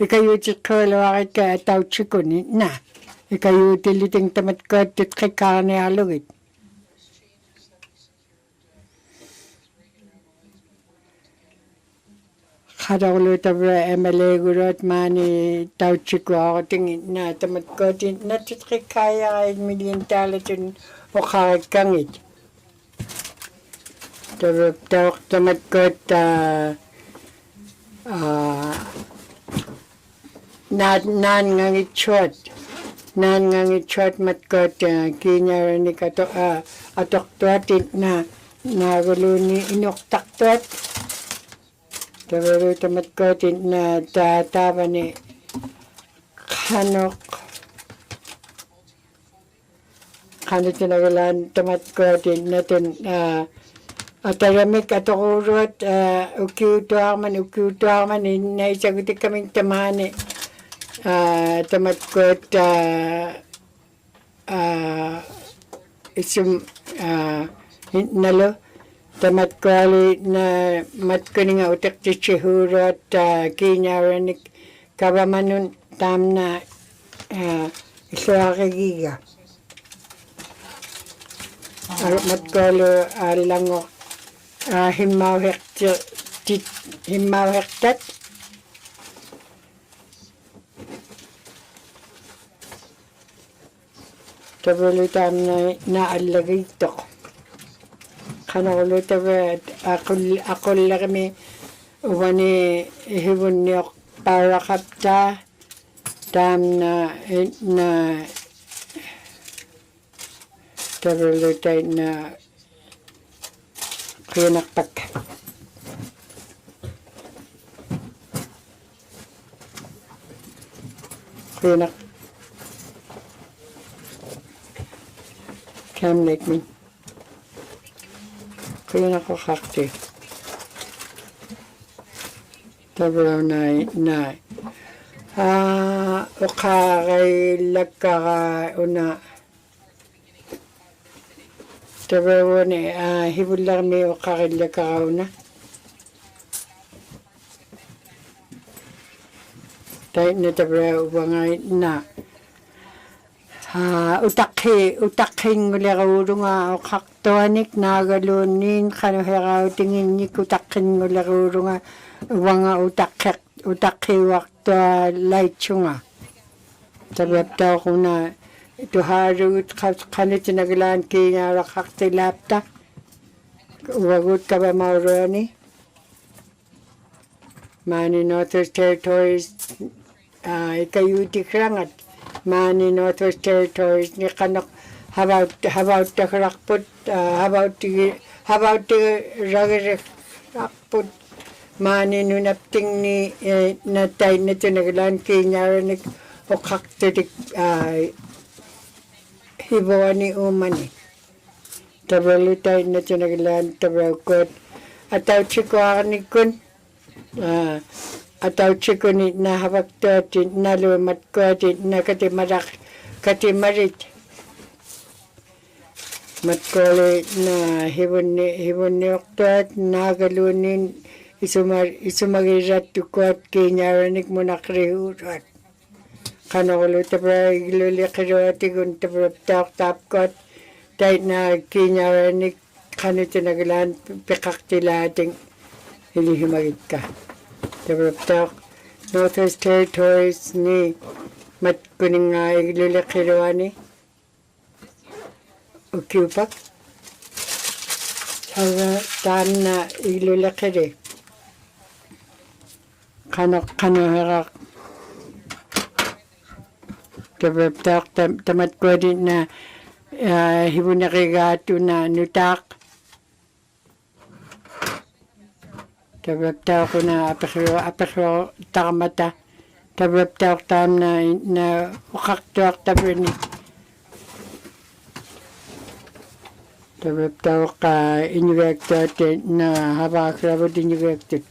ikayutit kawalawakit ka ataw chikunit na ikayutiliting tamatkat tit kikane alugit. Kadawlo tabra MLA gurot mani taw chiku ako tingit na tamatkat na tit kikaya ay million talatin o kakit kangit. Tamat-tamat nan ngangitshot matkot kinyara ni kato atoktuatit na naguluni inoktaktuat tabaru tamatkotit na tataba ni kanok tinagalan tamatkotit natin Ataramik atakurot ukiutuarman naisagutik kaming tamani tamatkot isum nalo tamatkwali na matkuninga utak tichihurot kinyaranik kabamanun tamna isuakagiga matkwalo langok himmauhektat tabulutam na alagito kanakulu tabat akul kami wani hibunnyok para kapta tam na tabulutay na kinakpak. Kamlik min. Kinakakakti. Tabraw na. Ukakay lagkaka una. Tabraw ni hibular mi ukakay lagkaka una. Tayo na tabraw bangay na. Utakhin ngularurunga ukaktuanik nagalunin kanuheraw tingin ni utakhin ngularurunga wanga utakhi wakta laitsunga. Sabab tao ko na ito harut kanit naglaan kaya rakakti lapta. Wagut ka ba maurani? Mani Northwest Territories ikayutik rangat. Mani Northwest Territories ni kanok about the rakput about the rakput mani nunapting ni natay na tinagalan kinyaranik o kaktidik hibuani umani tabalutay na tinagalan tabawkot ataw chikuakanikun ataw chikuni na habaktotin na lumatkotin na katimarit matkoli na hibuni oktot nagalunin isumagirat tukot kinyaranik mo nakrihurat. Kanolo tabra igluli kiruatigun tabra tapkot dahil na kinyaranik kanito naglaan pikaktilating hilihimagit ka. Tabra Northwest Territories ni mat kuning igluli kiruani. Ukiupak. Sawa tam na igluli kiri. Kano harak. Tabra tamat ko din na hibu nakigato na nutak. Tabra ko na apekro takamata. Tabra tam na ukaktuak tabra ni. Tabra ka Inuvialuktun na habakrabot Inuvialuktun.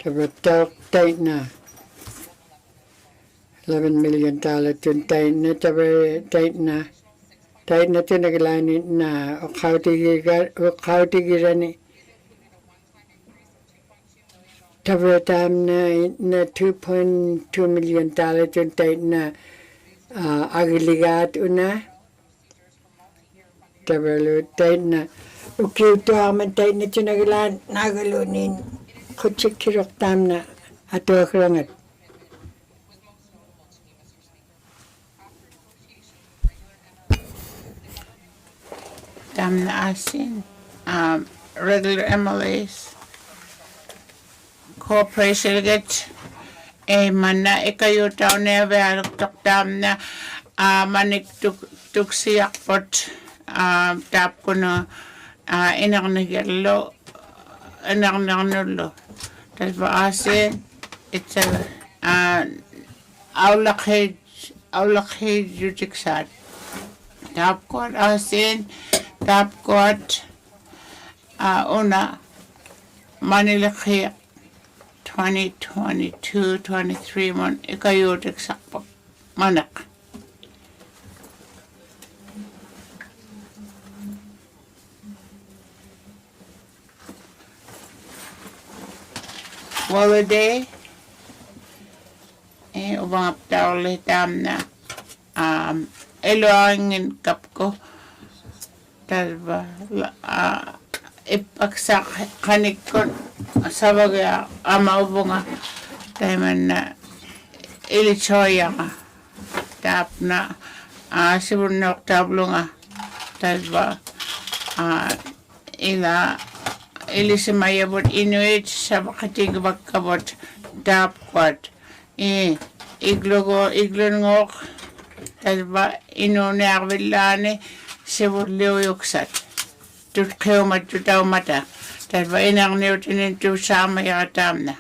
Tabra tayo na $11 million tayo na tabra tayo na tinaglanin na ukautigirani. Tabra tam na $2.2 million tayo na agiligat una. Tabra tayo na ukiuto aman tayo na tinaglan nagalunin. Kuchikirok tam na ato akrangat. Tam na asin. Regular MLAs. Corporation get mana ikayo tao na Inuvialuktun tam na manik tuksiyak pot tap ko na inak nagalo anak nulo. Tas asin it's a aulakhed jutiksat. Tap ko asin tap ko una Manila kaya 2022-23 mon ikayotik sakpak manak. Holiday ubang aptaw litam na eloangin kap ko talba ipaksak kanik ko sa bagay amaubunga tayo man na ilichoya nga tap na sibur na oktablo nga talba ilisimaya bot inuit sa bakatig bagkabot tap kwat iglongok talba inunak vilane sibur liuyoksat tutkayo matutaw mata talba inang niutinin tu sama yakatam na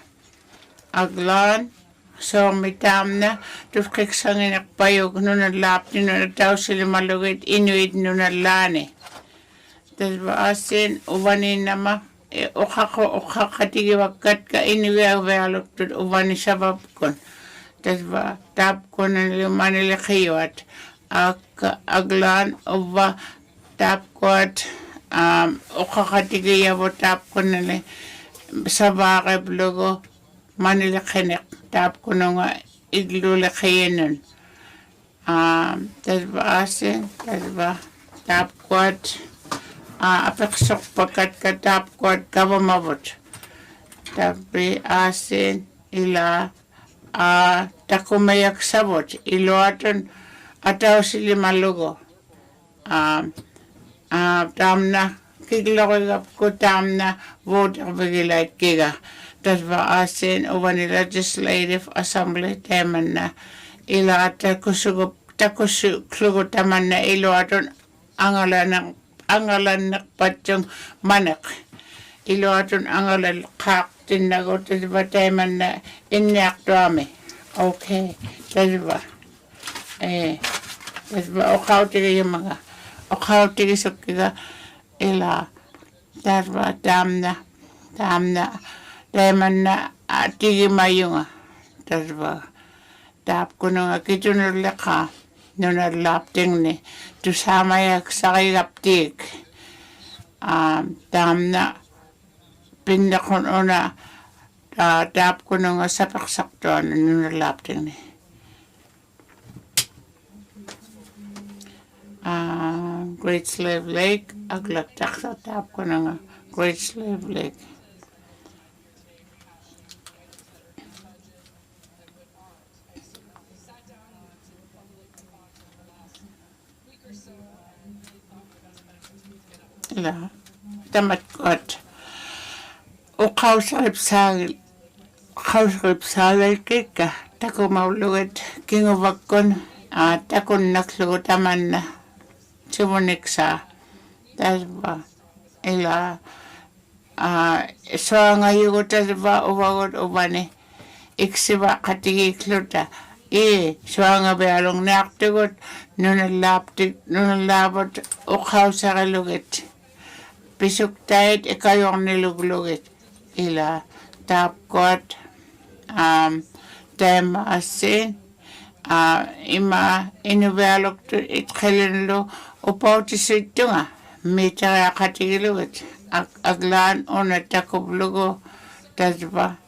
aglan so mitam na tutkiksangin akpayog nunalap nunataw sila malugit inuit nunalane talba asin uwanin nama ukakatigi wakat ka Inuvialuktun uwani sabab kon talba tap kon na manilakiyot aglan uwa tap kot ukakatigi yabo tap kon na sabakib logo manilakinik tap kon nga iglulakiyanon talba asin talba tap kot apeksok pakat katap kwat kavamavot tapi asin ila takumayak sabot ilo aton ataw sili malugo tamna kiglakigap ko tamna vote bigilait kiga tasba asin uwani legislative assembly teman na ila takusugo taman na ilo aton angalan nakpatyong manak. Ilo aton angalan kak tinagot tasba teman na inyak dami. Okay, tasba. Tasba okaw tigi yung mga okaw tigi sukiga ila tasba tamna teman na tigi mayunga tasba tap ko nga kitunulaka nunalapting ni tusama yak sakigaptik tamna pindakon ona tap ko nung sapaksaktuan nunalapting ni. Great Slave Lake, aglatak sa tap ko nung Great Slave Lake. Ila, tamat kot. O kausarip sagal kika, tako maulugat, kinguvakon, takon naklugot aman na, sumunik sa, tasba, ila, so nga yugo tasba, uwagot ubani, iksiba katigikluta, so nga bealong naktugot, nunalabot, o kausaralugat, pisuk tayo, ikayong niluglugit. Ila tapkot tema asin ima Inuvialuktun itkelenlo upautisittunga mitara katigilugat aglaan ona takublugo tasba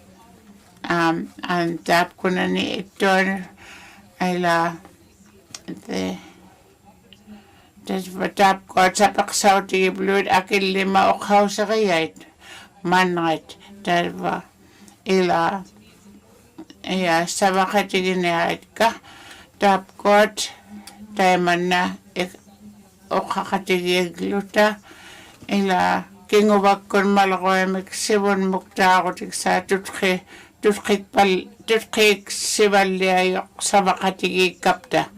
an tapkunani itton ila tasba tapkot sapaksauti blood akil lima okhausakayait manait tasba ila sabakatiginiait ka tapkot taiman na okakatigigluta ila kingubakon malakoyamik sibon muktakotik sa tutkik sibalyayok sabakatigikapta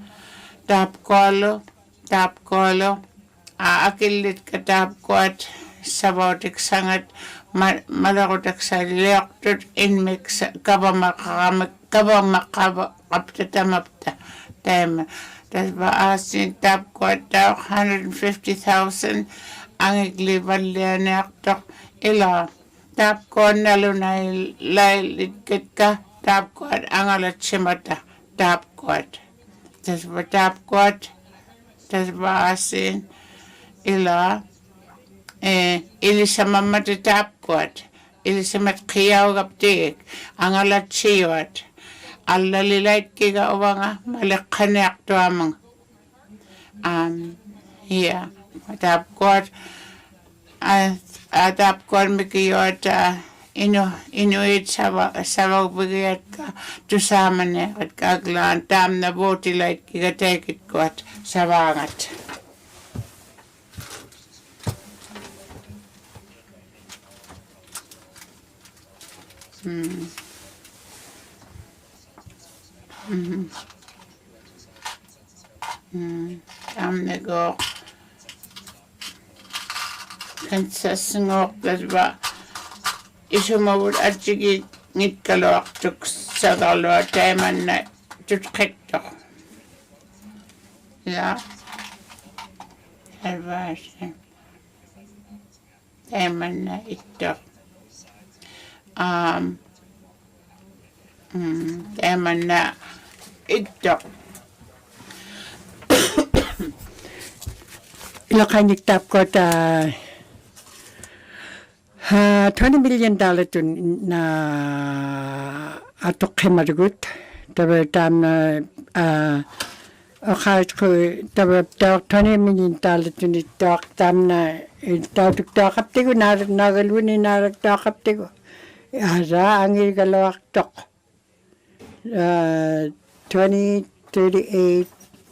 tapkolo akilit ka tapkot sabautik sangat malakotak sa leoktut inmik kabamakaptatamapta tema tasba asin tapkot daw 150,000 ang iglibalyanaktok ila tapkot nalunay lailigkit ka tapkot ang alatsimata tapkot tasba asin ila ilisamat tapkot ilisamat kiyaw kaptik ang alatsiyot alalilait kiga uwanga malakanak to amang tapkot mikiyot inuit sabag bigayat ka tusaman at kaglaan tam na botilait kiga tekit ko at sabangat. Tamnego kansasngok tasba isumawud at sige ngit kalawak tuk sa kalwa taiman na tutkiktok albasin taiman na itok taiman na itok Ilakanik tapkot $20 million na atok hemarugut tabe tam akhat ko tabe $20 million ni tok tam na tok kaptigo nagaluni na tok kaptigo ara angil galawak tok 2038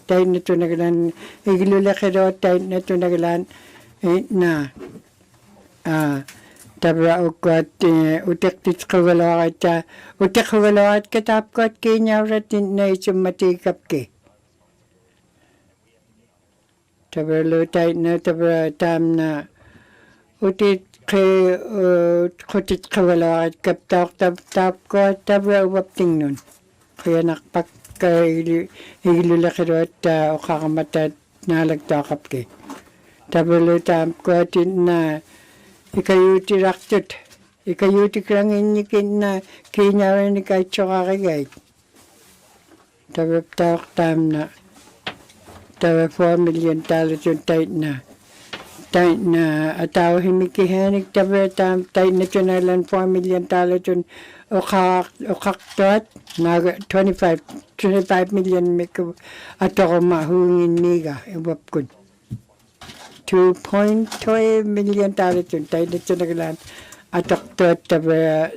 tayo na ito nagalan igilulakiro tayo na ito nagalan na tabra ukot utek titskawalawat utek katapkot kinyawratin na isumatikap ki tabra lutay na tabra tam na utit kutitskawalawat kaptak tapkot tabra uwapting nun kaya nakpak igilulakiro at ukakamatat nalagtakap ki tabra tapkotin na ikayuti raktut, ikayuti krangin nikin na kinyaran ni kahit tsukakagay. Tabap tam na, tabap $4 million yung tight na. tayo na ataw himikihanik tabi tayo nationalan $4 million tun ukaktot na 25 million miku atoko mahungin niga ibapkud 2.2 million tun tayo nationalan ataktot tabi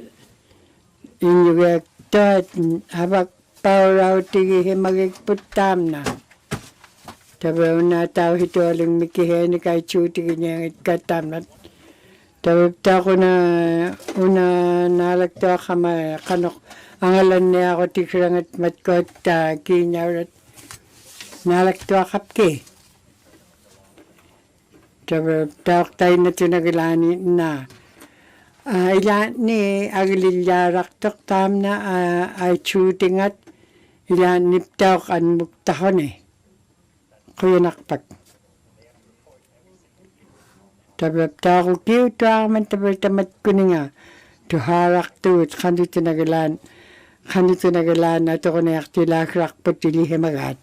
Inuvialuktun habak pauraw tigi himagigputam na. Tabi na tao hitualing mikiheni kay chuti kanya katam na. Tabi tako na una nalagto kama kanok angalan niya ako tikrangat matkot kinyarat nalagto kapki. Tabi tako tayo na tinagilani na. Ilan ni agililyarak tok tam na ay chutingat ilan niptaw kan muktahon kuya nakpak. Tabap tayo kiw tuwa man tabap tamat kuninga tuharak tuwit kanito nagalan ato ko na yaktilakrak putili hemagat.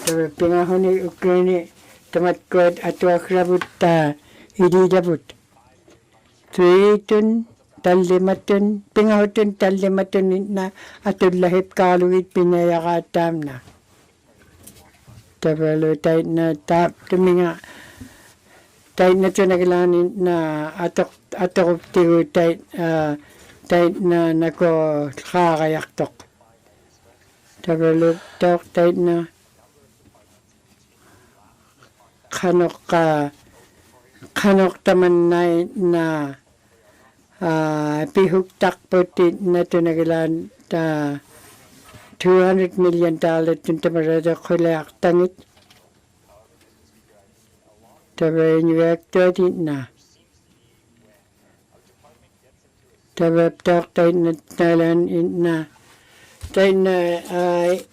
Tabap pingahon ni ukini tamat kod ato akrabut ididabut. 3 tun, talimatun, pingahutun talimatun na atul lahip kaluit pinayakatam na. Tabalo tayo na tuminga tayo na tunaglanin na atok tiyo tayo na nako kakayaktok. Tabalo tayo na kanok taman na pihuktak puti na tunagalan $200 million tun tamarada kulayak tangit. Tabi Inuvialuktun na. Tabi tayo na talan na. Tayo na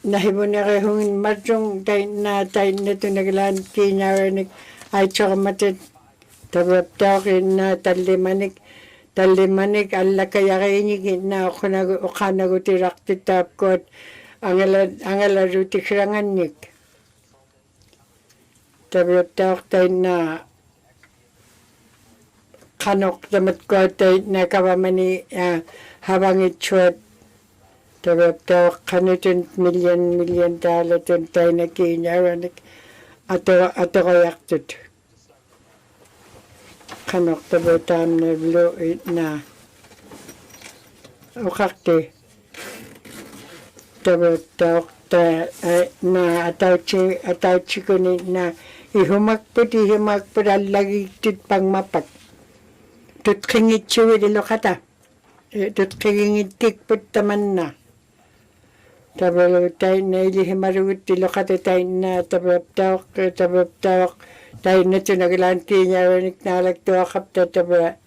nahibon na kahungin matong tayo na tunagalan kinyaranik ay tsakamatid. Tabap tayo na talimanik alla kaya kainigin na ukanago tirak titap kot angala ruti kranganik. Tabap tayo na kanok tamat ko tayo na kawamani habang itsuat. Tabap tayo kanitun million dollar tun tayo na kinyaranik ato kayak tut. Kanok tabutam na luit na ukakti tabutok na ataw chikunin na ihumakput lagi tit pang mapak tut kingit chuwi dilo kata tut kingit tikput taman na tabutok tayo na ilihimaruit dilo kata tayo na tabutok tayo na tunagalan kinyaranik nalagto akap tabap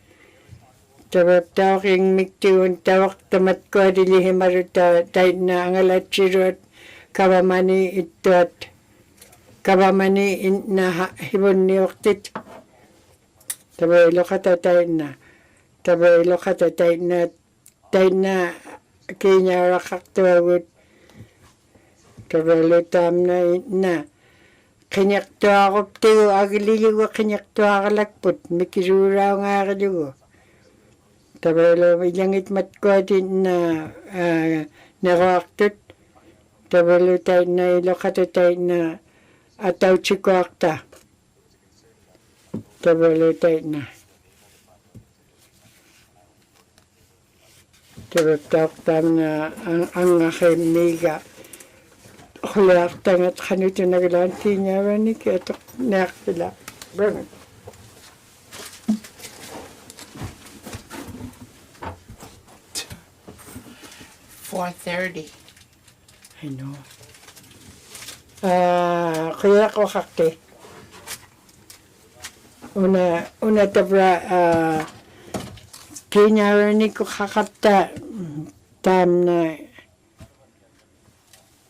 tayo king miktiun tawak tamat ko dilihimarut tayo na angalat sirot kawamani itot kawamani na hibon niyoktit tayo lokata tayo na kinyarakak tuwagut tayo lutam na kinyak to ako tiyo agiligo kinyak to akalakput mikisura nga akaligo tabalo ilangit matko din na naraktut tabalo tayo na ilokata tayo na ataw chikuakta tabalo tayo na tabalo na ang aking miga Kulayak tangat kanito naglanti niya ni ketok nakila. Bang. $4:30. I know. Kaya ko kakte. Una tabra kinyara ni ko kakapta tam na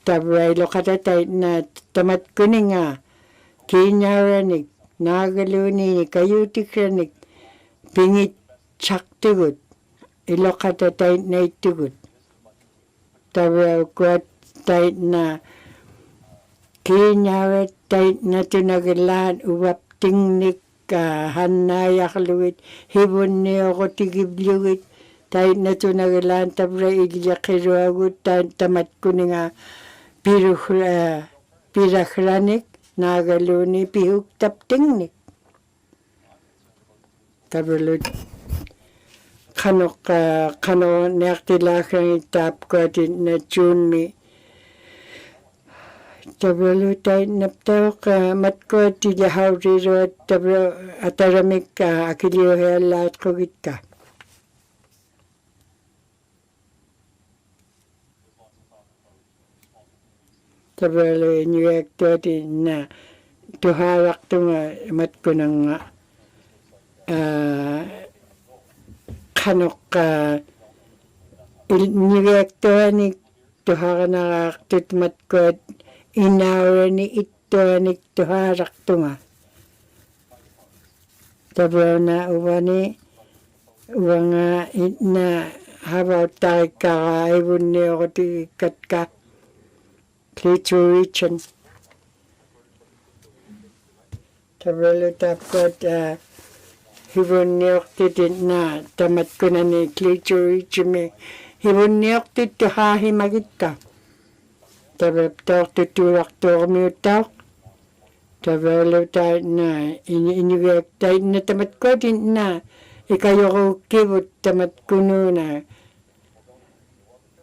tabray lokata tayo na tamat kuninga kinyaranik nagaluni kayutikranik pingit chaktigut ilokata tayo na itugut tabray kwat tayo na Kiinyaret tait natunagilaan uwap tingnik hannayaqlugit hibunniuqutigiblugit tait natunagilaan tabra ilyaqiruagut tait tamatkuninga pirakhranik nagaluni pihuk taptingnik tabalut kano nektilakhrangit tapkotit na chunmi tabalut tait naptawk matkoti lahawriruat tabra ataramik akiliuhealat kugitka tabalu inuvialuktun na tuharaktunga matkunanga kanok inuviaktuanik tuharanaqartut matkuat inaurani ittuanik tuharaktunga tabrana uvani uanga itna havautarikkara ivunniuqutikatka region tabralu tapkuat hivunniuqtitit na tamatkunani region hivunniuqtit tuhahimagitka tabraptauq tutuuraqtuuqmiuttauq tabralu tait na inuviak tait na tamatkuatit na ikayoquukkivut tamatkununa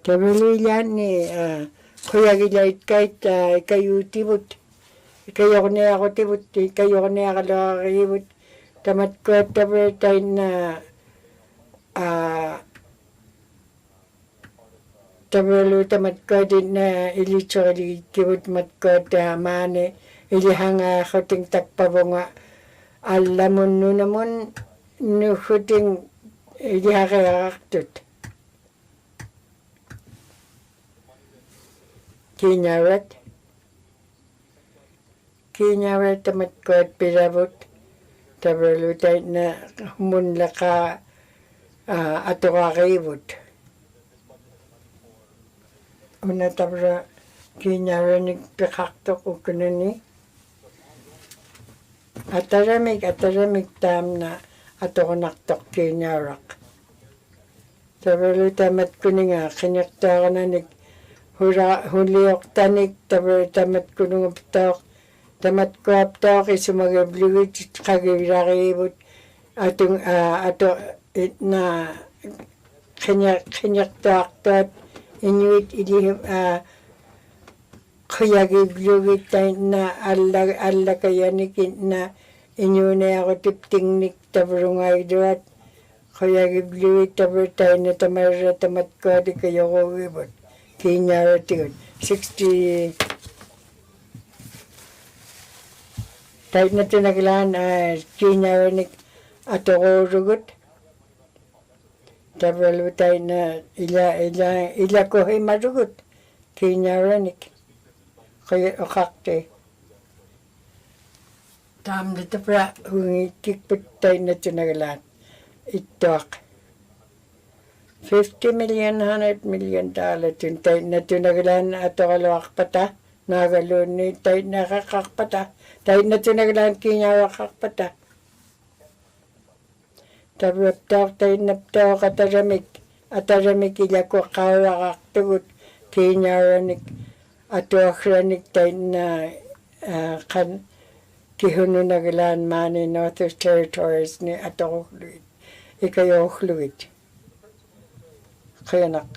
tabralu ilaanni quyagilaitkait ikayuutivut ikayorniaqutivut ikayorniaqaluaqarivut tamatkuat tabra tait na tabralu tamatkuatit na ilitsuqiligitkivut matkuat maani ilihangaaqhuting takpavunga allamun nunamun nuhuting ilihaqiaqartut Kiinyaret tamatkuat piravut tabralu tait na humunlaqa atuqaqivut una tabra kiinyaranik piqaqtuq ukununi ataramik taamna atuqunaqtuq kiinyaraq tabralu tamatkuninga qiniqtuaqananik huliuqtanik tabra tamatkunungaptauq tamatkuaptauq isumagabligit qagiraqivut atu itna qiniqtuaqtuat inuit ilihim quyagibligit taitna allakayanik itna inuneaqutiptingnik tabrungaiduat quyagibligit tabra taina tamarra tamatkuat ikayoqugivut kiinyaratigut 60 tait na tunagilaan kiinyaranik atuquurugut tabralu tait na ilakuhimarugut kiinyaranik uqaqti taamna tabra hungikikput tait na tunagilaan ittuaq $50 million, $100 million tun tait na tunagilaan atuqaluaqpata naagaluni tait na qaqaqpata tait na tunagilaan kiinyaraqaqpata tabraptauq tait naptauq ataramik ilakuqauraqartugut kiinyaranik atuaqranik tait na kihununagilaan maani Northwest Territories ni atuquqlugit ikayoqlugit qiyanaq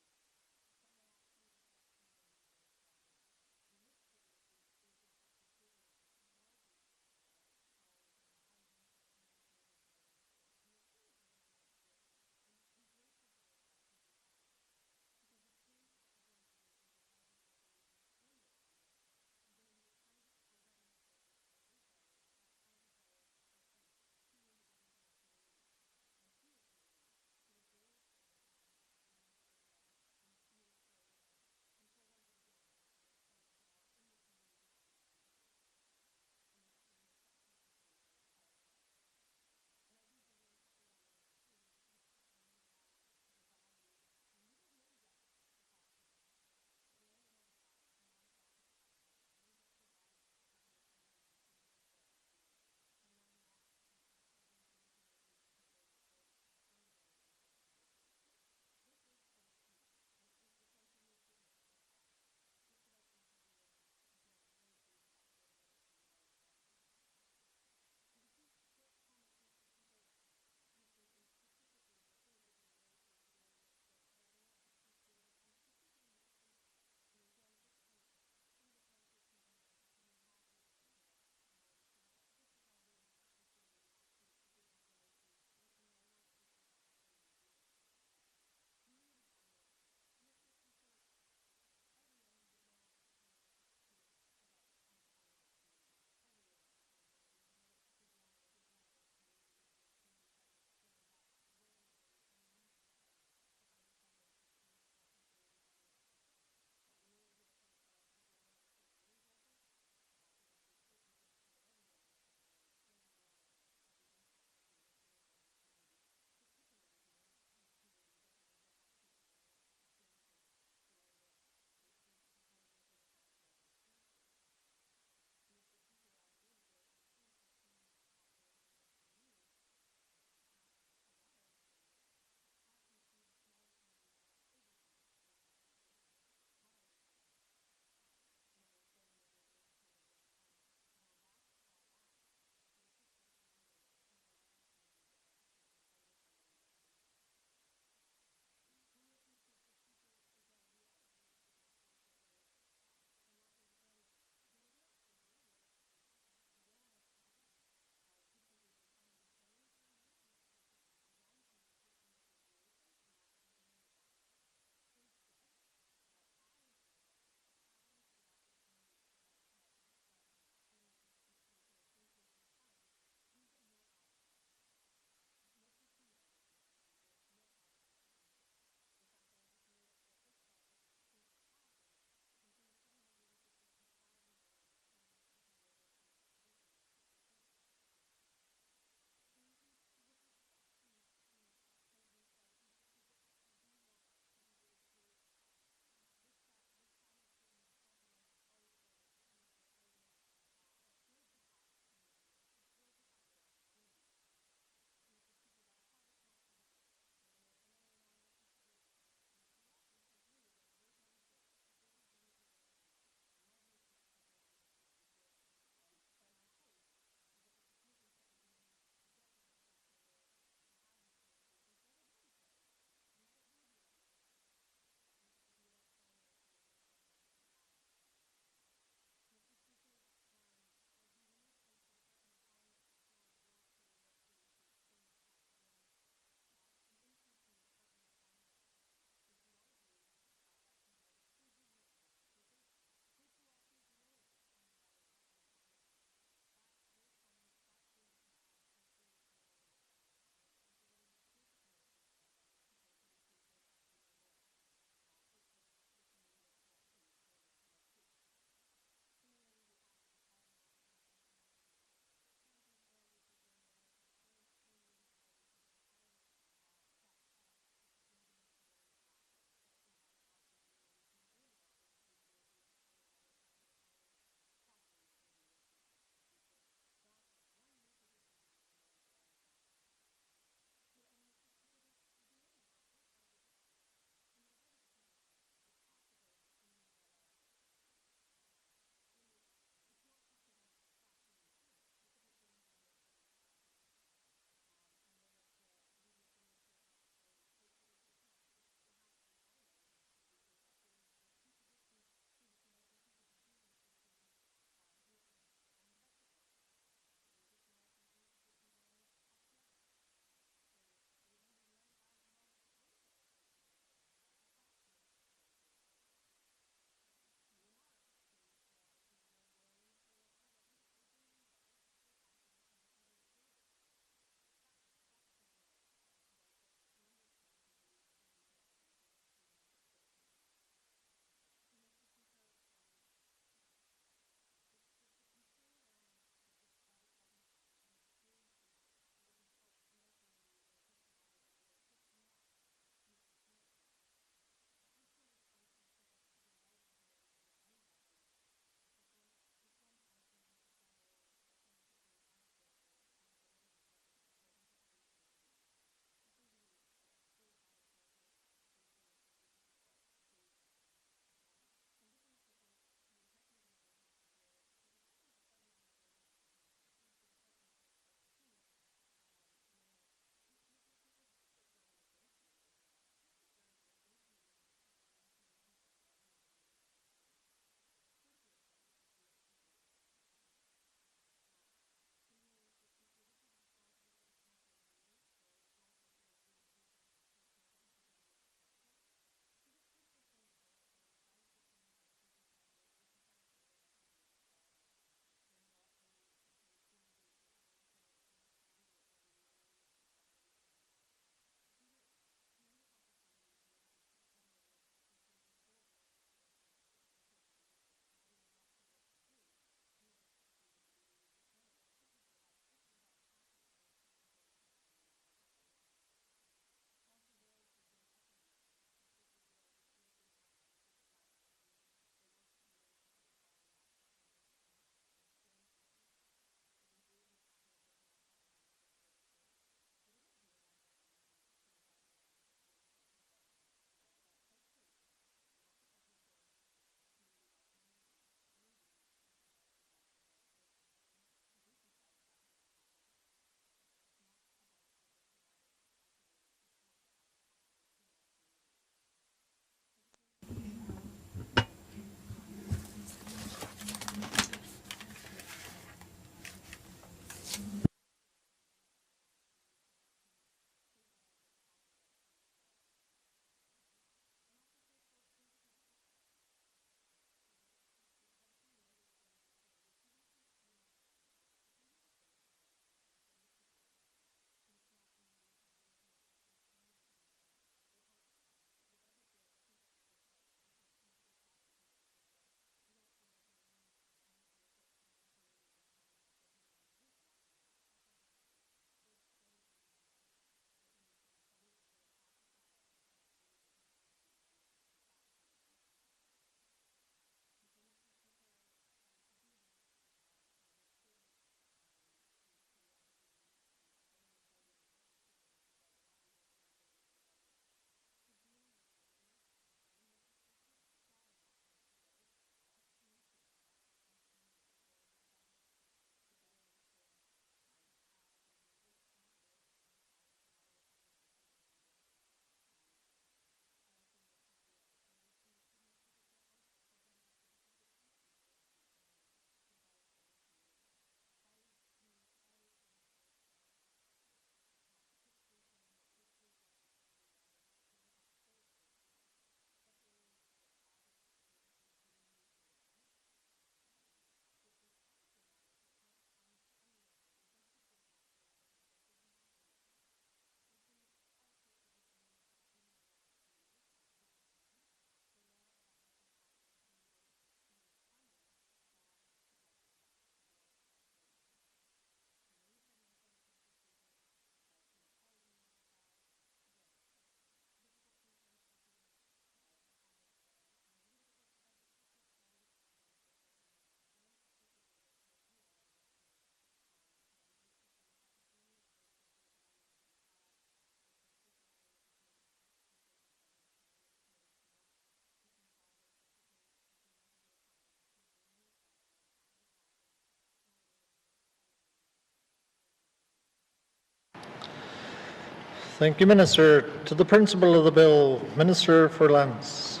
Thank you, Minister. To the principle of the bill, Minister for Lands.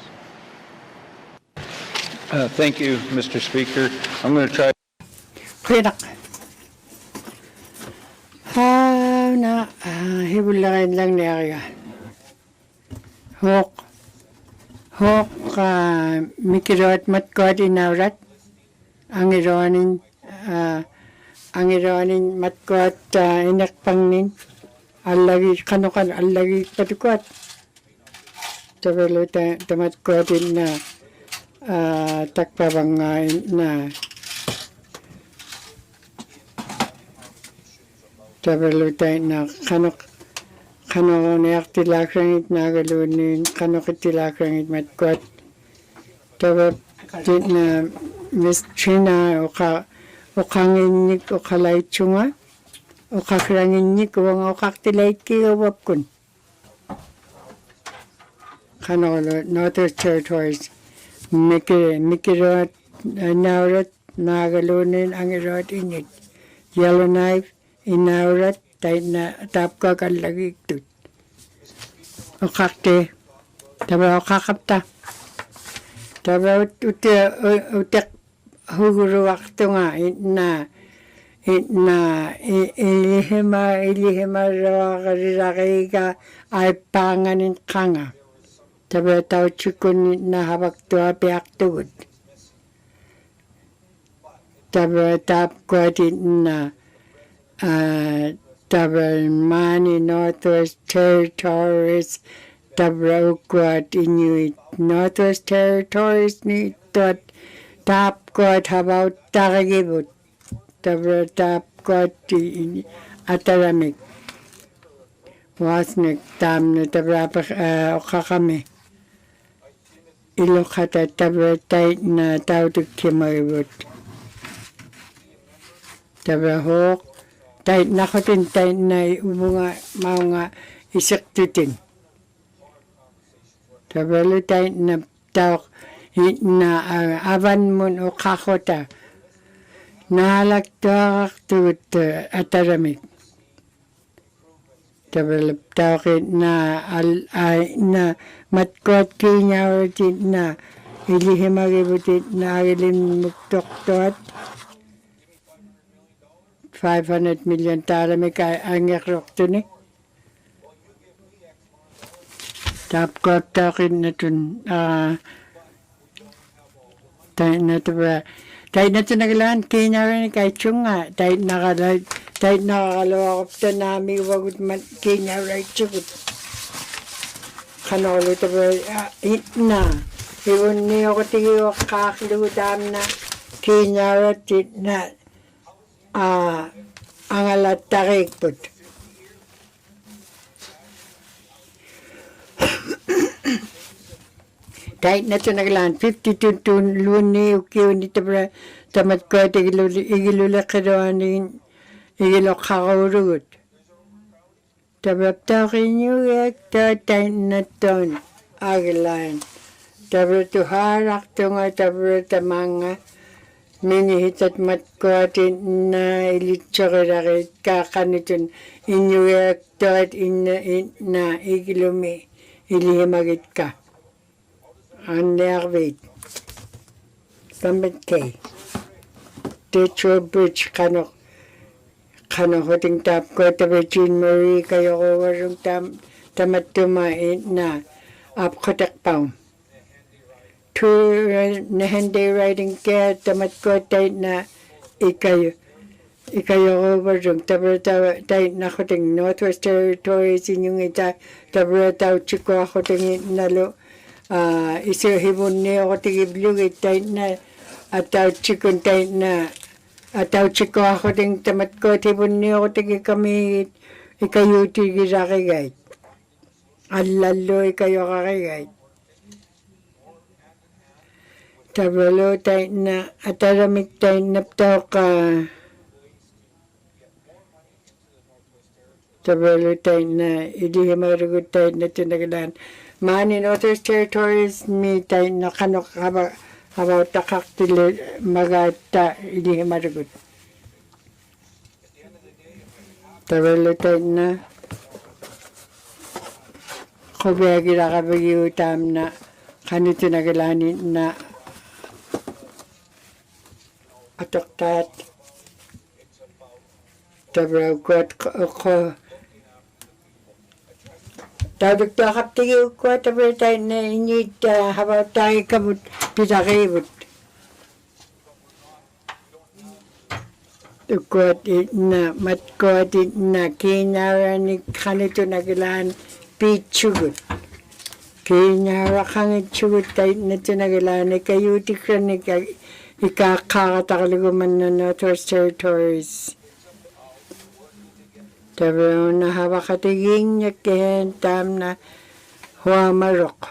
Thank you, Mr. Speaker. I'm going to try. Kaya hibulakin lang niya. Hok mikirot matkot inaurat ang ironin matkot inakpangnin allagi kanukan allagi patukot tabelo tamatkotin na takpabangain na tabelo na kano niyak tilakrangit nagalunin kano kitilakrangit matkot tabab na Miss China okanginik okalay chunga okakranginik wang okaktilay kiwapkun kano Northwest Territories mikirot naurat nagalunin ang irot init Yellowknife inaurat tayo na tapka kalagi tut. O kakte, taba o kakapta. Taba utek huguro wakto nga ilihima rawa kariraki ka ay panganin kanga. Taba tao chikun na habak tuwa piak tugod. Taba tapka na Tabalmani Northwest Territories Tabraukwat Inuit Northwest Territories ni tot tapkwat habaw takagibut tapkwat ataramik wasnik tam na tabrapak okakami ilokata tabratay na tawtuk kimagibut tabrahok tayo nakotin tayo na mga isiktutin. Tabalo tayo na tawak na avan mo o kakota nahalagtawak tuwit ataramik. Tabalo tawak na matkot kinyawatin na ilihimagibutin na agilin muktok 500 million taramik ang yakrok ni. Tapkot takin na tun tayo na ito naglaan kinyawarin kay chunga tayo nakakalawakop ta nami wagut kinyawarin chukut. Kanolo ito ba na iwan niyo ko tigiwak kakiludam na kinyawarin na ang alat tarik put. Kahit na ito naglaan, 52 luni ukiw ni tamat ko at igilula karoanin igilok kakaurugot. Tabap takin nyo ekta tayo na ton agilan. Tabap tuharak to nga tabap tamanga minihitat matkuatin na ilitsakiraki kakanitun inyuyak toat na igilumi ilihimagit ka. Ang nervit. Pamit kay. Teacher Bridge kano hoting tap ko tabi Jean Marie kayo ko warung tamat tumain na apkotak paum. Na hindi riding kaya tamat ko tayo na ikayo ko barong tayo na kuting Northwest Territories inyong tayo chiko ako tingin nalo isihibon niyo ako tigiblugit tayo na at tayo chikon tayo na at tayo chiko ako ting tamat ko tibon niyo ako tigi kami ikayo tigi rakigay alalo ikayo kakigay tabalo tayo na ataramik tayo naptaw ka tabalo tayo na idihimaragot tayo na tinagalan mani Northwest Territories mi tayo na kanok habaw takaktili magata idihimaragot tabalo tayo na Kubiagira kabagi utam na kanito nagalani na atoktat tabraw ko tawag to kaptigi ko tabra tayo na inyit habaw tayo kabut pitakibut kuat na matkuat na kinara ni kanito nagalani pichugut kinara kangit chugut tayo na nagalani kayo tikran ni ikakakatakaluguman na Northwest Territories. Tabi na hawakatiging niya kihentam na huamarok.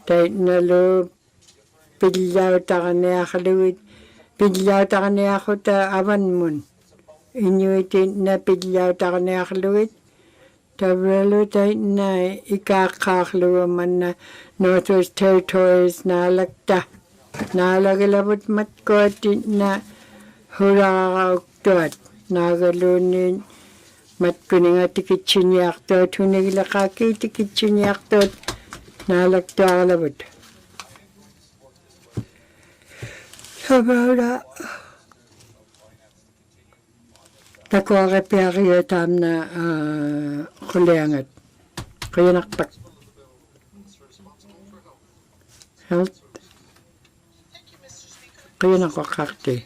Tayo na lo pidlaw taka niya kaluwit. Pidlaw taka niya ako ta awan mun. Inuitin na pidlaw taka niya kaluwit. Tabralo tayo na ikakakluwaman na Northwest Territories na alagta. Nalagalabot matkotin na hurakauktuat. Nagalunin matkuning at tikitsuniaktot. Hunigilakaki tikitsuniaktot. Nalagto akalabot. Sabawda. Nakuha kapiya tam na kuliangat. Kaya naktak. Health. Kaya nakakakti.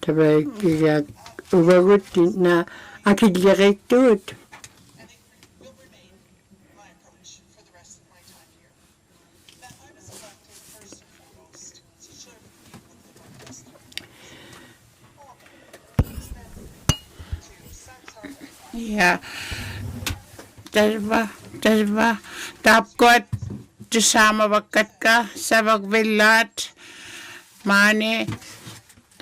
Sabay kaya ubagot na akidlirik tuot. Yeah. Tasba, tapkot, tusama bakat ka, sabag bilat, mani,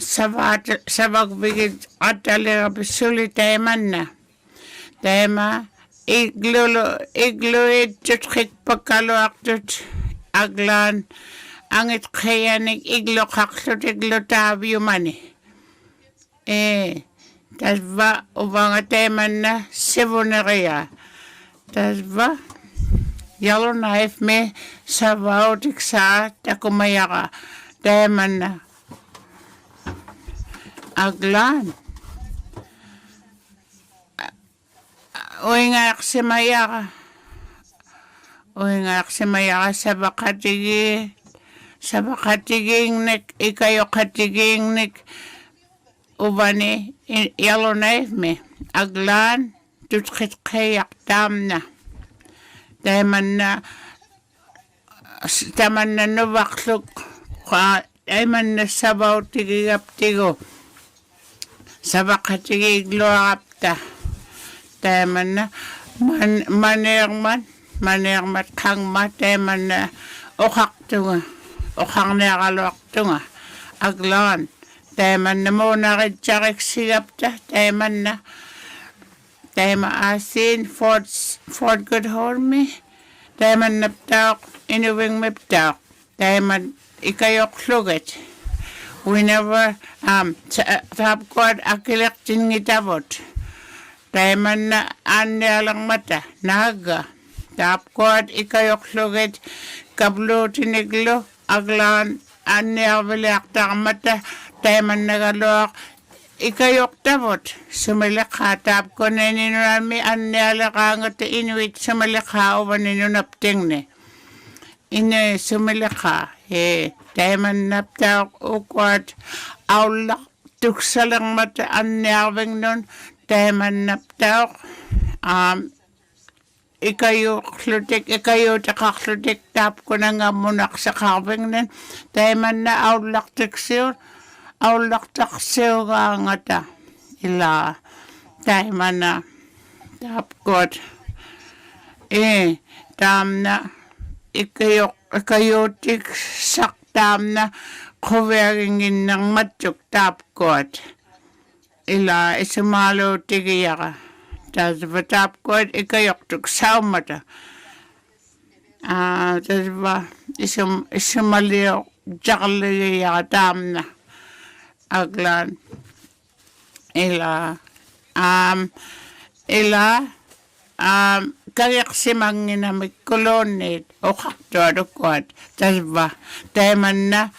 sabag bigid, at talaga sulit tayo man na. Tayo igluid, tutkik pagkaluak tut, aglan, angit kayanig, iglo kaktut, iglo tabi mani. Tasba, ubang teman na Cebu na kaya. Tasba, yellow knife me sabaw tiksa takumaya ka. Teman na aglan. Uy nga aksimaya ka. Uy nga aksimaya ka sa bakatiging nik, ikayo katiging nik. Ubani yellow knife me aglan tutkit kayak tam na taman na nubakluk taman na sabaw tigigap tigo sabakatigi gloapta taman na manermat kang taman na okak na kalok tunga aglan Teman na mo nakitsarik sigapta, teman na. Tema asin, Ford good horme. Teman na ptak, inuwing miptak. Teman ikayok lugat. Whenever, tapkod akilak tingitabot. Teman na anyalang mata, naga. Tapkod ikayok lugat, kablo tiniglo, aglan, anyawilak mata. Teman nagalok ikayok tabot sumalakha tap ko na ninurami anyalakangot inuit sumalakha uban ninunapting ne ine sumalakha teman naptak ukwat aulak tuksalang mata anyawing nun teman naptak ikayo takaklutik tap ko na nga munak sa kawing nun teman na aulak tuksir aulak taksiw ka ngata ila tayo man na tapkot tam na ikayotik saktam na kuweringin ng matyok tapkot ila isumalo tigiya ka tas ba tapkot ikayok tuk saumata tas ba isumaliyo jakaliya ka tam na aglan ila ila kayak simangin na may kolonit o kakto kuat tasba teman na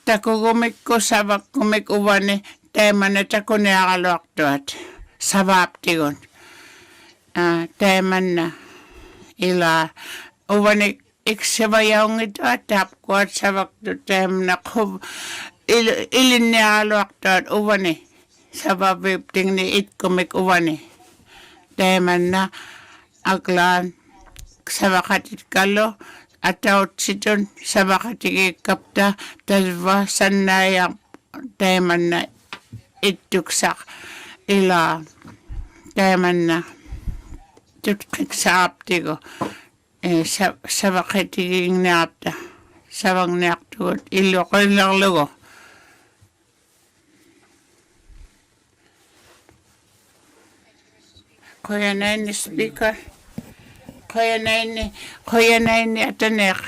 takugumik ko sabak kumik uwane teman na takune akalok tuat sabab tigon teman na ila uwane iksabayaw ito atap kuat sabak tu teman na kub ilin niya akalok tuat uwane sabab ting ni it kumik uwane teman na aglan sabakatit kalo ataw siton sabakatit kapta tasva sanayang teman na ituksak ila teman na tutkik sa aptigo sabakatit napta sabang naktugot ilo ko ilang lugo. Kuya na ni speaker. Kuya na ni atanek.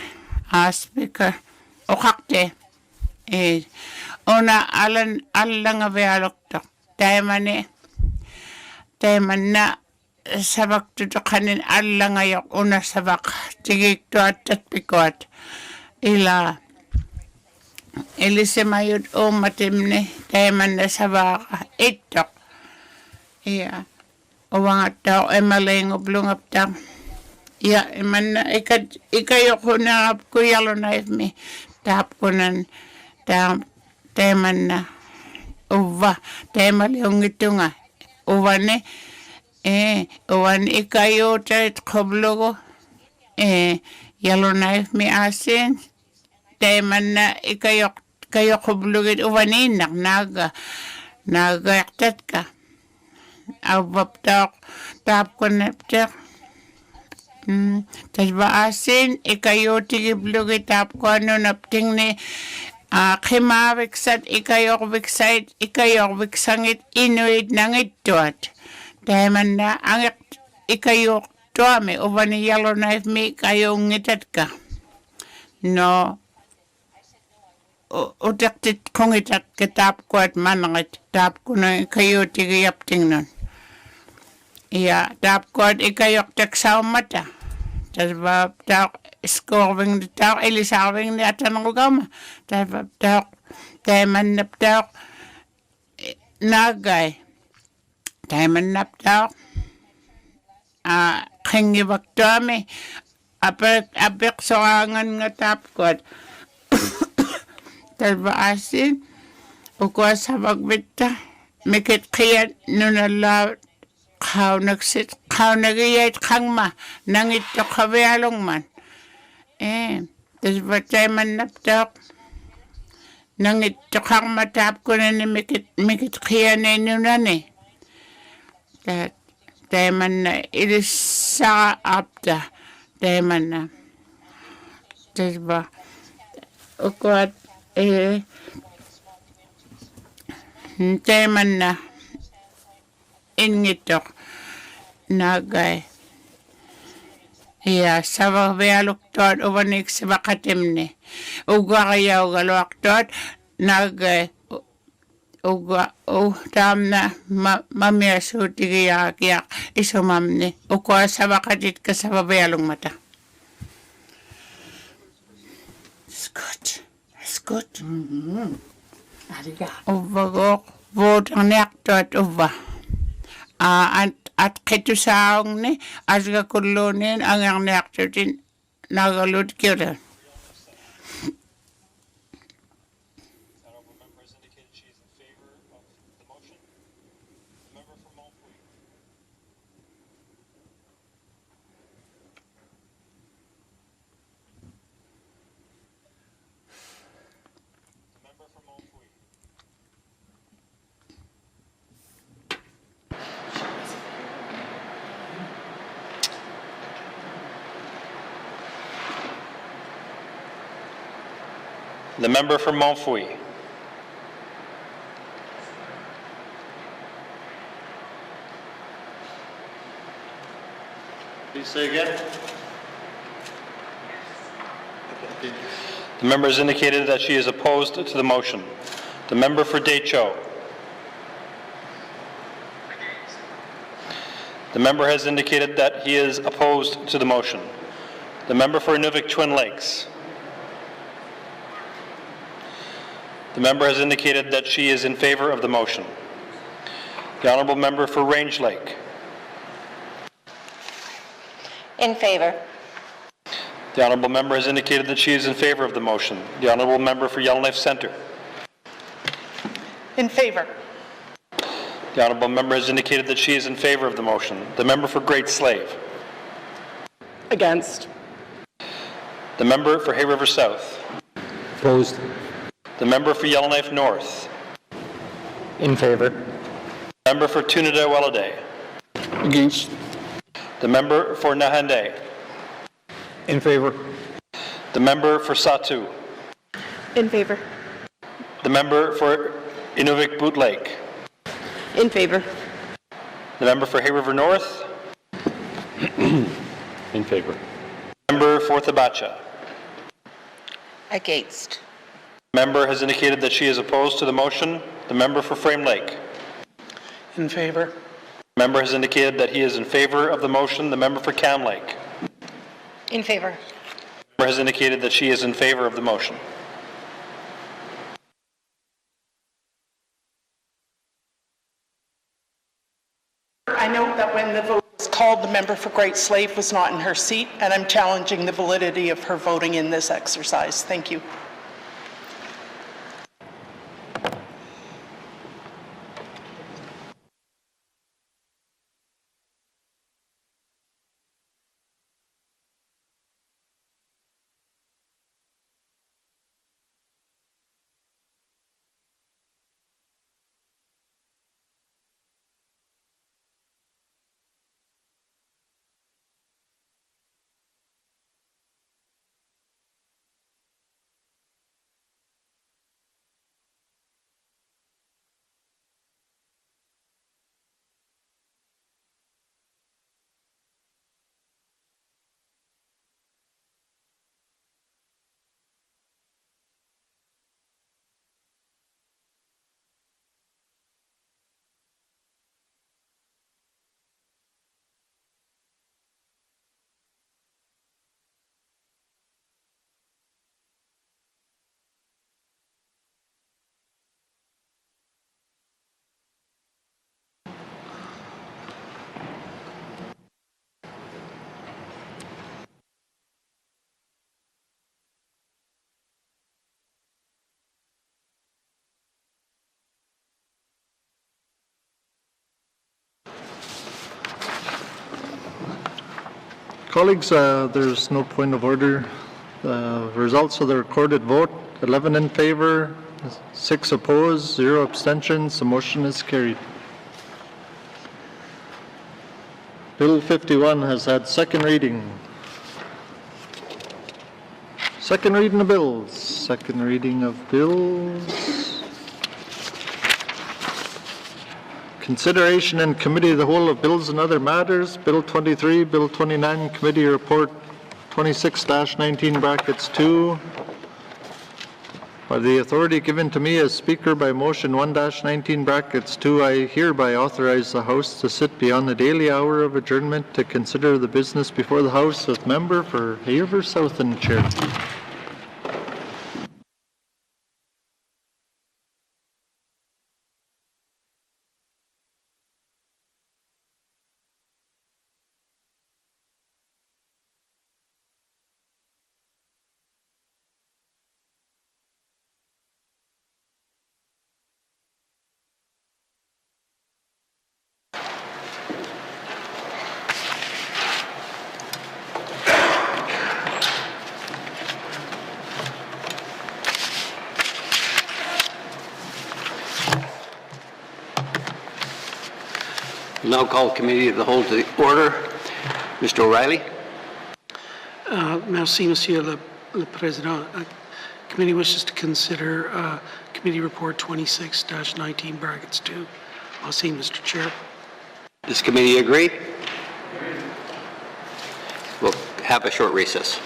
Speaker. O kakte. Una alang Inuvialuktun. Teman na sabak tutukanin alang ayok una sabak. Tigik to at pikot. Ila. Ilisemayod o matimne. Teman na sabak. Itok. Iya. Uwang at tao ay maling ublungap tang. Ya, man na ikayo ko na kuyalo na mi. Tap ko na teman na. Uwa, teman yung ito nga. Uwan uwan ikayo tayo koblo ko. Yalo na mi asin. Teman na kayo koblo ko. Uwan inak, nagayaktat ka. Awap tap ko na ptak. Tas ba asin, ikayo tigiblo tap ko ano napting ni kimawiksat, ikayo wiksangit inuit nangit tuat. Teman na, ang ikayo tuame, uwan ni yellow knife mi, kayo ngitat ka. No, utaktit kong itat kitap ko at manangit, tap ko na ikayo tigiyapting nun. Iya, tap ko at ikayok taksaw mata. Tas ba, tak, scoring di tak, ilisawing di atan ng ugama. Tas ba, tak, teman nap tak, nagay. Teman nap tak, kingibak dami. Apek soangan nga tap ko at, tas ba asin, ukwa sa magbita, mikit kaya nunalaw, Kau nagiyait kang ma, nangit to kabealong man. Tas batay man naptak, nangit to kang matap ko na ni mikit kaya na inunan eh. Tay man na ilisa apta, tay man na. Tas ba, ukwat, tay man na. Ingitok nagay. Iya, sabah Inuvialuktun uwanik sabakatimni. Uga kaya ugaluaktun nagay. Uga, tam na mamiyasu tigiyak isumamni. Ukwa sabakatit ka sa babayalong mata. It's good. Ubagok, vote ang niaktun uwa. At kitusaong ni asga kulunin ang yang naktutin nagalud kira. The member for Montfouille. Please say again. The member has indicated that she is opposed to the motion. The member for Decho. The member has indicated that he is opposed to the motion. The member for Inuvik Twin Lakes. The member has indicated that she is in favor of the motion. The honourable member for Range Lake. In favor. The honourable member has indicated that she is in favor of the motion. The honourable member for Yellowknife Centre. In favor. The honourable member has indicated that she is in favor of the motion. The member for Great Slave. Against. The member for Hay River South. Opposed. The member for Yellowknife North. In favor. The member for Tunada-Welladay. Against. The member for Nahande. In favor. The member for Satu. In favor. The member for Inuvik Boot Lake. In favor. The member for Hay River North. In favor. Member for Thabacha. Against. Member has indicated that she is opposed to the motion. The member for Frame Lake. In favor. Member has indicated that he is in favor of the motion. The member for Cam Lake. In favor. Member has indicated that she is in favor of the motion. I note that when the vote was called, the member for Great Slave was not in her seat, and I'm challenging the validity of her voting in this exercise. Thank you. Colleagues, there's no point of order. Results of the recorded vote, 11 in favor, 6 opposed, 0 abstentions. The motion is carried. Bill 51 has had second reading. Second reading of bills. Second reading of bills. Consideration in Committee of the Whole of Bills and Other Matters, Bill 23, Bill 29, Committee Report 26-19 brackets 2. By the authority given to me as Speaker by motion 1-19 brackets 2, I hereby authorize the House to sit beyond the daily hour of adjournment to consider the business before the House with member for Hay River South and Chair. Now call Committee of the Whole to the order. Mr. O'Reilly. Merci, Monsieur le Président. Committee wishes to consider Committee Report 26-19 brackets 2. Merci, Mr. Chair. Does committee agree? We'll have a short recess.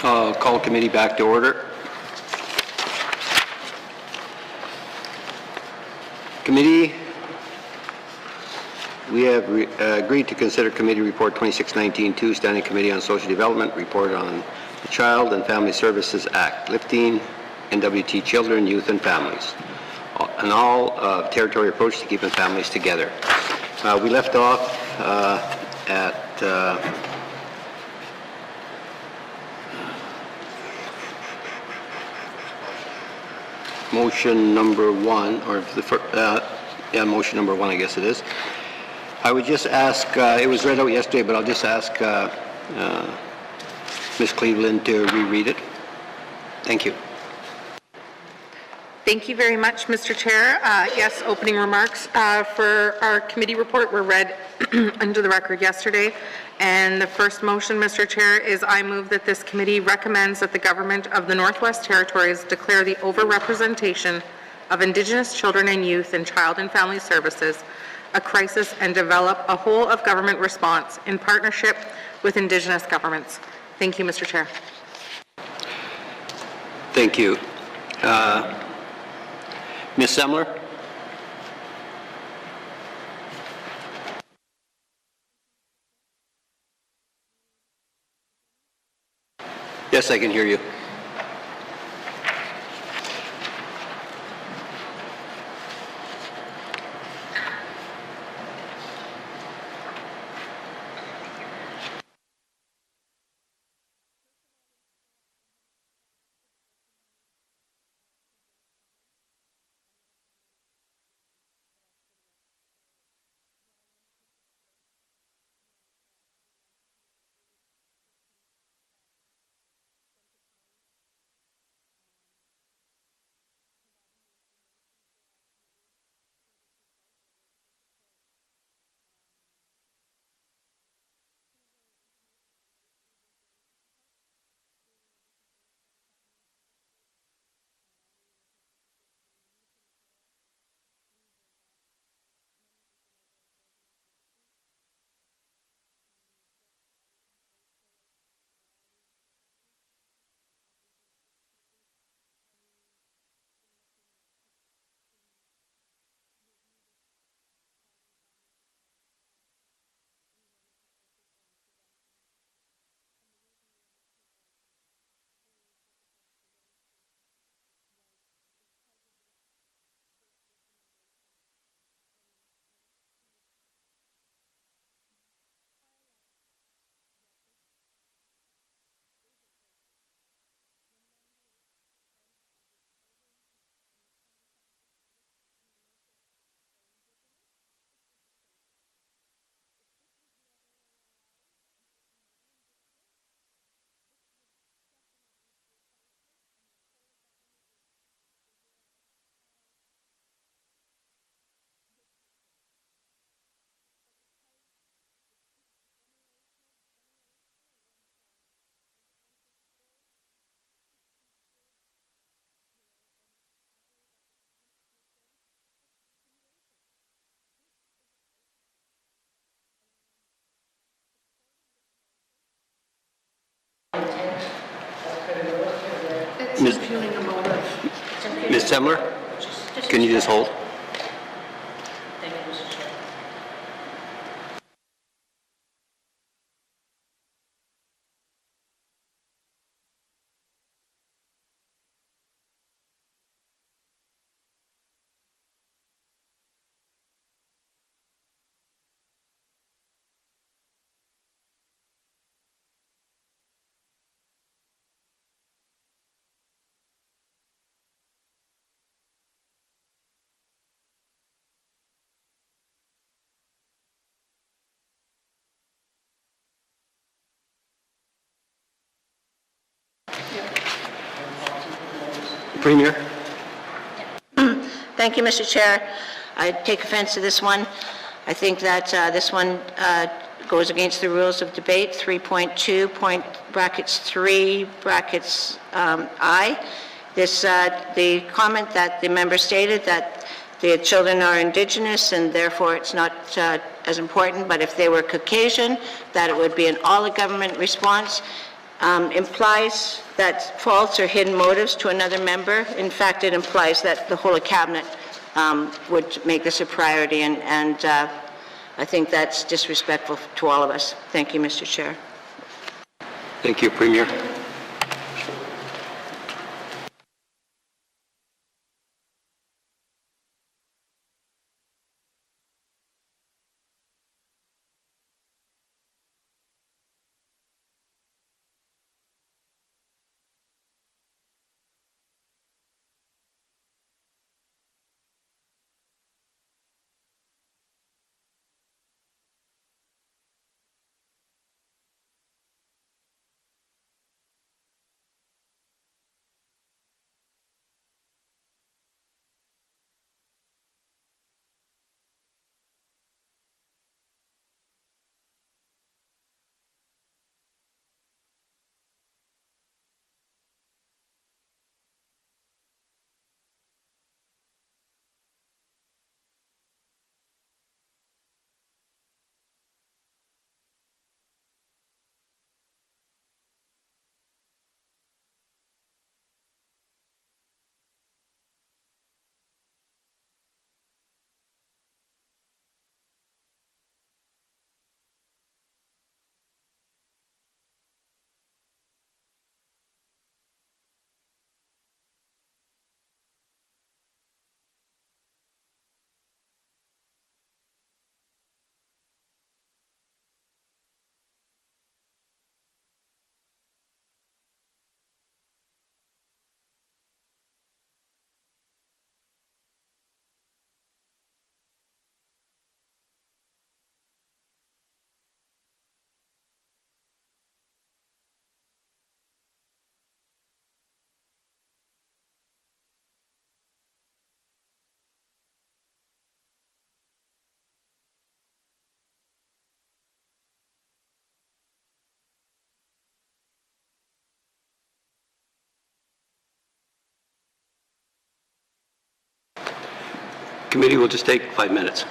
I'll call committee back to order. Committee, we have agreed to consider Committee Report 2619-2, Standing Committee on Social Development, Report on the Child and Family Services Act, lifting NWT children, youth, and families, an all-territory approach to keeping families together. We left off at motion number 1, or the motion number 1, I guess it is. I would just ask, it was read out yesterday, but I'll just ask Ms. Cleveland to reread it. Thank you. Thank you very much, Mr. Chair. Yes, opening remarks for our committee report were read into the record yesterday. And the first motion, Mr. Chair, is I move that this committee recommends that the government of the Northwest Territories declare the overrepresentation of Indigenous children and youth in child and family services a crisis and develop a whole of government response in partnership with Indigenous governments. Thank you, Mr. Chair. Thank you. Ms. Semler? Yes, I can hear you. Ms. Semler, can you just hold? Premier. Thank you, Mr. Chair. I take offense to this one. I think that this one goes against the rules of debate, 3.2, brackets 3, brackets I. This, the comment that the member stated that the children are Indigenous and therefore it's not as important, but if they were Caucasian, that it would be an all-government response. implies that false or hidden motives to another member. In fact, it implies that the whole of cabinet would make this a priority, and I think that's disrespectful to all of us. Thank you, Mr. Chair. Thank you, Premier. Committee will just take 5 minutes.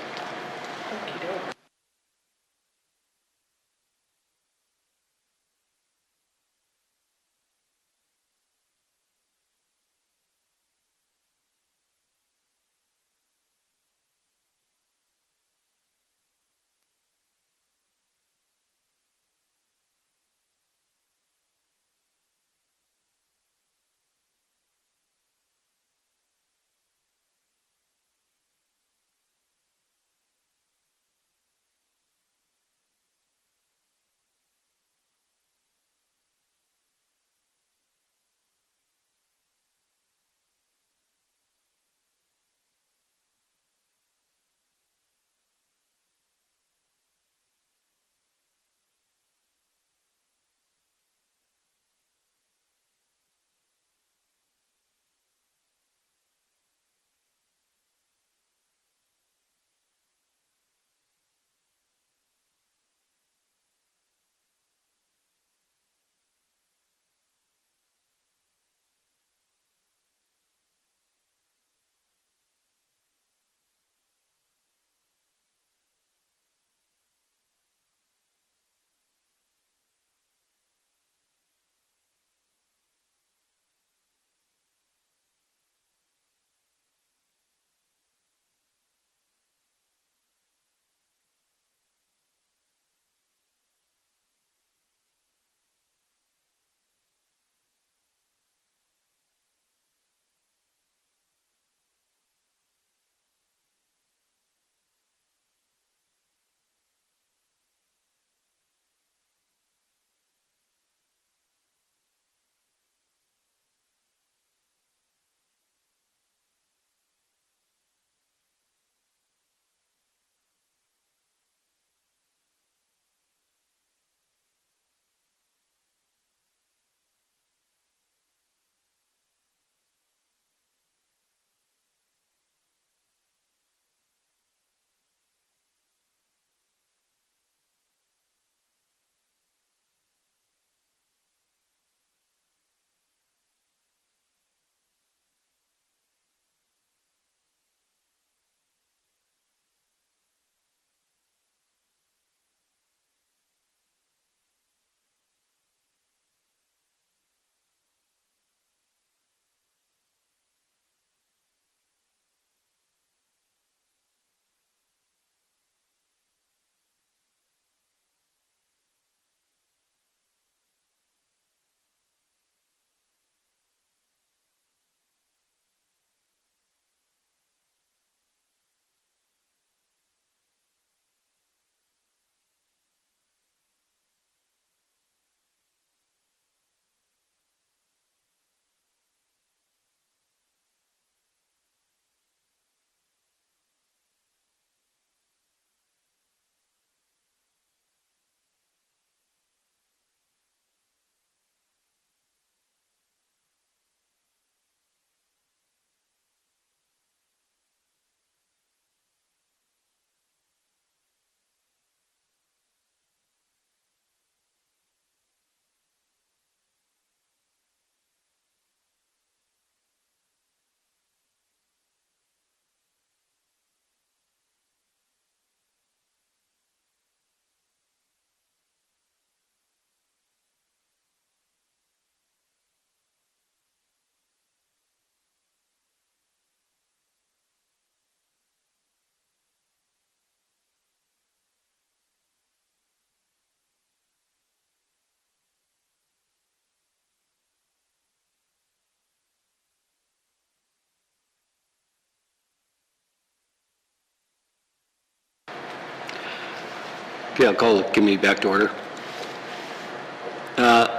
Okay, I'll call the committee back to order.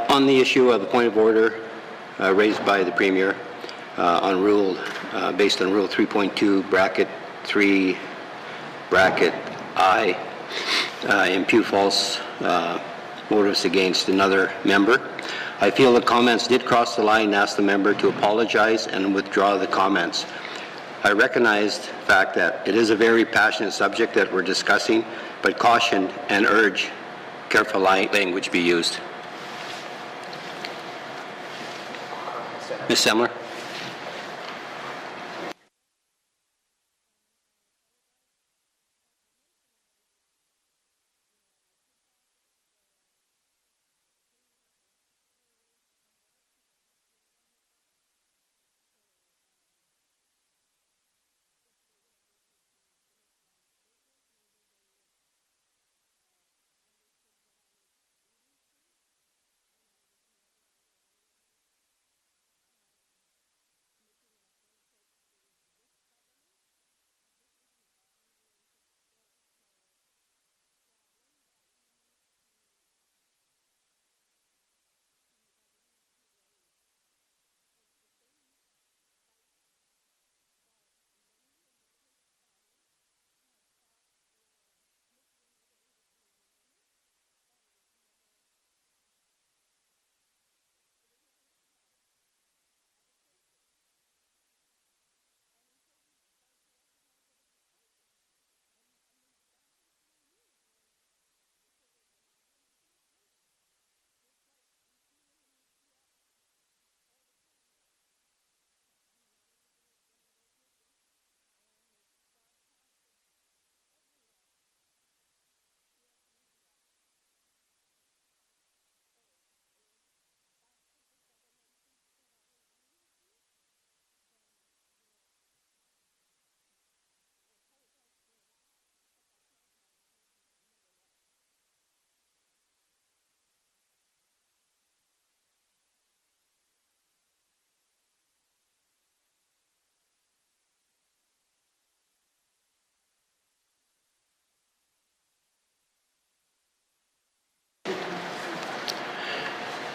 On the issue of the point of order raised by the Premier on rule, based on Rule 3.2, bracket 3, bracket I, impute false motives against another member. I feel the comments did cross the line and ask the member to apologize and withdraw the comments. I recognize the fact that it is a very passionate subject that we're discussing, but caution and urge careful language be used. Ms. Semler.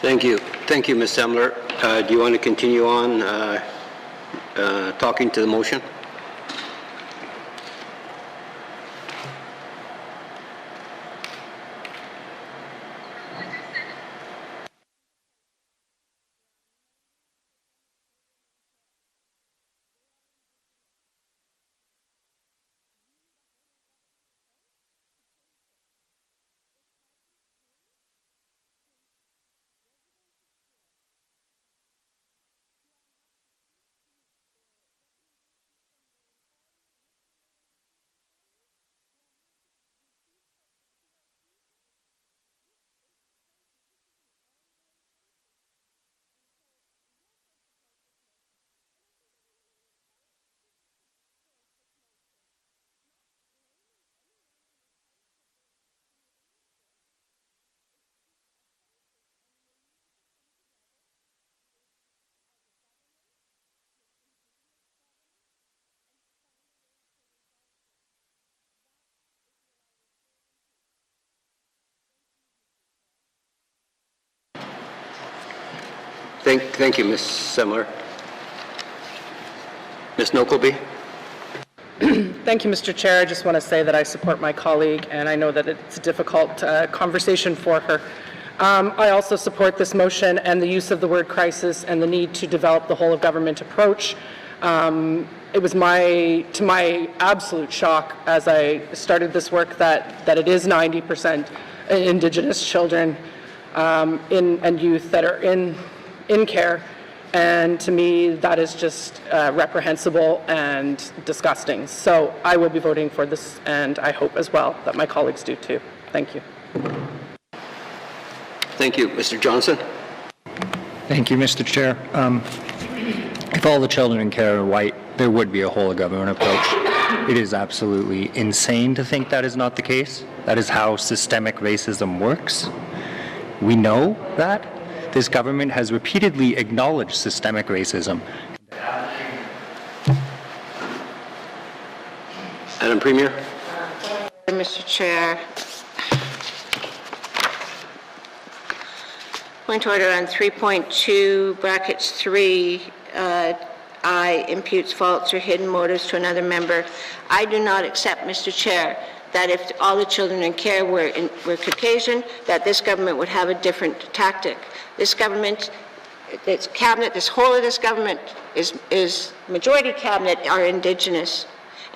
Thank you. Thank you, Ms. Semler. Do you want to continue on talking to the motion? Thank you, Ms. Semler. Ms. Nokelby? Thank you, Mr. Chair. I just want to say that I support my colleague, and I know that it's a difficult conversation for her. I also support this motion and the use of the word crisis and the need to develop the whole of government approach. It was to my absolute shock as I started this work that it is 90% Indigenous children and youth that are in care. And to me, that is just reprehensible and disgusting. So I will be voting for this, and I hope as well that my colleagues do too. Thank you. Thank you. Mr. Johnson? Thank you, Mr. Chair. If all the children in care are white, there would be a whole of government approach. It is absolutely insane to think that is not the case. That is how systemic racism works. We know that. This government has repeatedly acknowledged systemic racism. Madam Premier? Mr. Chair, Point of order on 3.2, brackets 3, I imputes faults or hidden motives to another member. I do not accept, Mr. Chair, that if all the children in care were Caucasian, that this government would have a different tactic. This government, this cabinet, this whole of this government is majority cabinet are Indigenous.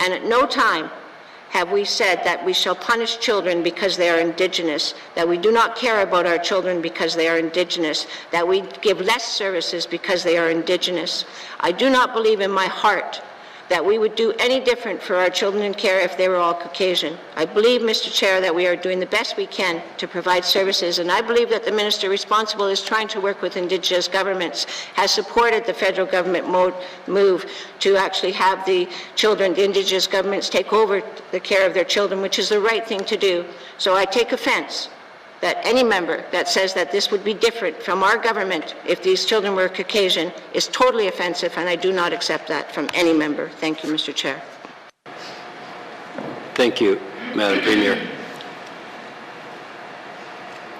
And at no time have we said that we shall punish children because they are Indigenous, that we do not care about our children because they are Indigenous, that we give less services because they are Indigenous. I do not believe in my heart that we would do any different for our children in care if they were all Caucasian. I believe, Mr. Chair, that we are doing the best we can to provide services, and I believe that the minister responsible is trying to work with Indigenous governments, has supported the federal government move to actually have the children, the Indigenous governments take over the care of their children, which is the right thing to do. So I take offense that any member that says that this would be different from our government if these children were Caucasian is totally offensive, and I do not accept that from any member. Thank you, Mr. Chair. Thank you, Madam Premier.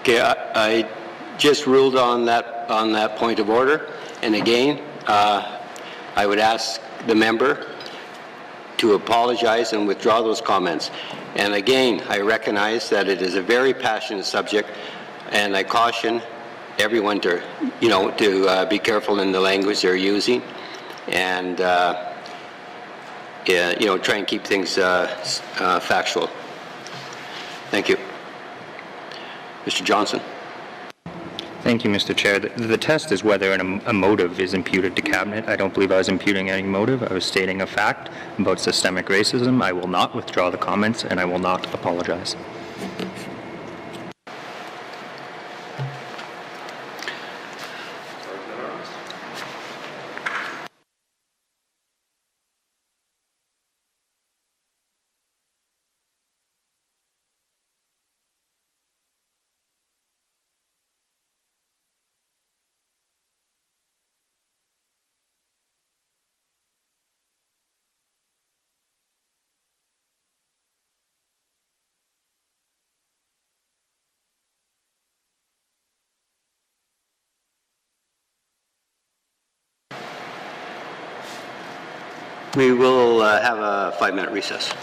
Okay, I just ruled on that point of order, and again, I would ask the member to apologize and withdraw those comments. And again, I recognize that it is a very passionate subject, and I caution everyone to, to be careful in the language they're using, and try and keep things factual. Thank you. Mr. Johnson. Thank you, Mr. Chair. The test is whether a motive is imputed to cabinet. I don't believe I was imputing any motive. I was stating a fact about systemic racism. I will not withdraw the comments, and I will not apologize. We will have a 5-minute recess.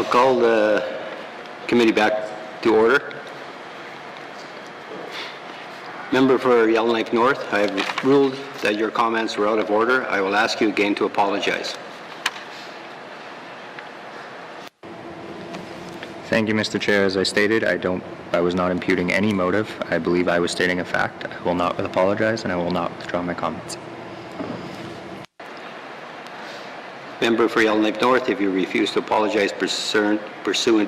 I'll call the committee back to order. Member for Yellowknife North, I have ruled that your comments were out of order. I will ask you again to apologize. Thank you, Mr. Chair. As I stated, I was not imputing any motive. I believe I was stating a fact. I will not apologize, and I will not withdraw my comments. Member for Yellowknife North, if you refuse to apologize pursuant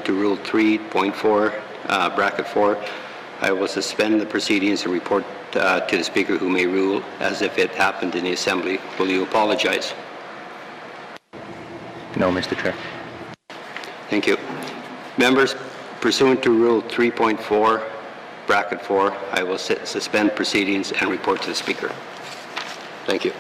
to Rule 3.4, bracket 4, I will suspend the proceedings and report to the Speaker, who may rule as if it happened in the Assembly. Will you apologize? No, Mr. Chair. Thank you. Members, pursuant to Rule 3.4, bracket 4, I will suspend proceedings and report to the Speaker. Thank you.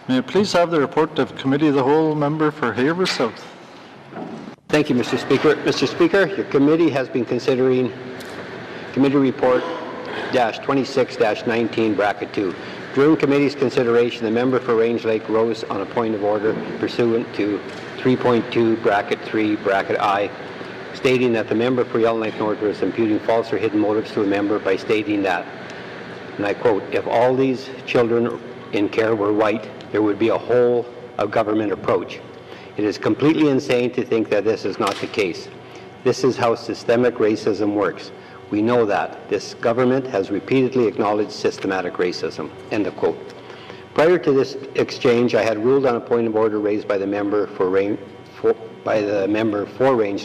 May I please have the report of Committee of the Whole member for Haver South? Thank you, Mr. Speaker. Mr. Speaker, your committee has been considering Committee Report -26-19, bracket 2. During committee's consideration, the member for Range Lake rose on a point of order pursuant to 3.2, bracket 3, bracket I, stating that the member for Yellowknife North was imputing false or hidden motives to a member by stating that, and I quote, "If all these children in care were white, there would be a whole of government approach. It is completely insane to think that this is not the case. This is how systemic racism works. We know that. This government has repeatedly acknowledged systematic racism." End of quote. Prior to this exchange, I had ruled on a point of order raised by the member for Range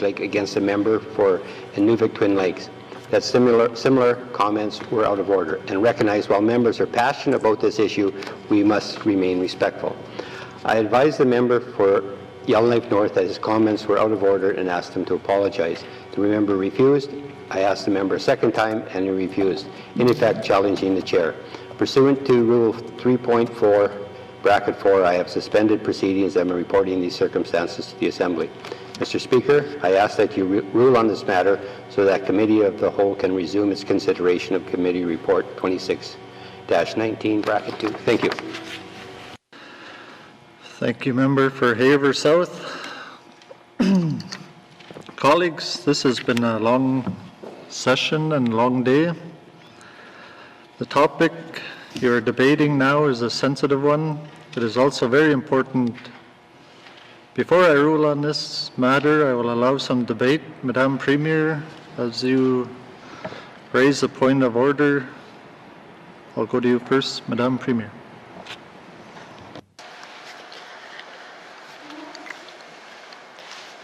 Lake against the member for Inuvik Twin Lakes, that similar comments were out of order, and recognized while members are passionate about this issue, we must remain respectful. I advised the member for Yellowknife North that his comments were out of order and asked him to apologize. The member refused. I asked the member a second time, and he refused, in effect challenging the chair. Pursuant to Rule 3.4, bracket 4, I have suspended proceedings and am reporting these circumstances to the Assembly. Mr. Speaker, I ask that you rule on this matter so that Committee of the Whole can resume its consideration of Committee Report 26-19, bracket 2. Thank you. Thank you, member for Haver South. Colleagues, this has been a long session and long day. The topic you're debating now is a sensitive one. It is also very important. Before I rule on this matter, I will allow some debate. Madame Premier, as you raise a point of order, I'll go to you first. Madame Premier.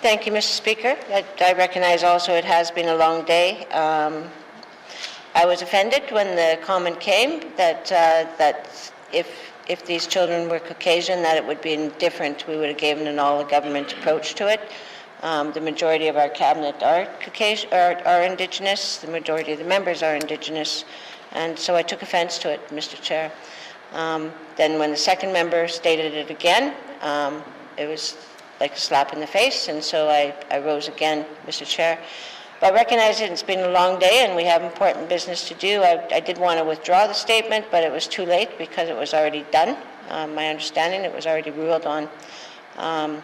Thank you, Mr. Speaker. I recognize also it has been a long day. I was offended when the comment came that if these children were Caucasian, that it would be different. We would have given an all-government approach to it. The majority of our cabinet are Caucasian, are Indigenous. The majority of the members are Indigenous, and so I took offence to it, Mr. Chair. Then when the second member stated it again, it was like a slap in the face, and so I rose again, Mr. Chair. But I recognize it's been a long day and we have important business to do. I did want to withdraw the statement, but it was too late because it was already done. My understanding, it was already ruled on. I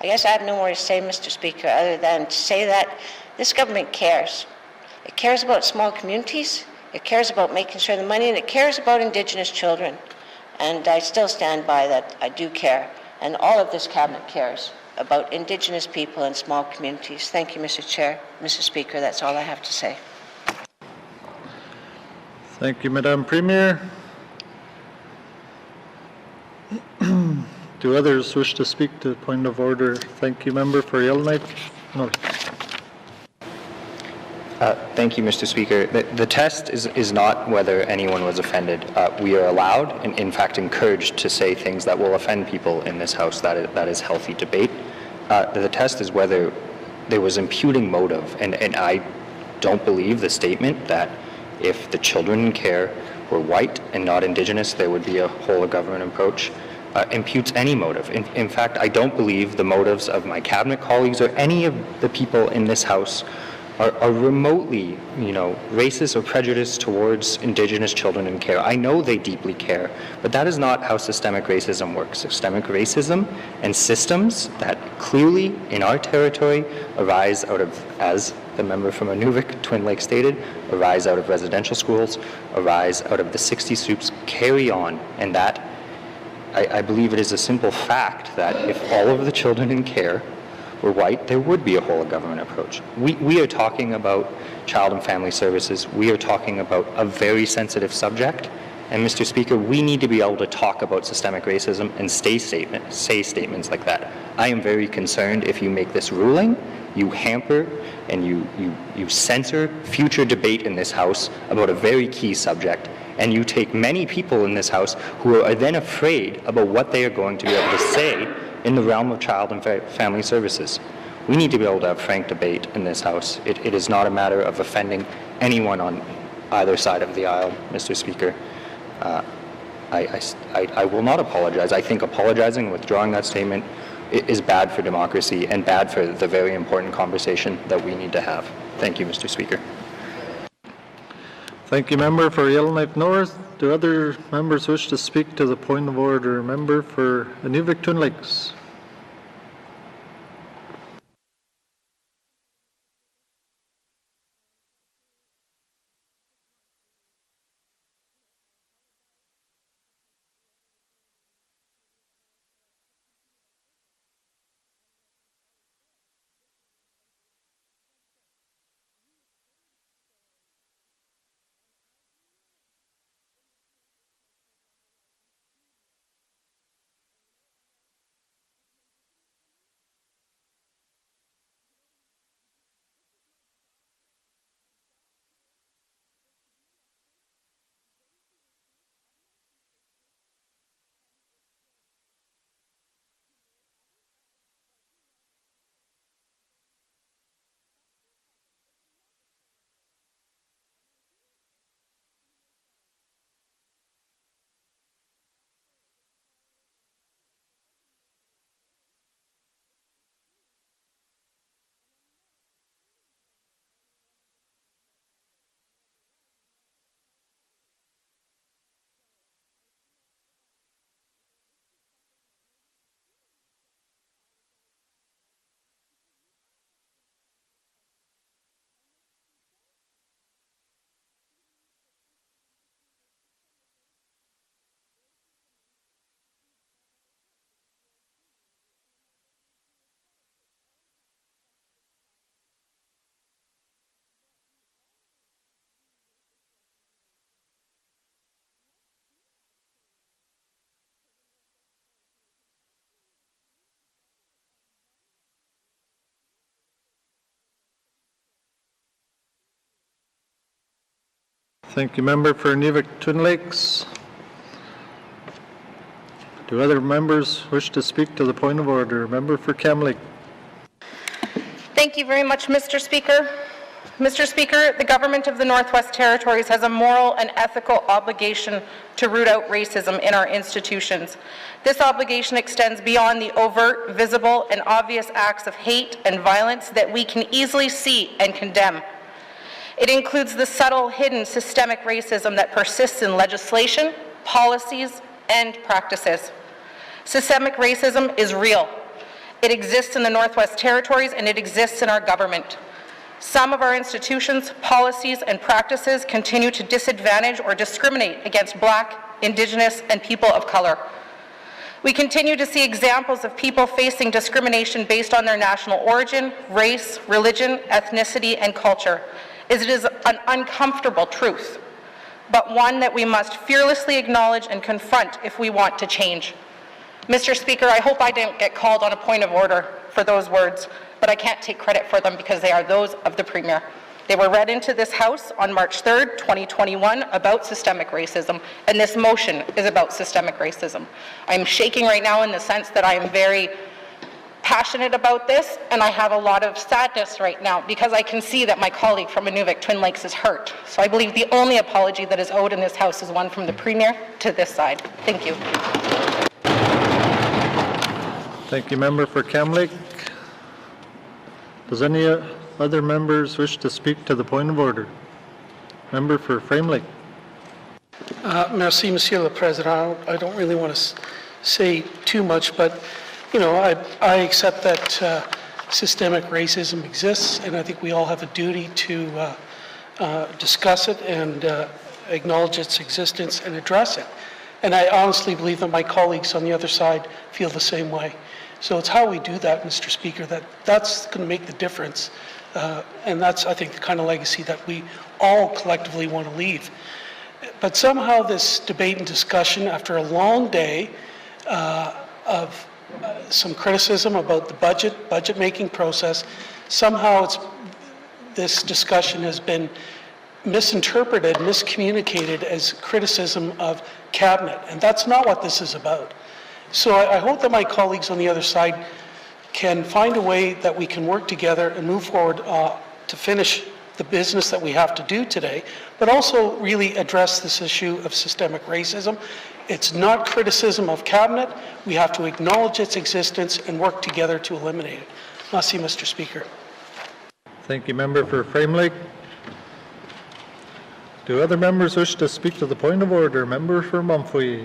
guess I have no more to say, Mr. Speaker, other than to say that this government cares. It cares about small communities, it cares about making sure the money, and it cares about Indigenous children. And I still stand by that. I do care. And all of this cabinet cares about Indigenous people and small communities. Thank you, Mr. Chair. Mr. Speaker, that's all I have to say. Thank you, Madame Premier. Do others wish to speak to the point of order? Thank you, member for Yellowknife. No. Thank you, Mr. Speaker. The test is not whether anyone was offended. We are allowed and, in fact, encouraged to say things that will offend people in this House. That is healthy debate. The test is whether there was imputing motive, and I don't believe the statement that if the children in care were white and not Indigenous, there would be a whole-of-government approach, imputes any motive. In fact, I don't believe the motives of my cabinet colleagues or any of the people in this House are remotely, racist or prejudiced towards Indigenous children in care. I know they deeply care, but that is not how systemic racism works. Systemic racism and systems that clearly in our territory arise out of, as the member from Inuvik Twin Lakes stated, arise out of residential schools, arise out of the 60 soups, carry on, and that I believe it is a simple fact that if all of the children in care were white, there would be a whole-of-government approach. We are talking about child and family services. We are talking about a very sensitive subject. And Mr. Speaker, we need to be able to talk about systemic racism and say statements like that. I am very concerned if you make this ruling, you hamper and you censor future debate in this House about a very key subject, and you take many people in this House who are then afraid about what they are going to be able to say in the realm of child and family services. We need to be able to have frank debate in this House. It is not a matter of offending anyone on either side of the aisle, Mr. Speaker. I will not apologize. I think apologizing and withdrawing that statement is bad for democracy and bad for the very important conversation that we need to have. Thank you, Mr. Speaker. Thank you, member for Yellowknife North. Do other members wish to speak to the point of order? Member for Inuvialuktun Lakes. Thank you, member for Inuvialuktun Lakes. Do other members wish to speak to the point of order? Member for Kamloops. Thank you very much, Mr. Speaker. Mr. Speaker, the government of the Northwest Territories has a moral and ethical obligation to root out racism in our institutions. This obligation extends beyond the overt, visible, and obvious acts of hate and violence that we can easily see and condemn. It includes the subtle, hidden, systemic racism that persists in legislation, policies, and practices. Systemic racism is real. It exists in the Northwest Territories, and it exists in our government. Some of our institutions, policies, and practices continue to disadvantage or discriminate against Black, Indigenous, and people of color. We continue to see examples of people facing discrimination based on their national origin, race, religion, ethnicity, and culture. It is an uncomfortable truth, but one that we must fearlessly acknowledge and confront if we want to change. Mr. Speaker, I hope I didn't get called on a point of order for those words, but I can't take credit for them because they are those of the Premier. They were read into this House on March 3rd, 2021 about systemic racism, and this motion is about systemic racism. I'm shaking right now in the sense that I am very passionate about this, and I have a lot of sadness right now because I can see that my colleague from Inuvialuktun Lakes is hurt. So I believe the only apology that is owed in this House is one from the Premier to this side. Thank you. Thank you, member for Kamloops. Does any other members wish to speak to the point of order? Member for Frame Lake. Merci, Monsieur le Président. I don't really want to say too much, but I accept that systemic racism exists, and I think we all have a duty to discuss it and acknowledge its existence and address it. And I honestly believe that my colleagues on the other side feel the same way. So it's how we do that, Mr. Speaker, that's going to make the difference. And that's, I think, the kind of legacy that we all collectively want to leave. But somehow this debate and discussion, after a long day of some criticism about the budget-making process, somehow this discussion has been misinterpreted, miscommunicated as criticism of Cabinet, and that's not what this is about. So I hope that my colleagues on the other side can find a way that we can work together and move forward to finish the business that we have to do today, but also really address this issue of systemic racism. It's not criticism of Cabinet. We have to acknowledge its existence and work together to eliminate it. Merci, Mr. Speaker. Thank you, Member for Frame Lake. Do other members wish to speak to the point of order? Member for Mumfwee.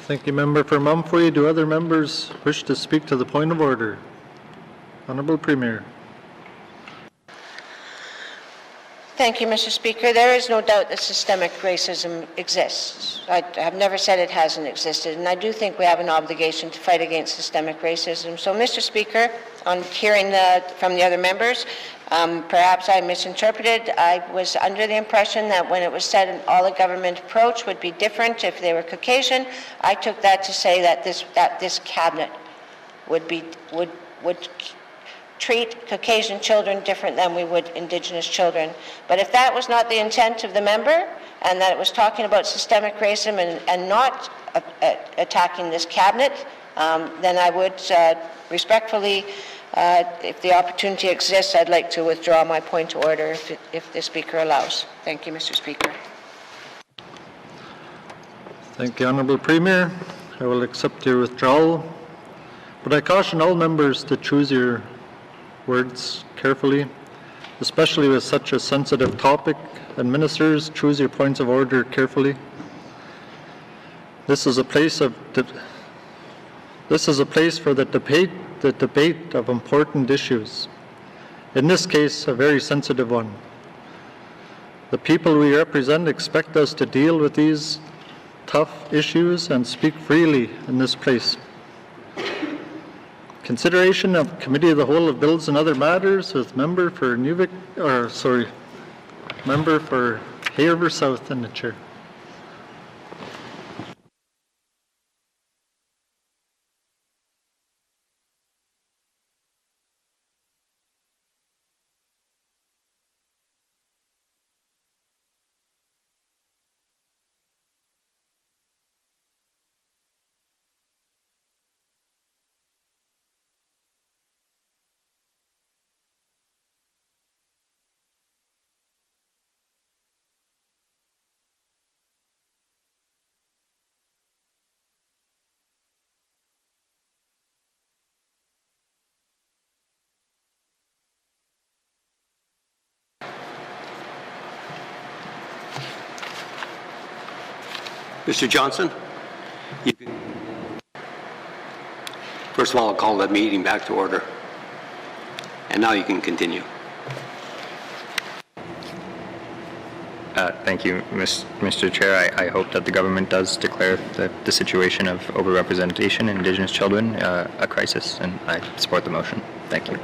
Thank you, Member for Mumfwee. Do other members wish to speak to the point of order? Honourable Premier. Thank you, Mr. Speaker. There is no doubt that systemic racism exists. I have never said it hasn't existed, and I do think we have an obligation to fight against systemic racism. So, Mr. Speaker, on hearing from the other members, perhaps I misinterpreted. I was under the impression that when it was said an all-of-government approach would be different if they were Caucasian, I took that to say that this Cabinet would treat Caucasian children different than we would Indigenous children. But if that was not the intent of the member, and that it was talking about systemic racism and not attacking this Cabinet, then I would respectfully, if the opportunity exists, I'd like to withdraw my point of order if the Speaker allows. Thank you, Mr. Speaker. Thank you, Honourable Premier. I will accept your withdrawal, but I caution all members to choose your words carefully, especially with such a sensitive topic, and ministers, choose your points of order carefully. This is a place for the debate of important issues. In this case, a very sensitive one. The people we represent expect us to deal with these tough issues and speak freely in this place. Consideration of Committee of the Whole of Bills and Other Matters with member for Member for Haver South in the chair. Mr. Johnson, first of all, I'll call that meeting back to order. And now you can continue. Thank you, Mr. Chair. I hope that the government does declare the situation of overrepresentation in Indigenous children a crisis, and I support the motion. Thank you.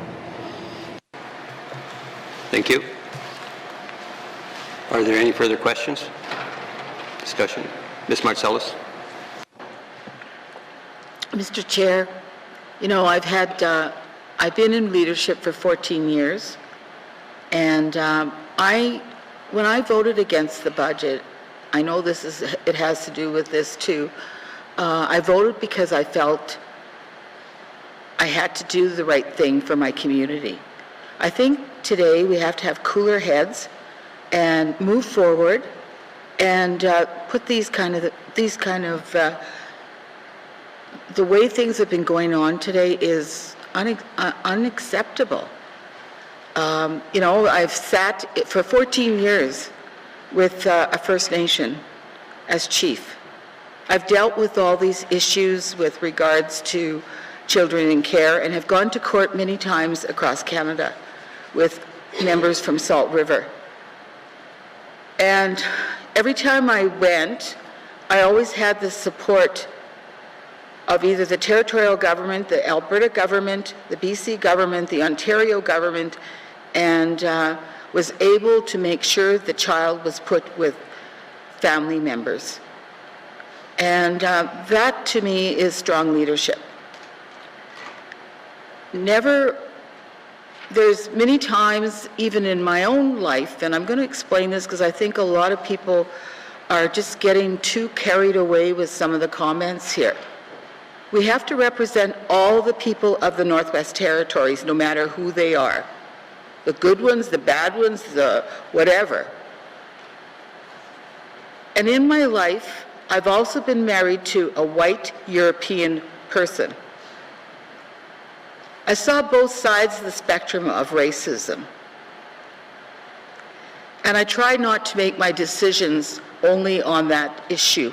Thank you. Are there any further questions? Discussion? Ms. Marcellus? Mr. Chair, you know, I've been in leadership for 14 years, and when I voted against the budget, I know it has to do with this too. I voted because I felt I had to do the right thing for my community. I think today we have to have cooler heads and move forward and put the way things have been going on today is unacceptable. You know, I've sat for 14 years with a First Nation as chief. I've dealt with all these issues with regards to children in care and have gone to court many times across Canada with members from Salt River. And every time I went, I always had the support of either the territorial government, the Alberta government, the BC government, the Ontario government, and was able to make sure the child was put with family members. And that to me is strong leadership. There's many times, even in my own life, and I'm going to explain this because I think a lot of people are just getting too carried away with some of the comments here. We have to represent all the people of the Northwest Territories, no matter who they are. The good ones, the bad ones, the whatever. And in my life, I've also been married to a white European person. I saw both sides of the spectrum of racism. And I try not to make my decisions only on that issue.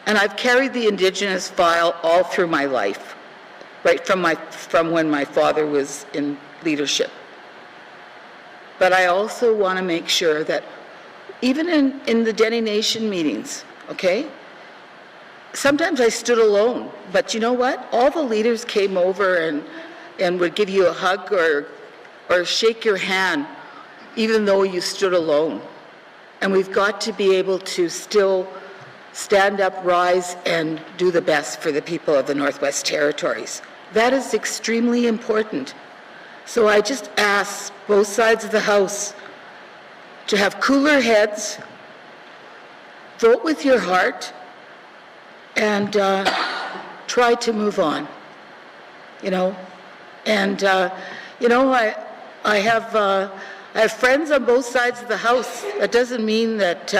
And I've carried the Indigenous file all through my life, right from when my father was in leadership. But I also want to make sure that even in the Dene Nation meetings, okay, sometimes I stood alone, but you know what? All the leaders came over and would give you a hug or shake your hand, even though you stood alone. And we've got to be able to still stand up, rise, and do the best for the people of the Northwest Territories. That is extremely important. So I just ask both sides of the House to have cooler heads, vote with your heart, and try to move on, you know. And, you know, I have friends on both sides of the House. That doesn't mean that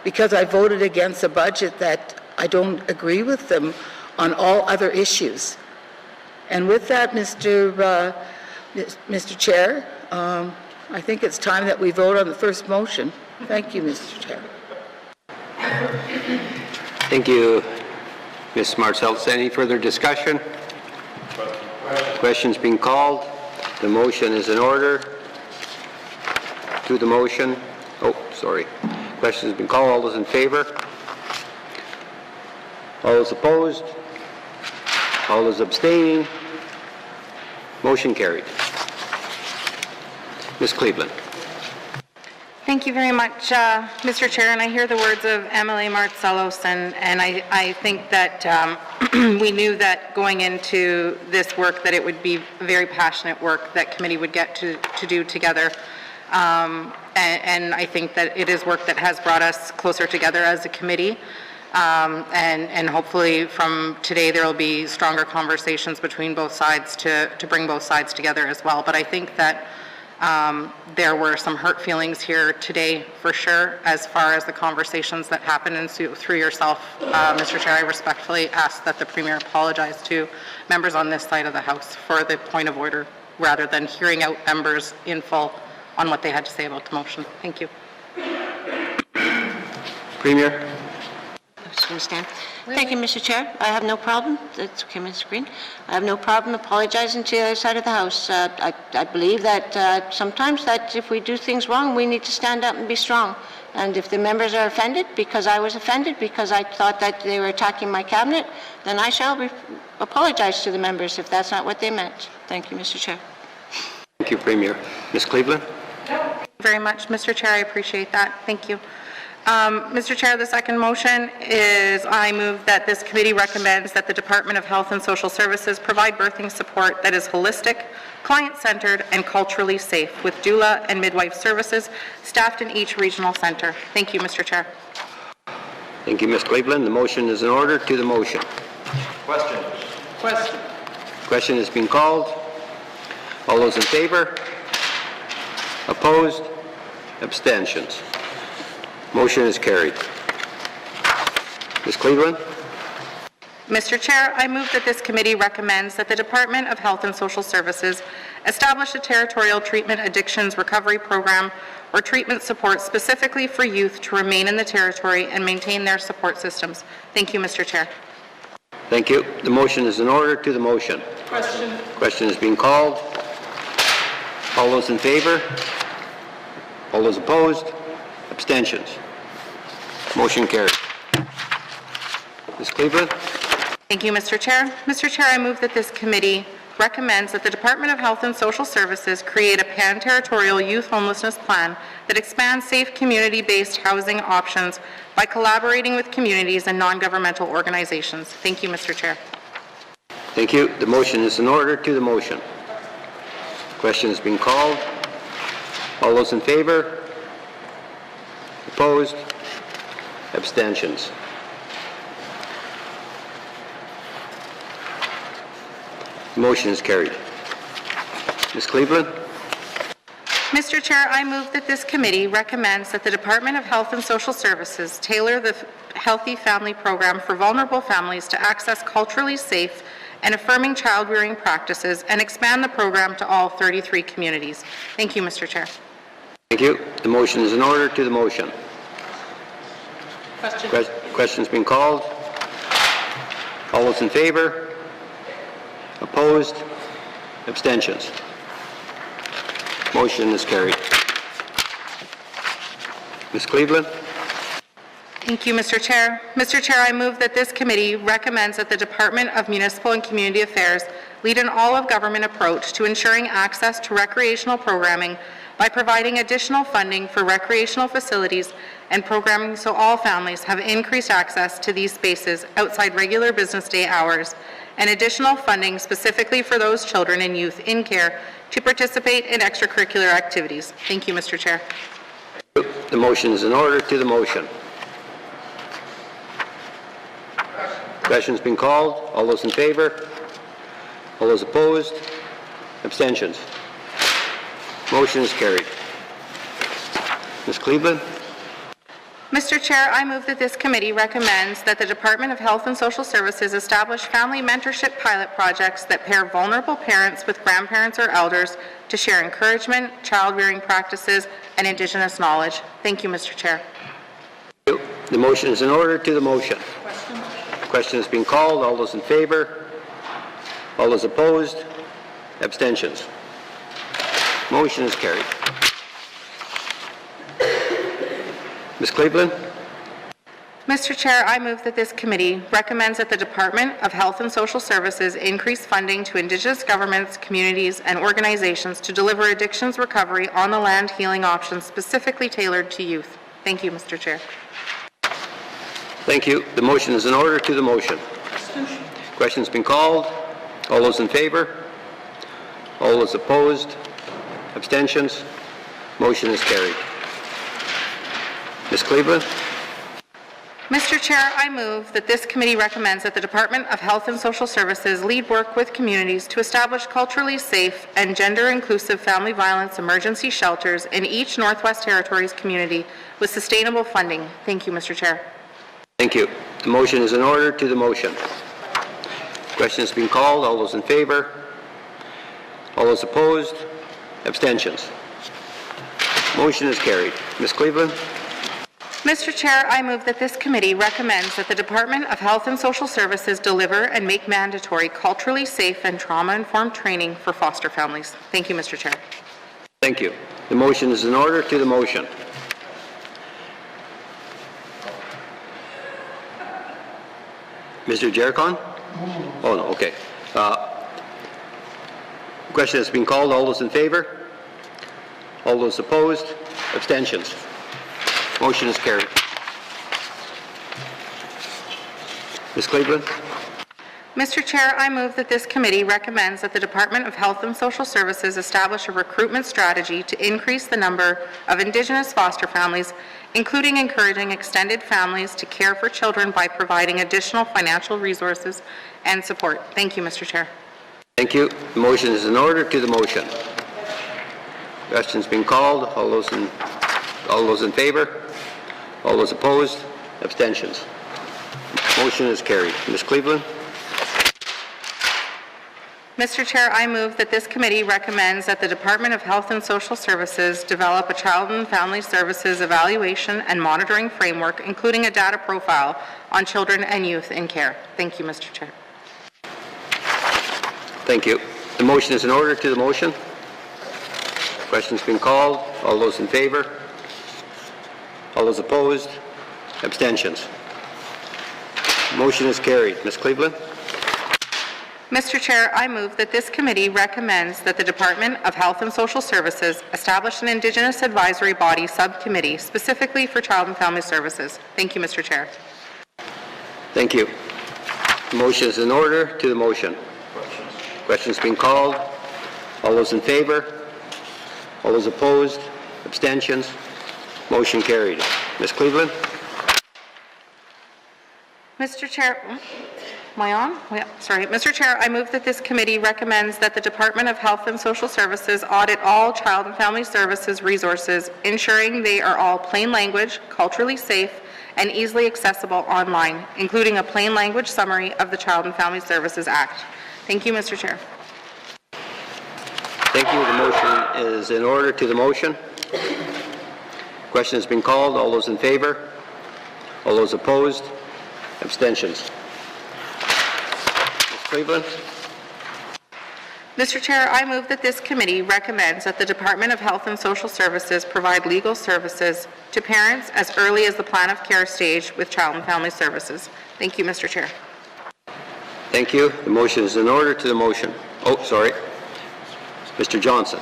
because I voted against a budget that I don't agree with them on all other issues. And with that, Mr. Chair, I think it's time that we vote on the first motion. Thank you, Mr. Chair. Thank you, Ms. Marcellus. Any further discussion? Questions being called. The motion is in order. To the motion. Oh, sorry. Question has been called. All those in favor? All those opposed? All those abstaining? Motion carried. Ms. Cleveland. Thank you very much, Mr. Chair, and I hear the words of MLA Martselos, and I think that we knew that going into this work that it would be very passionate work that committee would get to do together. And I think that it is work that has brought us closer together as a committee. And hopefully from today there will be stronger conversations between both sides to bring both sides together as well. But I think that there were some hurt feelings here today for sure as far as the conversations that happened, and so through yourself, Mr. Chair, I respectfully ask that the Premier apologize to members on this side of the House for the point of order rather than hearing out members in full on what they had to say about the motion. Thank you. Premier. I'm just going to stand. Thank you, Mr. Chair. I have no problem. That's okay, Mr. Green. I have no problem apologizing to the other side of the House. I believe that sometimes that if we do things wrong, we need to stand up and be strong. And if the members are offended because I was offended because I thought that they were attacking my cabinet, then I shall apologize to the members if that's not what they meant. Thank you, Mr. Chair. Thank you, Premier. Ms. Cleveland. Thank you very much, Mr. Chair. I appreciate that. Thank you. Mr. Chair, the second motion is I move that this committee recommends that the Department of Health and Social Services provide birthing support that is holistic, client-centered, and culturally safe with doula and midwife services staffed in each regional center. Thank you, Mr. Chair. Thank you, Ms. Cleveland. The motion is in order. To the motion. Question. Question. Question has been called. All those in favor? Opposed? Abstentions? Motion is carried. Ms. Cleveland? Mr. Chair, I move that this committee recommends that the Department of Health and Social Services establish a territorial treatment addictions recovery program or treatment support specifically for youth to remain in the territory and maintain their support systems. Thank you, Mr. Chair. Thank you. The motion is in order. To the motion. Question. Question is being called. All those in favor? All those opposed? Abstentions? Motion carried. Ms. Cleveland? Thank you, Mr. Chair. Mr. Chair, I move that this committee recommends that the Department of Health and Social Services create a pan-territorial youth homelessness plan that expands safe community-based housing options by collaborating with communities and non-governmental organizations. Thank you, Mr. Chair. Thank you. The motion is in order. To the motion. Question has been called. All those in favor? Opposed? Abstentions? Motion is carried. Ms. Cleveland? Mr. Chair, I move that this committee recommends that the Department of Health and Social Services tailor the Healthy Family Program for vulnerable families to access culturally safe and affirming child-rearing practices and expand the program to all 33 communities. Thank you, Mr. Chair. Thank you. The motion is in order. To the motion. Question. Question's been called. All those in favor? Opposed? Abstentions? Motion is carried. Ms. Cleveland? Thank you, Mr. Chair. Mr. Chair, I move that this committee recommends that the Department of Municipal and Community Affairs lead an all-of-government approach to ensuring access to recreational programming by providing additional funding for recreational facilities and programming so all families have increased access to these spaces outside regular business day hours, and additional funding specifically for those children and youth in care to participate in extracurricular activities. Thank you, Mr. Chair. The motion is in order. To the motion. Question's been called. All those in favor? All those opposed? Abstentions? Motion is carried. Ms. Cleveland? Mr. Chair, I move that this committee recommends that the Department of Health and Social Services establish family mentorship pilot projects that pair vulnerable parents with grandparents or elders to share encouragement, child-rearing practices, and Indigenous knowledge. Thank you, Mr. Chair. The motion is in order. To the motion. Question has been called. All those in favor? All those opposed? Abstentions? Motion is carried. Ms. Cleveland? Mr. Chair, I move that this committee recommends that the Department of Health and Social Services increase funding to Indigenous governments, communities, and organizations to deliver addictions recovery on the land healing options specifically tailored to youth. Thank you, Mr. Chair. Thank you. The motion is in order. To the motion. Question's been called. All those in favor? All those opposed? Abstentions? Motion is carried. Ms. Cleveland? Mr. Chair, I move that this committee recommends that the Department of Health and Social Services lead work with communities to establish culturally safe and gender-inclusive family violence emergency shelters in each Northwest Territories community with sustainable funding. Thank you, Mr. Chair. Thank you. The motion is in order. To the motion. Question has been called. All those in favor? All those opposed? Abstentions? Motion is carried. Ms. Cleveland? Mr. Chair, I move that this committee recommends that the Department of Health and Social Services deliver and make mandatory culturally safe and trauma-informed training for foster families. Thank you, Mr. Chair. Thank you. The motion is in order. To the motion. Mr. Jericon? Oh, no, okay. Question has been called. All those in favor? All those opposed? Abstentions? Motion is carried. Ms. Cleveland? Mr. Chair, I move that this committee recommends that the Department of Health and Social Services establish a recruitment strategy to increase the number of Indigenous foster families, including encouraging extended families to care for children by providing additional financial resources and support. Thank you, Mr. Chair. Thank you. The motion is in order. To the motion. Question's been called. All those in favor? All those opposed? Abstentions? Motion is carried. Ms. Cleveland? Mr. Chair, I move that this committee recommends that the Department of Health and Social Services develop a Child and Family Services evaluation and monitoring framework, including a data profile on children and youth in care. Thank you, Mr. Chair. Thank you. The motion is in order. To the motion. Question's been called. All those in favor? All those opposed? Abstentions? Motion is carried. Ms. Cleveland? Mr. Chair, I move that this committee recommends that the Department of Health and Social Services establish an Indigenous Advisory Body subcommittee specifically for Child and Family Services. Thank you, Mr. Chair. Thank you. The motion is in order. To the motion. Question's been called. All those in favor? All those opposed? Abstentions? Motion carried. Ms. Cleveland? Mr. Chair, am I on? Yeah, sorry. Mr. Chair, I move that this committee recommends that the Department of Health and Social Services audit all Child and Family Services resources, ensuring they are all plain language, culturally safe, and easily accessible online, including a plain language summary of the Child and Family Services Act. Thank you, Mr. Chair. Thank you. The motion is in order. To the motion. Question has been called. All those in favor? All those opposed? Abstentions? Ms. Cleveland? Mr. Chair, I move that this committee recommends that the Department of Health and Social Services provide legal services to parents as early as the plan of care stage with Child and Family Services. Thank you, Mr. Chair. Thank you. The motion is in order. To the motion. Oh, sorry. Mr. Johnson.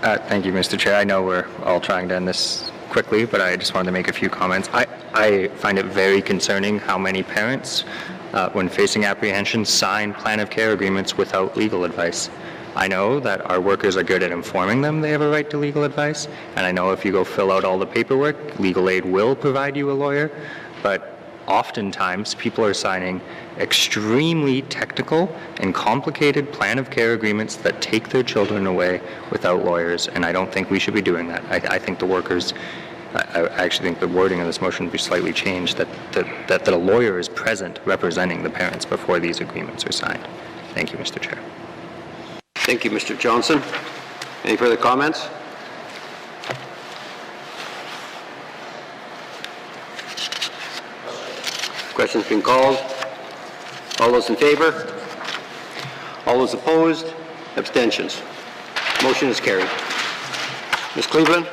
Thank you, Mr. Chair. I know we're all trying to end this quickly, but I just wanted to make a few comments. I find it very concerning how many parents, when facing apprehension, sign plan of care agreements without legal advice. I know that our workers are good at informing them they have a right to legal advice, and I know if you go fill out all the paperwork, legal aid will provide you a lawyer, but oftentimes people are signing extremely technical and complicated plan of care agreements that take their children away without lawyers, and I don't think we should be doing that. I think the workers, I actually think the wording of this motion would be slightly changed, that a lawyer is present representing the parents before these agreements are signed. Thank you, Mr. Chair. Thank you, Mr. Johnson. Any further comments? Question's been called. All those in favor? All those opposed? Abstentions? Motion is carried. Ms. Cleveland?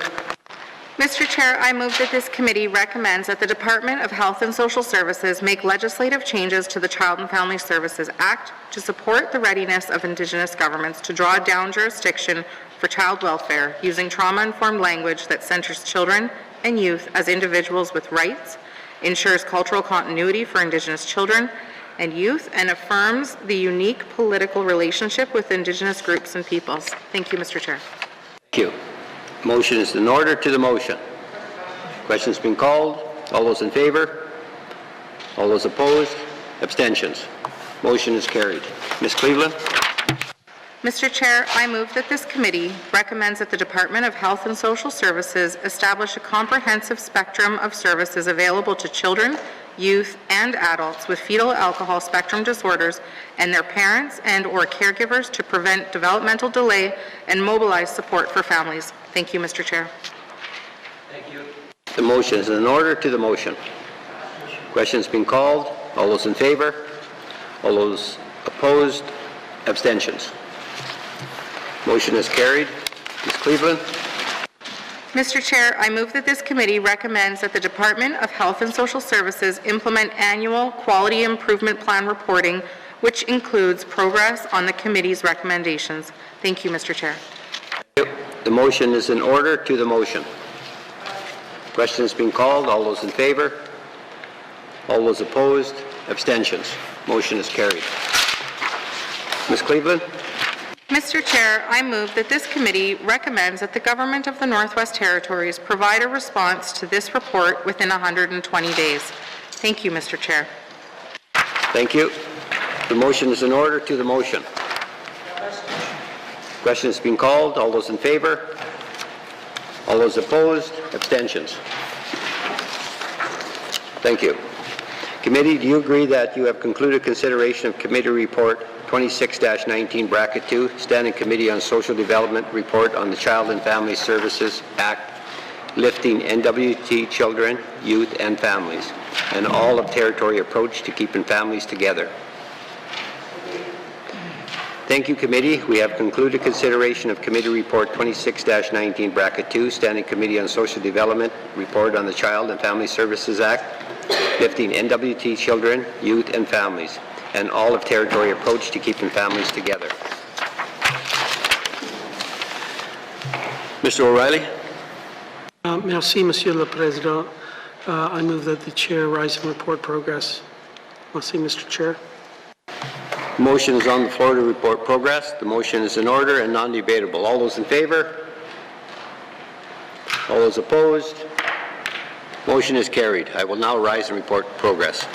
Mr. Chair, I move that this committee recommends that the Department of Health and Social Services make legislative changes to the Child and Family Services Act to support the readiness of Indigenous governments to draw down jurisdiction for child welfare using trauma-informed language that centers children and youth as individuals with rights, ensures cultural continuity for Indigenous children and youth, and affirms the unique political relationship with Indigenous groups and peoples. Thank you, Mr. Chair. Thank you. Motion is in order to the motion. Question's been called. All those in favor? All those opposed? Abstentions? Motion is carried. Ms. Cleveland? Mr. Chair, I move that this committee recommends that the Department of Health and Social Services establish a comprehensive spectrum of services available to children, youth, and adults with fetal alcohol spectrum disorders and their parents and/or caregivers to prevent developmental delay and mobilize support for families. Thank you, Mr. Chair. Thank you. The motion is in order to the motion. Question's been called. All those in favor? All those opposed? Abstentions? Motion is carried. Ms. Cleveland? Mr. Chair, I move that this committee recommends that the Department of Health and Social Services implement annual quality improvement plan reporting, which includes progress on the committee's recommendations. Thank you, Mr. Chair. The motion is in order to the motion. Question has been called. All those in favor? All those opposed? Abstentions? Motion is carried. Ms. Cleveland? Mr. Chair, I move that this committee recommends that the Government of the Northwest Territories provide a response to this report within 120 days. Thank you, Mr. Chair. Thank you. The motion is in order to the motion. Question has been called. All those in favor? All those opposed? Abstentions? Thank you. Committee, do you agree that you have concluded consideration of Committee Report 26-19, Bracket 2, Standing Committee on Social Development Report on the Child and Family Services Act, lifting NWT children, youth, and families, and all of territory approach to keeping families together? Thank you, Committee. We have concluded consideration of Committee Report 26-19, Bracket 2, Standing Committee on Social Development Report on the Child and Family Services Act, lifting NWT children, youth, and families, and all of territory approach to keeping families together. Mr. O'Reilly? Merci, Monsieur le Président. I move that the Chair rise and report progress. Merci, Mr. Chair. Motion is on the floor to report progress. The motion is in order and non-debatable. All those in favor? All those opposed? Motion is carried. I will now rise and report progress.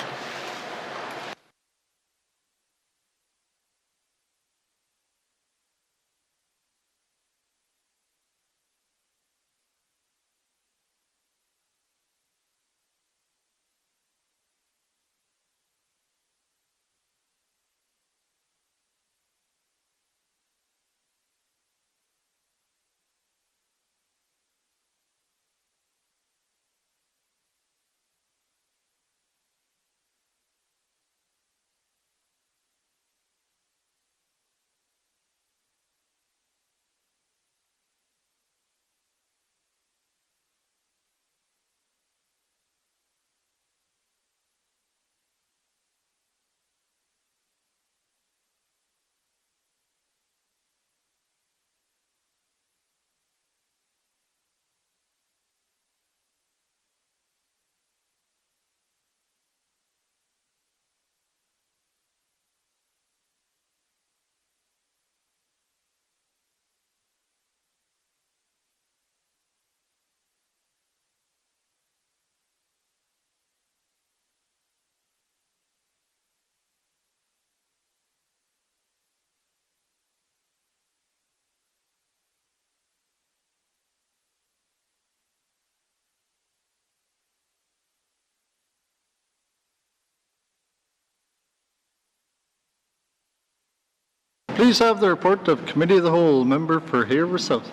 Please have the report of Committee of the Whole. Member for Haverford South.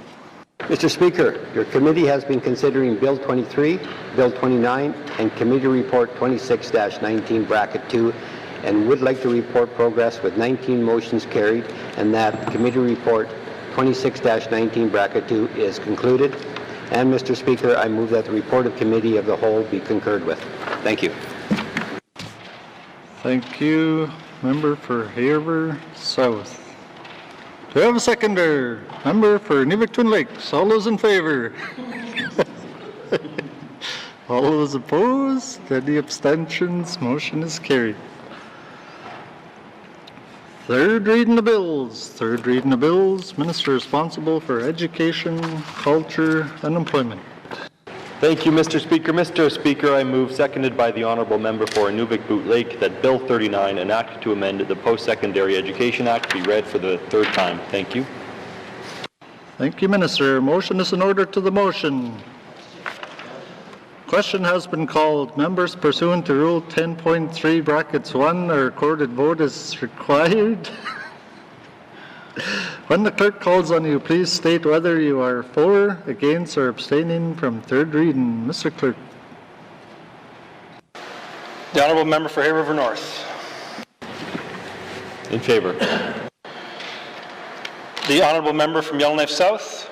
Mr. Speaker, your committee has been considering Bill 23, Bill 29, and Committee Report 26-19, Bracket 2, and would like to report progress with 19 motions carried, and that Committee Report 26-19, Bracket 2 is concluded. And, Mr. Speaker, I move that the report of Committee of the Whole be concurred with. Thank you. Thank you. Member for Haver South. Do I have a seconder? Member for Inuvialuktun Lakes. All those in favor? All those opposed? Any abstentions? Motion is carried. Third reading of bills. Third reading of bills. Minister responsible for education, culture, and employment. Thank you, Mr. Speaker. Mr. Speaker, I move, seconded by the Honourable Member for Inuvik-Boot Lake, that Bill 39, enacted to amend the Post-Secondary Education Act, be read for the third time. Thank you. Thank you, Minister. Motion is in order to the motion. Question has been called. Members pursuant to Rule 10.3 brackets 1, a recorded vote is required. When the clerk calls on you, please state whether you are for, against, or abstaining from third reading. Mr. Clerk. The Honourable Member for Hay River North. In favour. The Honourable Member from Yellowknife South.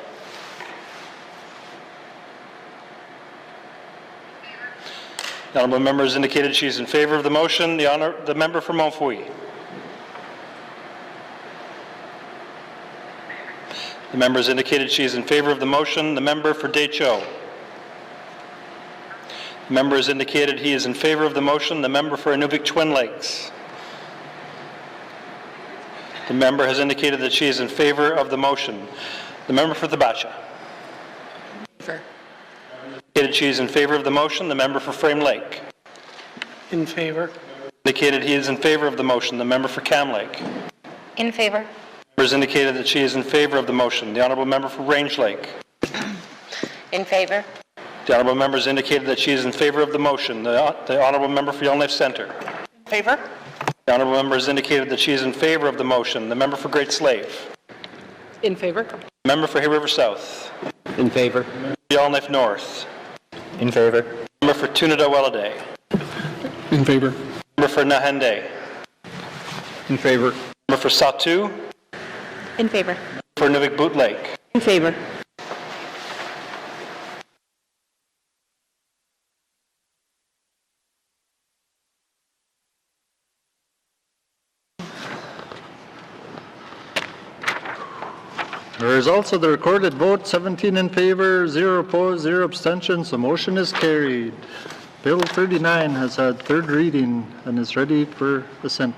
The Honourable Member has indicated she is in favour of the motion. The Member for Montfouille. The member has indicated she is in favour of the motion. The member for Deschaux. The member has indicated he is in favour of the motion. The member for Inuvik Twin Lakes. The member has indicated that she is in favour of the motion. The member for Thabasha. Indicated she is in favour of the motion. The member for Frame Lake. In favour. Indicated he is in favour of the motion. The member for Cam Lake. In favour. The member has indicated that she is in favour of the motion. The honourable member for Range Lake. In favour. The honourable member has indicated that she is in favour of the motion. The honourable member for Yellowknife Centre. In favour. The honourable member has indicated that she is in favour of the motion. The member for Great Slave. In favour. The member for Hay River South. In favour. Yellowknife North. In favour. The member for Tunada Welladay. In favour. The member for Nahende. In favour. The member for Satu. In favour. For Inuvik-Boot Lake. In favour. The results of the recorded vote, 17 in favour, 0 opposed, 0 abstentions. The motion is carried. Bill 39 has had third reading and is ready for assent.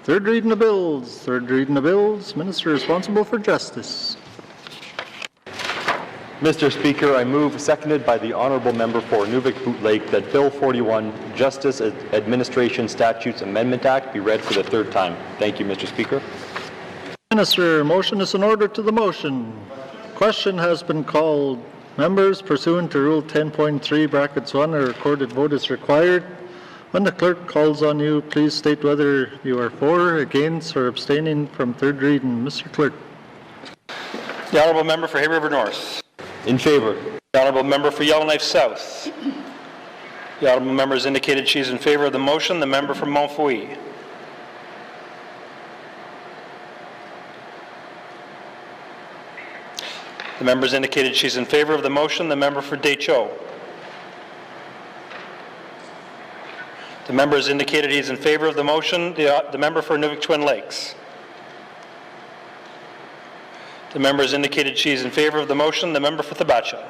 Third reading of bills. Third reading of bills. Minister responsible for justice. Mr. Speaker, I move, seconded by the Honourable Member for Inuvik-Boot Lake, that Bill 41, Justice Administration Statutes Amendment Act, be read for the third time. Thank you, Mr. Speaker. Minister, motion is in order to the motion. Question has been called. Members, pursuant to Rule 10.3 brackets 1, a recorded vote is required. When the clerk calls on you, please state whether you are for, against, or abstaining from third reading. Mr. Clerk. The honourable member for Hay River North. In favour. The honourable member for Yellowknife South. The honourable member has indicated she is in favour of the motion. The member for Montfouille. The member has indicated she's in favour of the motion. The member for Deschaux. The member has indicated he's in favour of the motion. The member for Inuvik Twin Lakes. The member has indicated she is in favour of the motion. The member for Thabasha.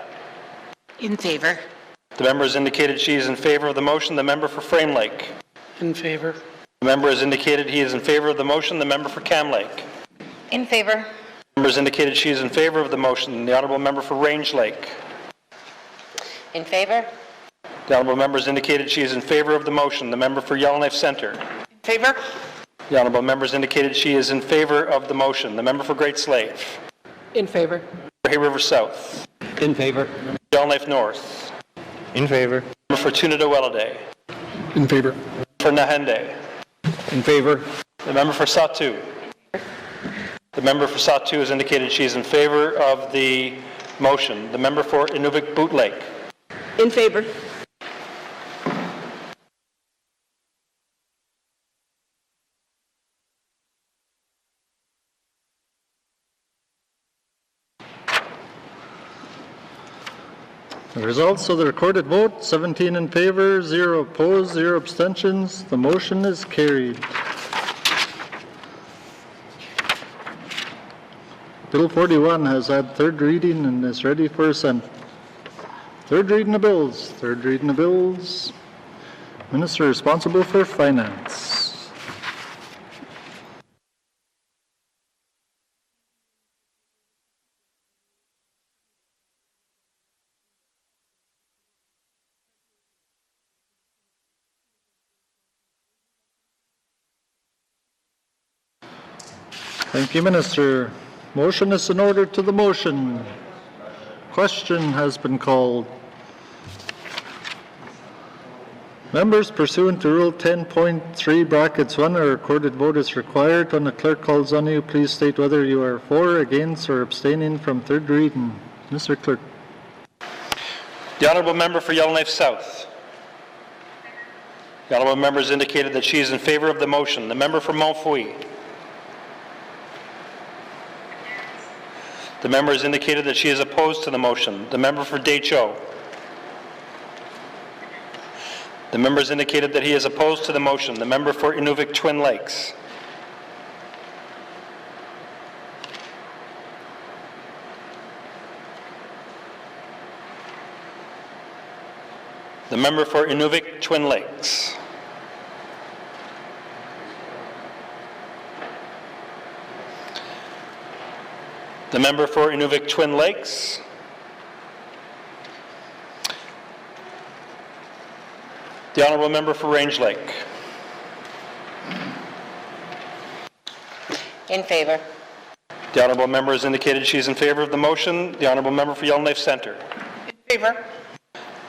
In favour. The member has indicated she is in favour of the motion. The member for Frame Lake. In favour. The member has indicated he is in favour of the motion. The member for Cam Lake. In favour. The member has indicated she is in favour of the motion. The honourable member for Range Lake. In favour. The honourable member has indicated she is in favour of the motion. The member for Yellowknife Centre. In favour. The honourable member has indicated she is in favour of the motion. The member for Great Slave. In favour. For Hay River South. In favour. Yellowknife North. In favour. The member for Tunada Welladay. In favour. For Nahende. In favour. The member for Satu. The member for Satu has indicated she is in favour of the motion. The member for Inuvik-Boot Lake. In favour. The results of the recorded vote, 17 in favor, 0 opposed, 0 abstentions. The motion is carried. Bill 41 has had third reading and is ready for assent. Third reading of bills. Third reading of bills. Minister responsible for finance. Thank you, Minister. Motion is in order to the motion. Question has been called. Members, pursuant to Rule 10.3 brackets 1, a recorded vote is required. When the clerk calls on you, please state whether you are for, against, or abstaining from third reading. Mr. Clerk. The honourable member for Yellowknife South. The honourable member has indicated that she is in favour of the motion. The member for Mont Fouille. The member has indicated that she is opposed to the motion. The member for Deschaux. The member has indicated that he is opposed to the motion. The member for Inuvik Twin Lakes. The member for Inuvik Twin Lakes. The member for Inuvik Twin Lakes. The honourable member for Range Lake. In favor. The honourable member has indicated she is in favour of the motion. The honourable member for Yellowknife Centre. In favor.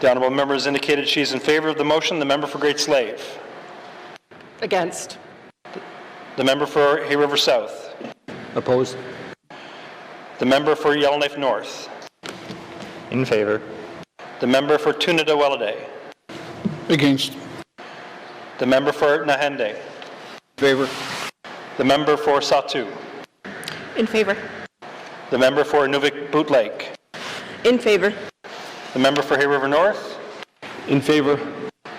The honourable member has indicated she is in favour of the motion. The member for Great Slave. Against. The member for Hay River South. Opposed? The member for Yellowknife North. In favor. The member for Tunada-Welladay. Against. The member for Nahende. Favor. The member for Satu. In favor. The member for Inuvik Boot Lake. In favor. The member for Hay River North. In favor.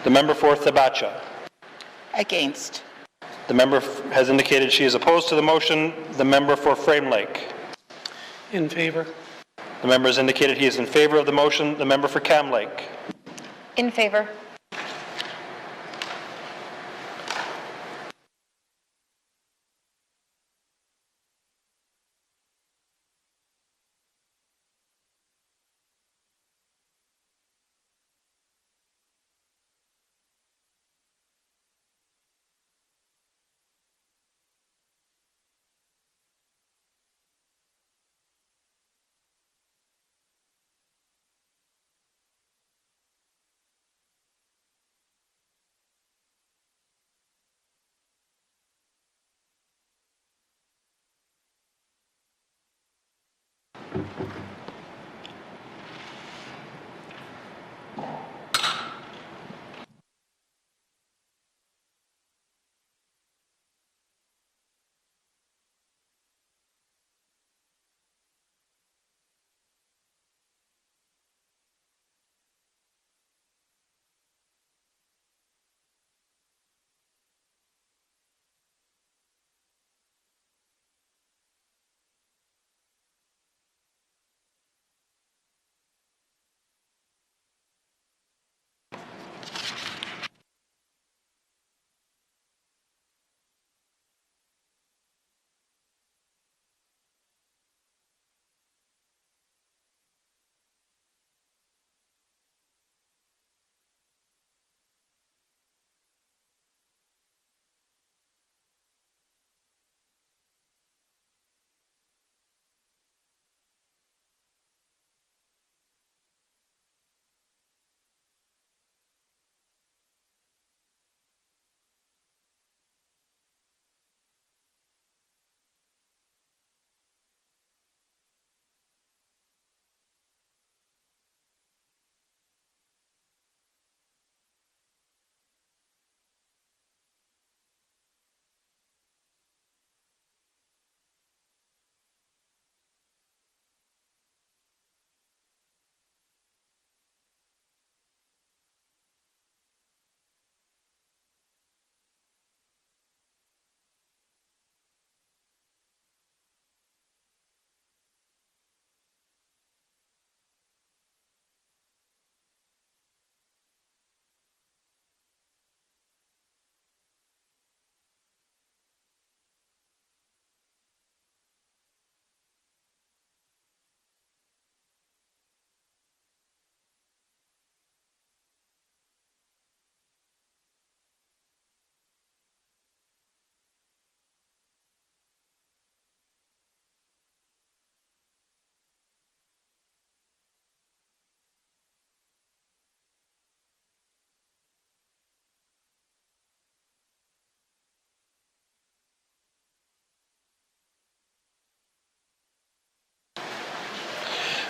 The member for Thabacha. Against. The member has indicated she is opposed to the motion. The member for Frame Lake. In favor. The member has indicated he is in favor of the motion. The member for Cam Lake. In favor.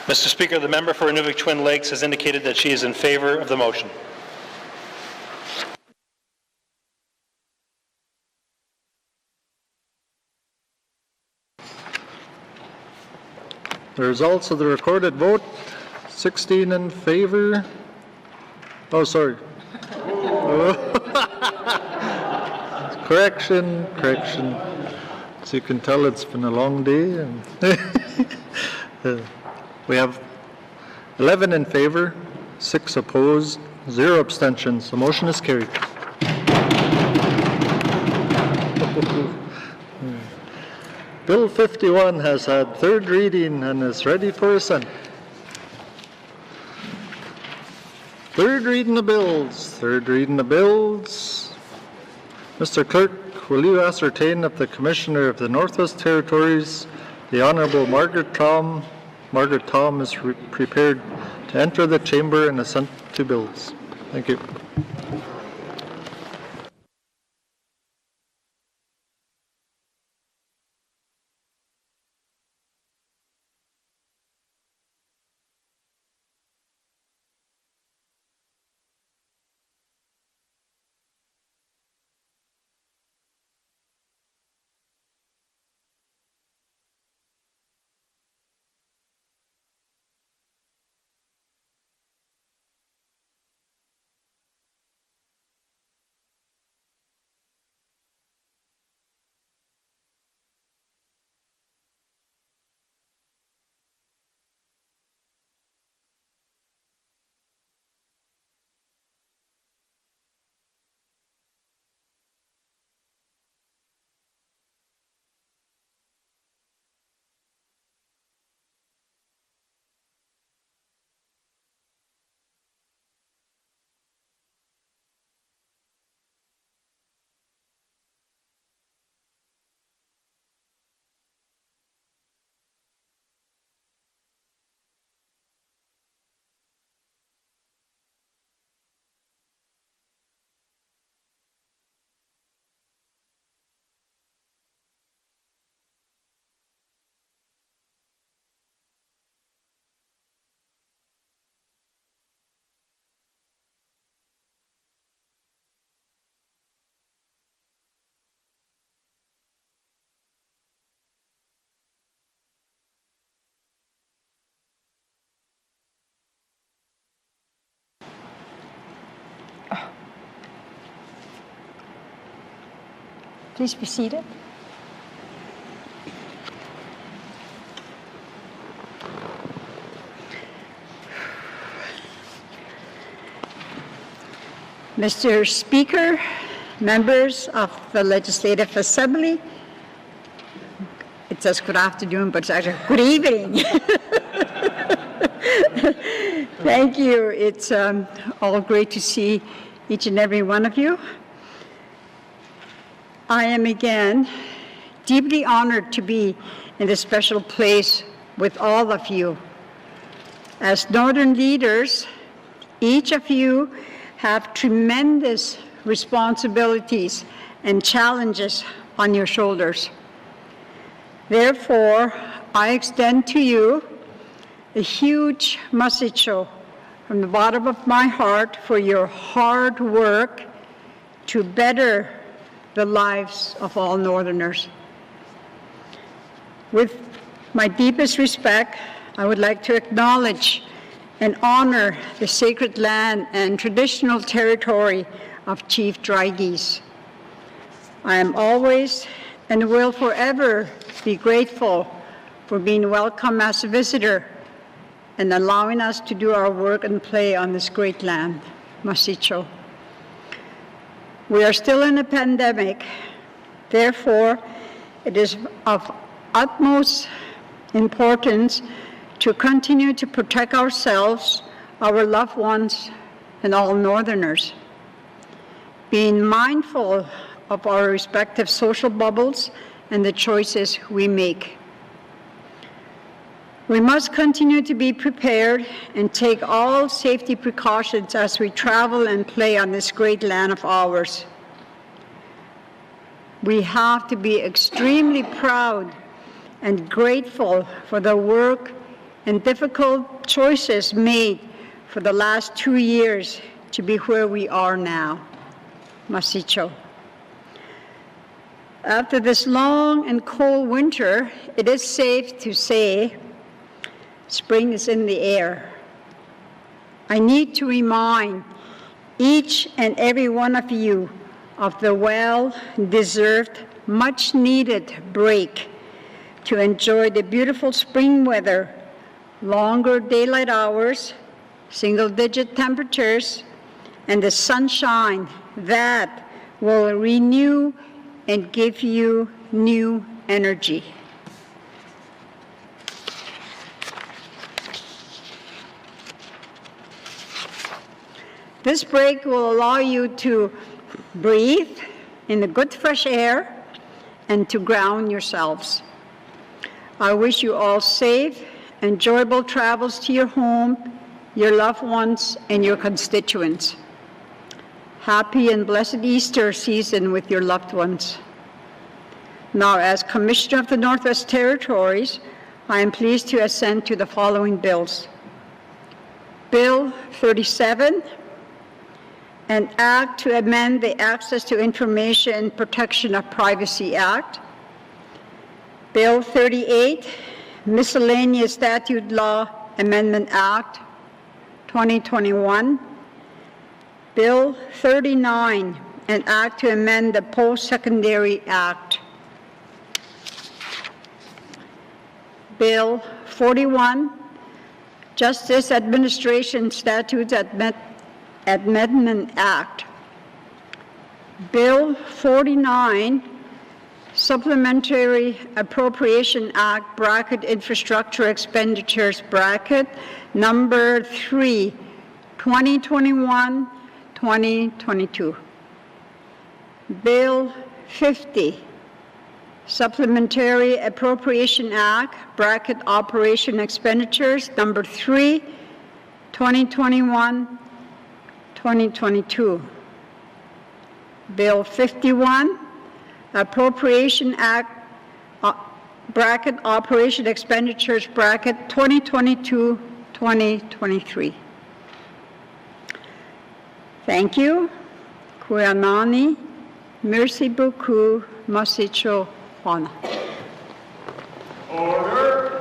Mr. Speaker, the member for Inuvik Twin Lakes has indicated that she is in favor of the motion. The results of the recorded vote, 16 in favor. Oh, sorry. Correction. As you can tell, it's been a long day. And we have 11 in favor, 6 opposed, 0 abstentions. The motion is carried. Bill 51 has had third reading and is ready for assent. Third reading of bills. Mr. Clerk, will you ascertain if the Commissioner of the Northwest Territories, the Honourable Margaret Tom, is prepared to enter the chamber and assent to bills? Thank you. Please be seated. Mr. Speaker, members of the Legislative Assembly, it says good afternoon, but it's actually good evening. Thank you. It's all great to see each and every one of you. I am again deeply honored to be in this special place with all of you. As Northern leaders, each of you have tremendous responsibilities and challenges on your shoulders. Therefore, I extend to you a huge masicho from the bottom of my heart for your hard work to better the lives of all Northerners. With my deepest respect, I would like to acknowledge and honor the sacred land and traditional territory of Chief Dry Geese. I am always and will forever be grateful for being welcome as a visitor and allowing us to do our work and play on this great land. Masicho. We are still in a pandemic. Therefore, it is of utmost importance to continue to protect ourselves, our loved ones, and all Northerners. Being mindful of our respective social bubbles and the choices we make. We must continue to be prepared and take all safety precautions as we travel and play on this great land of ours. We have to be extremely proud and grateful for the work and difficult choices made for the last 2 years to be where we are now. Masicho. After this long and cold winter, it is safe to say spring is in the air. I need to remind each and every one of you of the well-deserved, much-needed break to enjoy the beautiful spring weather, longer daylight hours, single-digit temperatures, and the sunshine that will renew and give you new energy. This break will allow you to breathe in the good fresh air and to ground yourselves. I wish you all safe, enjoyable travels to your home, your loved ones, and your constituents. Happy and blessed Easter season with your loved ones. Now, as Commissioner of the Northwest Territories, I am pleased to assent to the following bills. Bill 37, an act to amend the Access to Information and Protection of Privacy Act. Bill 38, Miscellaneous Statute Law Amendment Act 2021. Bill 39, an act to amend the Post-Secondary Act. Bill 41, Justice Administration Statutes Amendment Act. Bill 49, Supplementary Appropriation Act, bracket Infrastructure Expenditures, bracket number 3, 2021-2022. Bill 50, Supplementary Appropriation Act, bracket Operation Expenditures, number 3, 2021-2022. Bill 51, Appropriation Act, bracket Operation Expenditures, bracket 2022-2023. Thank you. Kuyanani, merci beaucoup, Masicho Hona. Order.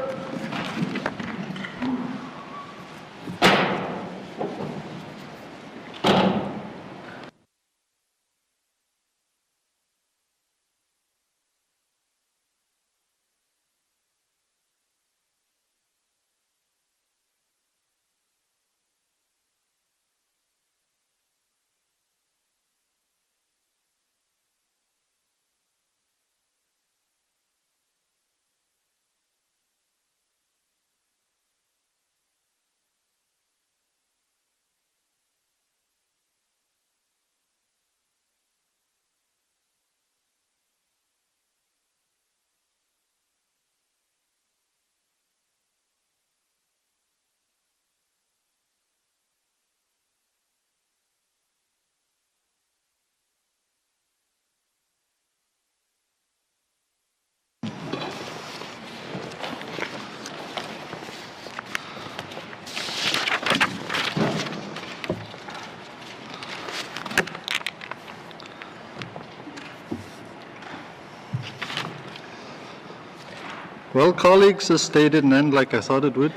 Well, colleagues, this day didn't end like I thought it would.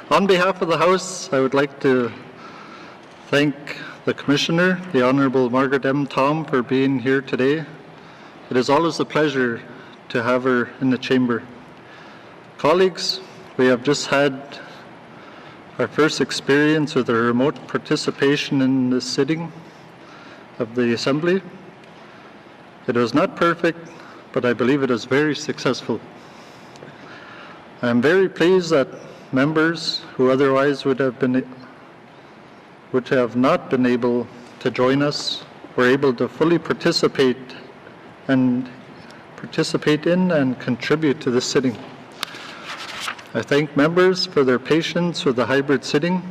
On behalf of the House, I would like to thank the Commissioner, the Honourable Margaret M. Tom, for being here today. It is always a pleasure to have her in the chamber. Colleagues, we have just had our first experience with a remote participation in the sitting of the Assembly. It was not perfect, but I believe it is very successful. I am very pleased that members who otherwise would have not been able to join us were able to fully participate in and contribute to the sitting. I thank members for their patience with the hybrid sitting.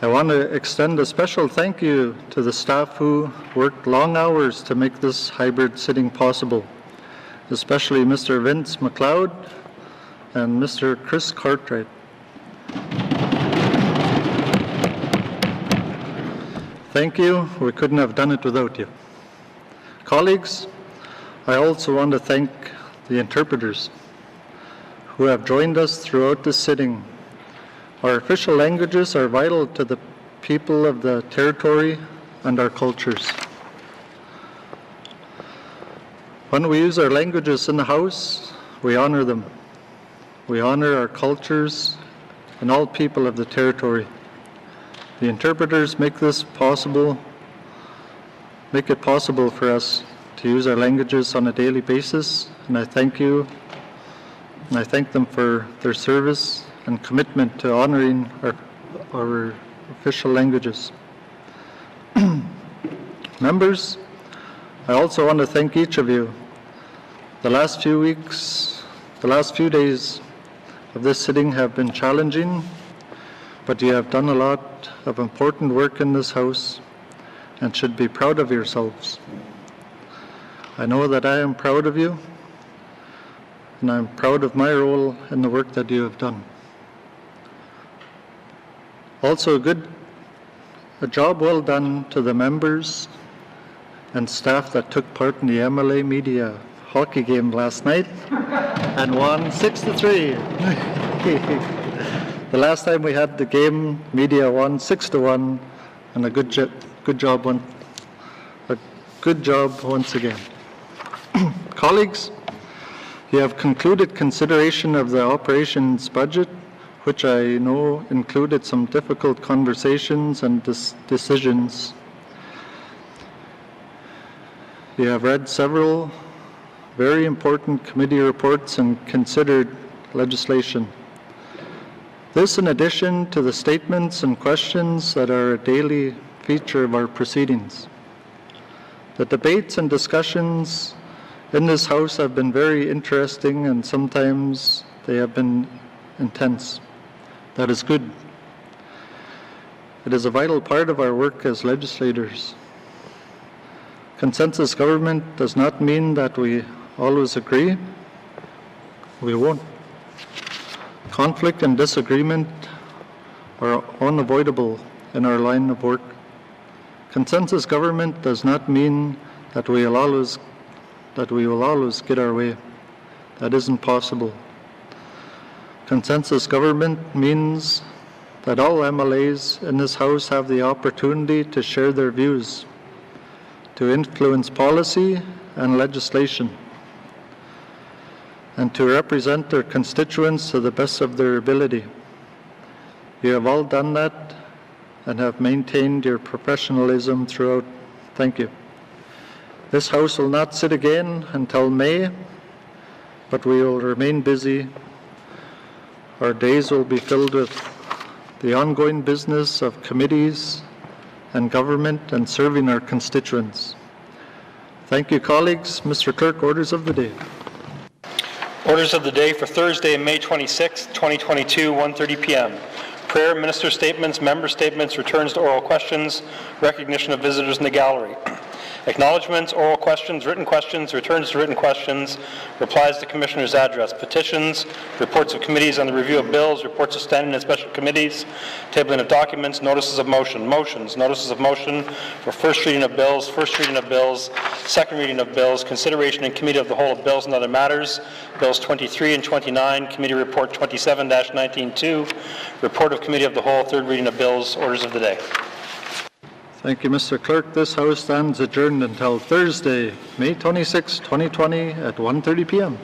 I want to extend a special thank you to the staff who worked long hours to make this hybrid sitting possible. especially Mr. Vince McLeod and Mr. Chris Cartwright. Thank you. We couldn't have done it without you. Colleagues, I also want to thank the interpreters who have joined us throughout this sitting. Our official languages are vital to the people of the territory and our cultures. When we use our languages in the House, we honor them. We honor our cultures and all people of the territory. The interpreters make it possible for us to use our languages on a daily basis, and I thank you, and I thank them for their service and commitment to honoring our official languages. Members, I also want to thank each of you. The last few days of this sitting have been challenging, but you have done a lot of important work in this House and should be proud of yourselves. I know that I am proud of you, and I'm proud of my role in the work that you have done. Also, a job well done to the members and staff that took part in the MLA Media hockey game last night and won 6-3. The last time we had the game, Media won 6-1, and a good job once again. Colleagues, you have concluded consideration of the operations budget, which I know included some difficult conversations and decisions. You have read several very important committee reports and considered legislation. This in addition to the statements and questions that are a daily feature of our proceedings. The debates and discussions in this House have been very interesting, and sometimes they have been intense. That is good. It is a vital part of our work as legislators. Consensus government does not mean that we always agree. We won't. Conflict and disagreement are unavoidable in our line of work. Consensus government does not mean that we will always get our way. That isn't possible. Consensus government means that all MLAs in this House have the opportunity to share their views, to influence policy and legislation, and to represent their constituents to the best of their ability. You have all done that and have maintained your professionalism throughout. Thank you. This House will not sit again until May, but we will remain busy. Our days will be filled with the ongoing business of committees and government and serving our constituents. Thank you, colleagues. Mr. Clerk, orders of the day. Orders of the day for Thursday, May 26, 2022, 1:30 p.m. Prayer, minister statements, member statements, returns to oral questions, recognition of visitors in the gallery. Acknowledgements, oral questions, returns to written questions, replies to Commissioner's address, petitions, reports of committees on the review of bills, reports of standing and special committees, tabling of documents, notices of motion, motions, notices of motion for first reading of bills, second reading of bills, consideration in committee of the whole of bills and other matters, bills 23 and 29, committee report 27-19-2, report of committee of the whole, third reading of bills, orders of the day. Thank you, Mr. Clerk. This House stands adjourned until Thursday, May 26, 2020 at 1:30 p.m.